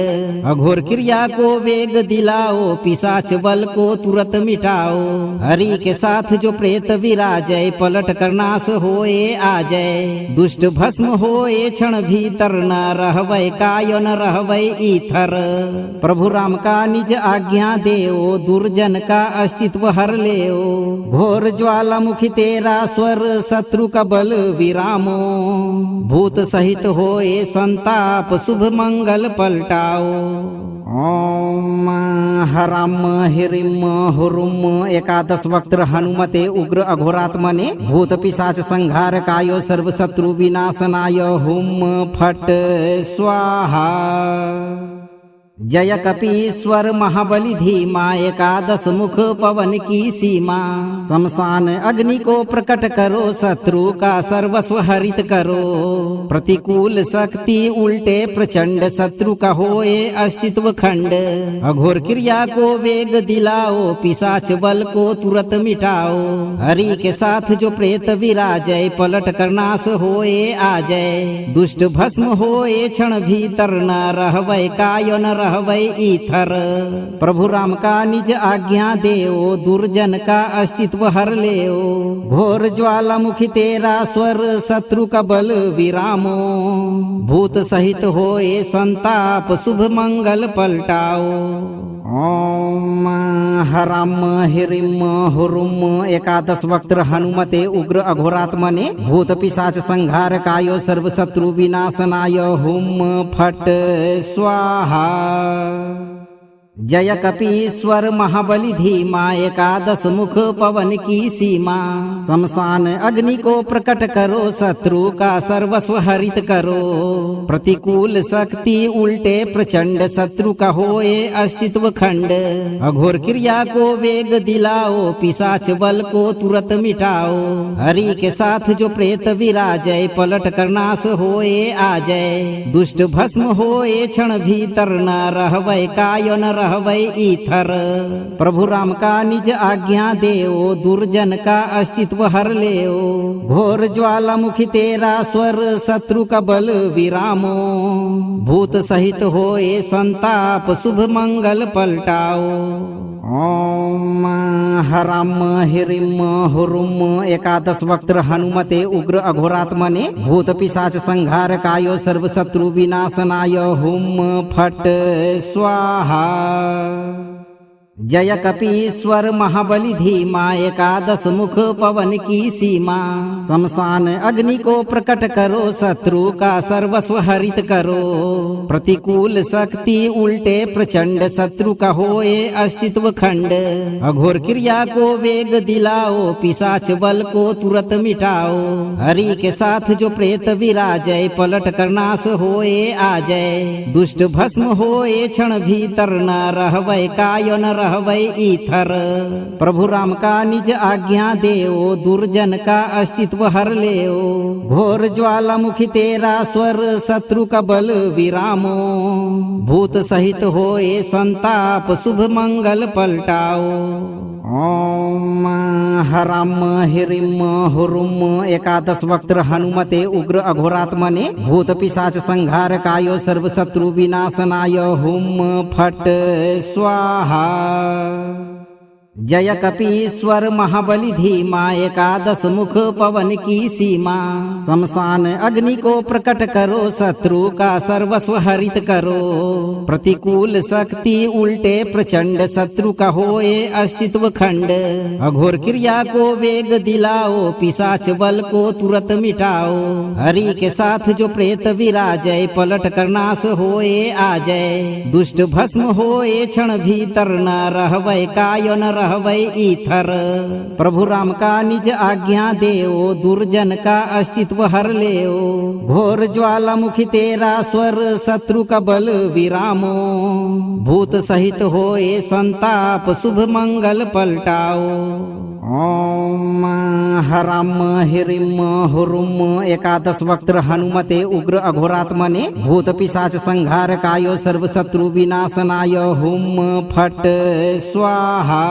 अघोर क्रिया को वेग दिलाओ पिशाच बल को तुरंत मिटाओ। हरि के साथ जो प्रेत विराजय पलट कर नाश होए आ जाए। दुष्ट भस्म होए क्षण भीतर न रहवै काय न रहवै ईथर। प्रभु राम का निज आज्ञा देओ, दुर्जन का अस्तित्व हर लेओ। घोर ज्वालामुखी तेरा स्वर, शत्रु का बल विरामो। भूत सहित होए संताप, शुभ मंगल पलटाओ। ओम हराम हिरिम हुरुम। एकादश वक्त्र हनुमते उग्र अघोरात्मने, भूत पिशाच संहार कायो, सर्व शत्रु विनाशनाय। हुम फट स्वाहा। जय कपीश्वर महाबली धीमा, एकादश मुख पवन की सीमा। शमशान अग्नि को प्रकट करो, शत्रु का सर्वस्व हरित करो। प्रतिकूल शक्ति उल्टे प्रचंड, शत्रु का होए अस्तित्व खंड। अघोर क्रिया को वेग दिलाओ, पिशाच बल को तुरंत मिटाओ। हरि के साथ जो प्रेत विराजय, पलट कर नाश होए आ जाए। दुष्ट भस्म होए क्षण भीतर, न रहवै कायो न रहवै ईथर। प्रभु राम का निज आज्ञा देओ, दुर्जन का अस्तित्व हर लेओ। घोर ज्वालामुखी तेरा स्वर, शत्रु का बल विरामो। भूत सहित होए संताप, शुभ मंगल पलटाओ। ओम हराम हिरिम हुरुम। एकादश वक्त्र हनुमते उग्र अघोरात्मने, भूत पिशाच संहार कायो, सर्व शत्रु विनाशनाय। हुम फट स्वाहा। जय कपीश्वर महाबली धीमा, एकादश मुख पवन की सीमा। शमशान अग्नि को प्रकट करो, शत्रु का सर्वस्व हरित करो। प्रतिकूल शक्ति उल्टे प्रचंड, शत्रु का होए अस्तित्व खंड। अघोर क्रिया को वेग दिलाओ, पिशाच बल को तुरंत मिटाओ। हरि के साथ जो प्रेत विराजय, पलट कर नाश होए आ जाए। दुष्ट भस्म होए क्षण भीतर, न रहवै कायो न रहवै ईथर। प्रभु राम का निज आज्ञा देओ, दुर्जन का अस्तित्व हर लेओ। घोर ज्वालामुखी तेरा स्वर, शत्रु का बल विरामो। भूत सहित होए संताप, शुभ मंगल पलटाओ। ओम हराम हिरिम हुरुम। एकादश वक्त्र हनुमते उग्र अघोरात्मने, भूत पिशाच संहार कायो, सर्व शत्रु विनाशनाय। हुम फट स्वाहा। जय कपीश्वर महाबली धीमा, एकादश मुख पवन की सीमा। शमशान अग्नि को प्रकट करो, शत्रु का सर्वस्व हरित करो। प्रतिकूल शक्ति उल्टे प्रचंड, शत्रु का होए अस्तित्व खंड। अघोर क्रिया को वेग दिलाओ, पिशाच बल को तुरंत मिटाओ। हरि के साथ जो प्रेत विराजय, पलट कर नाश होए आ जाए। दुष्ट भस्म होए क्षण भीतर, न रहवै कायो न रहवै ईथर। प्रभु राम का निज आज्ञा देओ, दुर्जन का अस्तित्व हर लेओ। घोर ज्वालामुखी तेरा स्वर, शत्रु का बल विरामो। भूत सहित होए संताप, शुभ मंगल पलटाओ। ओम हराम हिरिम हुरुम। एकादश वक्त्र हनुमते उग्र अघोरात्मने, भूत पिशाच संहार कायो, सर्व शत्रु विनाशनाय। हुम फट स्वाहा। जय कपीश्वर महाबली धीमा, एकादश मुख पवन की सीमा। शमशान अग्नि को प्रकट करो, शत्रु का सर्वस्व हरित करो। प्रतिकूल शक्ति उल्टे प्रचंड, शत्रु का होए अस्तित्व खंड। अघोर क्रिया को वेग दिलाओ, पिशाच बल को तुरंत मिटाओ। हरि के साथ जो प्रेत विराजय, पलट कर नाश होए आ जाए। दुष्ट भस्म होए क्षण भीतर, न रहवै कायो न रहवै ईथर। प्रभु राम का निज आज्ञा देओ, दुर्जन का अस्तित्व हर लेओ। घोर ज्वालामुखी तेरा स्वर, शत्रु का बल विरामो। भूत सहित होए संताप, शुभ मंगल पलटाओ। ओम हराम हिरिम हुरुम। एकादश वक्त्र हनुमते उग्र अघोरात्मने, भूत पिशाच संहार कायो, सर्व शत्रु विनाशनाय। हुम फट स्वाहा।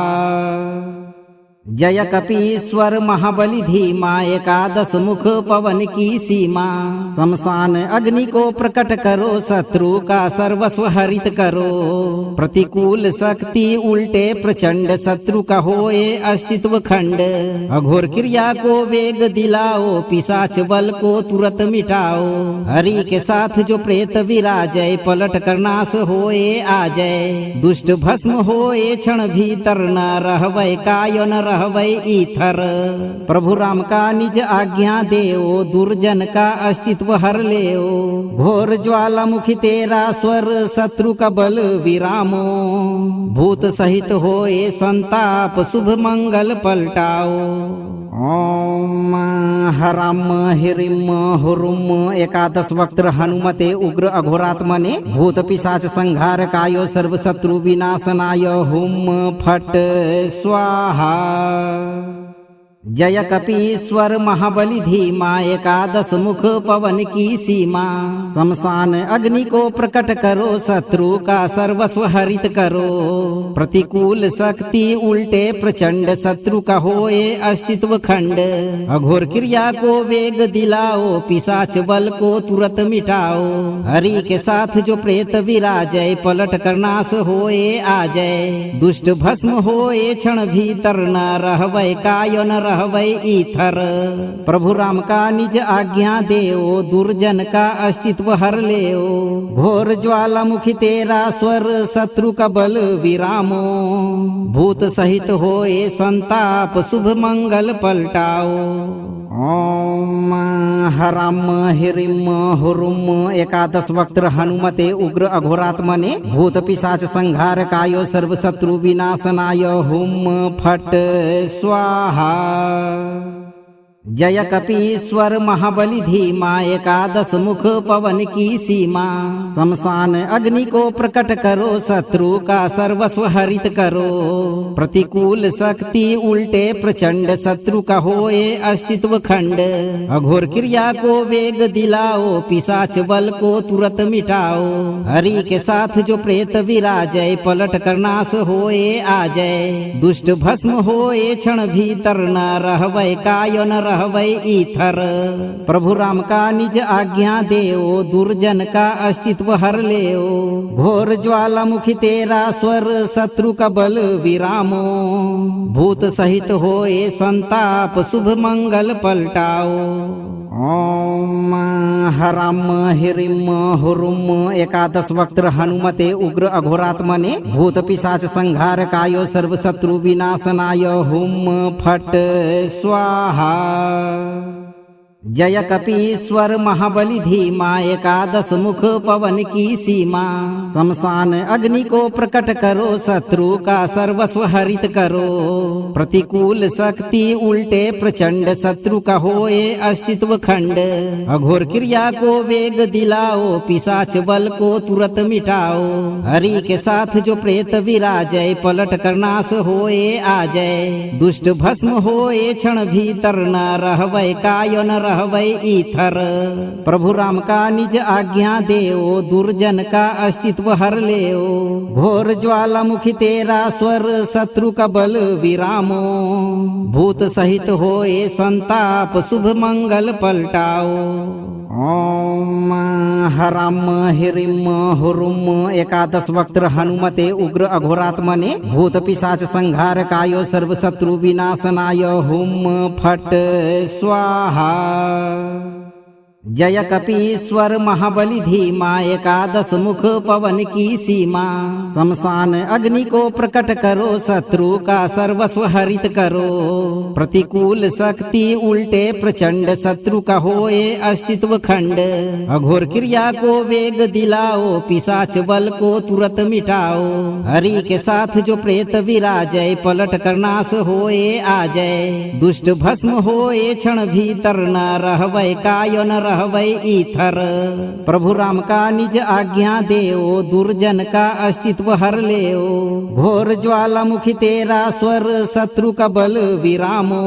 जय कपीश्वर महाबली धीमा एकादश मुख पवन की सीमा। शमशान अग्नि को प्रकट करो, शत्रु का सर्वस्व हरित करो। प्रतिकूल शक्ति उल्टे प्रचंड, शत्रु का होए अस्तित्व खंड। अघोर क्रिया को वेग दिलाओ, पिशाच बल को तुरंत मिटाओ। हरि के साथ जो प्रेत विराजय, पलट कर नाश होए आ जाए। दुष्ट भस्म होए क्षण भीतर, न रहवै काय न रहवै ईथर। प्रभु राम का निज आज्ञा देओ, दुर्जन का अस्तित्व हर लेओ। घोर ज्वालामुखी तेरा स्वर, शत्रु का बल विरामो। भूत सहित होए संताप, शुभ मंगल पलटाओ। ओम हराम हिरिम हुरुम एकादश वक्त्र हनुमते उग्र अघोरात्मने। भूत पिशाच संहार कायो, सर्व शत्रु विनाशनाय। हुम फट स्वाहा। जय कपीश्वर महाबली धीमा एकादश मुख पवन की सीमा। शमशान अग्नि को प्रकट करो, शत्रु का सर्वस्व हरित करो। प्रतिकूल शक्ति उल्टे प्रचंड, शत्रु का होए अस्तित्व खंड। अघोर क्रिया को वेग दिलाओ, पिशाच बल को तुरंत मिटाओ। हरि के साथ जो प्रेत विराजय, पलट कर नाश होए आ जाए। दुष्ट भस्म होए क्षण भीतर, न रहवै काय न रहवै ईथर। प्रभु राम का निज आज्ञा देओ, दुर्जन का अस्तित्व हर लेओ। घोर ज्वालामुखी तेरा स्वर, शत्रु का बल विरामो। भूत सहित होए संताप, शुभ मंगल पलटाओ। ओम हराम हिरिम हुरुम एकादश वक्त्र हनुमते उग्र अघोरात्मने। भूत पिशाच संहार कायो, सर्व शत्रु विनाशनाय। हुम फट स्वाहा। जय कपीश्वर महाबली धीमा एकादश मुख पवन की सीमा। शमशान अग्नि को प्रकट करो, शत्रु का सर्वस्व हरित करो। प्रतिकूल शक्ति उल्टे प्रचंड, शत्रु का होए अस्तित्व खंड। अघोर क्रिया को वेग दिलाओ, पिशाच बल को तुरंत मिटाओ। हरि के साथ जो प्रेत विराजय, पलट कर नाश होए आ जाए। दुष्ट भस्म होए क्षण भीतर, न रहवै काय न रहवै ईथर। प्रभु राम का निज आज्ञा देओ, दुर्जन का अस्तित्व हर लेओ। घोर ज्वालामुखी तेरा स्वर, शत्रु का बल विरामो। भूत सहित होए संताप, शुभ मंगल पलटाओ। ओम हराम हिरिम हुरुम एकादश वक्त्र हनुमते उग्र अघोरात्मने। भूत पिशाच संहार कायो, सर्व शत्रु विनाशनाय। हुम फट स्वाहा। जय कपीश्वर महाबली धीमा एकादश मुख पवन की सीमा। शमशान अग्नि को प्रकट करो, शत्रु का सर्वस्व हरित करो। प्रतिकूल शक्ति उल्टे प्रचंड, शत्रु का होए अस्तित्व खंड। अघोर क्रिया को वेग दिलाओ, पिशाच बल को तुरंत मिटाओ। हरि के साथ जो प्रेत विराजय, पलट कर नाश होए आ जाए। दुष्ट भस्म होए क्षण भीतर, न रहवै काय न रहवै ईथर। प्रभु राम का निज आज्ञा देओ, दुर्जन का अस्तित्व हर लेओ। घोर ज्वालामुखी तेरा स्वर, शत्रु का बल विरामो। भूत सहित होए संताप, शुभ मंगल पलटाओ। ओम हराम हिरिम हुरुम एकादश वक्त्र हनुमते उग्र अघोरात्मने। भूत पिशाच संहार कायो, सर्व शत्रु विनाशनाय। हुम फट स्वाहा। जय कपीश्वर महाबली धीमा एकादश मुख पवन की सीमा। शमशान अग्नि को प्रकट करो, शत्रु का सर्वस्व हरित करो। प्रतिकूल शक्ति उल्टे प्रचंड, शत्रु का होए अस्तित्व खंड। अघोर क्रिया को वेग दिलाओ, पिशाच बल को तुरंत मिटाओ। हरि के साथ जो प्रेत विराजय, पलट कर नाश होए आ जाए। दुष्ट भस्म होए क्षण भीतर, न रहवै काय न रहवै ईथर। प्रभु राम का निज आज्ञा देओ, दुर्जन का अस्तित्व हर लेओ। घोर ज्वालामुखी तेरा स्वर, शत्रु का बल विरामो।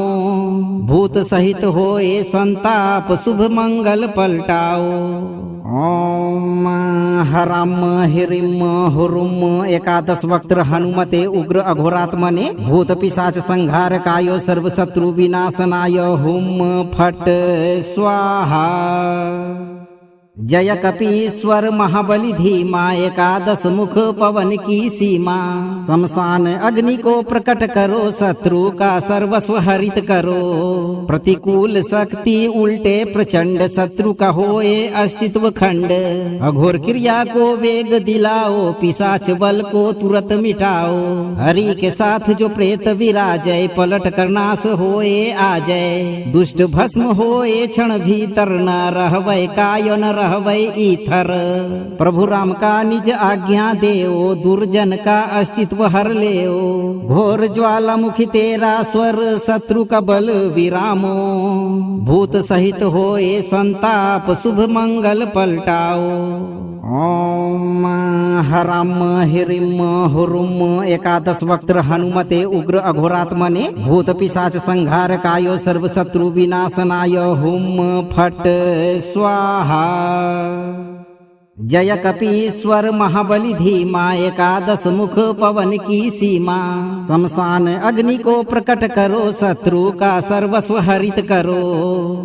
भूत सहित होए संताप, शुभ मंगल पलटाओ। ओम हराम हिरिम हुरुम एकादश वक्त्र हनुमते उग्र अघोरात्मने भूत पिशाच संहारकाय सर्व शत्रु विनाशनाय हुम फट स्वाहा। जय कपीश्वर महाबली धीमा एकादश मुख पवन की सीमा। शमशान अग्नि को प्रकट करो शत्रु का सर्वस्व हरित करो। प्रतिकूल शक्ति उल्टे प्रचंड शत्रु का होए अस्तित्व खंड। अघोर क्रिया को वेग दिलाओ पिशाच बल को तुरंत मिटाओ। हरि के साथ जो प्रेत विराजय पलट कर नाश होए आ जाए। दुष्ट भस्म होए क्षण भीतर न रहवै काय न रहवै ईथर। प्रभु राम का निज आज्ञा देओ दुर्जन का अस्तित्व हर लेओ। घोर ज्वालामुखी तेरा स्वर शत्रु का बल विरामो। भूत सहित होए संताप शुभ मंगल पलटाओ। ओम हराम हिरिम हुरुम एकादश वक्त्र हनुमते उग्र अघोरात्मने भूत पिशाच संहारकाय सर्व शत्रु विनाशनाय हुम फट स्वाहा। जय कपीश्वर महाबली धीमा एकादश मुख पवन की सीमा। शमशान अग्नि को प्रकट करो शत्रु का सर्वस्व हरित करो।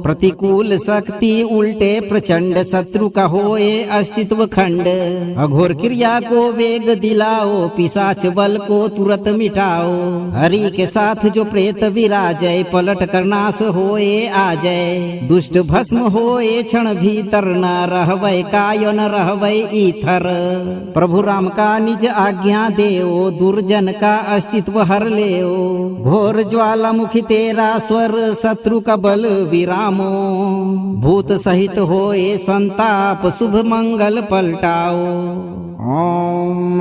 प्रतिकूल शक्ति उल्टे प्रचंड शत्रु का होए अस्तित्व खंड। अघोर क्रिया को वेग दिलाओ पिशाच बल को तुरंत मिटाओ। हरि के साथ जो प्रेत विराजय पलट कर नाश होए आ जाए। दुष्ट भस्म होए क्षण भीतर न रहवै काय न रहवै ईथर। प्रभु राम का निज आज्ञा देओ दुर्जन का अस्तित्व हर लेओ। घोर ज्वालामुखी तेरा स्वर शत्रु का बल विरामो। भूत सहित होए संताप शुभ मंगल पलटाओ। ओम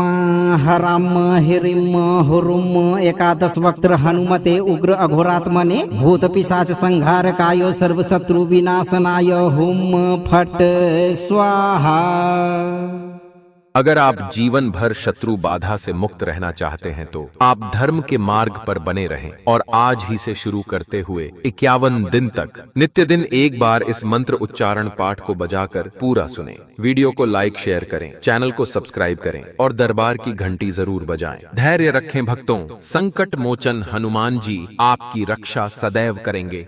हराम हिरिम हुरुम एकादश वक्त्र हनुमते उग्र अघोरात्मने भूत पिशाच संहारकाय सर्व शत्रु विनाशनाय हुम फट स्वाहा। अगर आप जीवन भर शत्रु बाधा से मुक्त रहना चाहते हैं तो आप धर्म के मार्ग पर बने रहें और आज ही से शुरू करते हुए 51 दिन तक नित्य दिन एक बार इस मंत्र उच्चारण पाठ को बजाकर पूरा सुनें। वीडियो को लाइक शेयर करें, चैनल को सब्सक्राइब करें और दरबार की घंटी जरूर बजाएं। धैर्य रखें भक्तों, संकट मोचन हनुमान जी आपकी रक्षा सदैव करेंगे।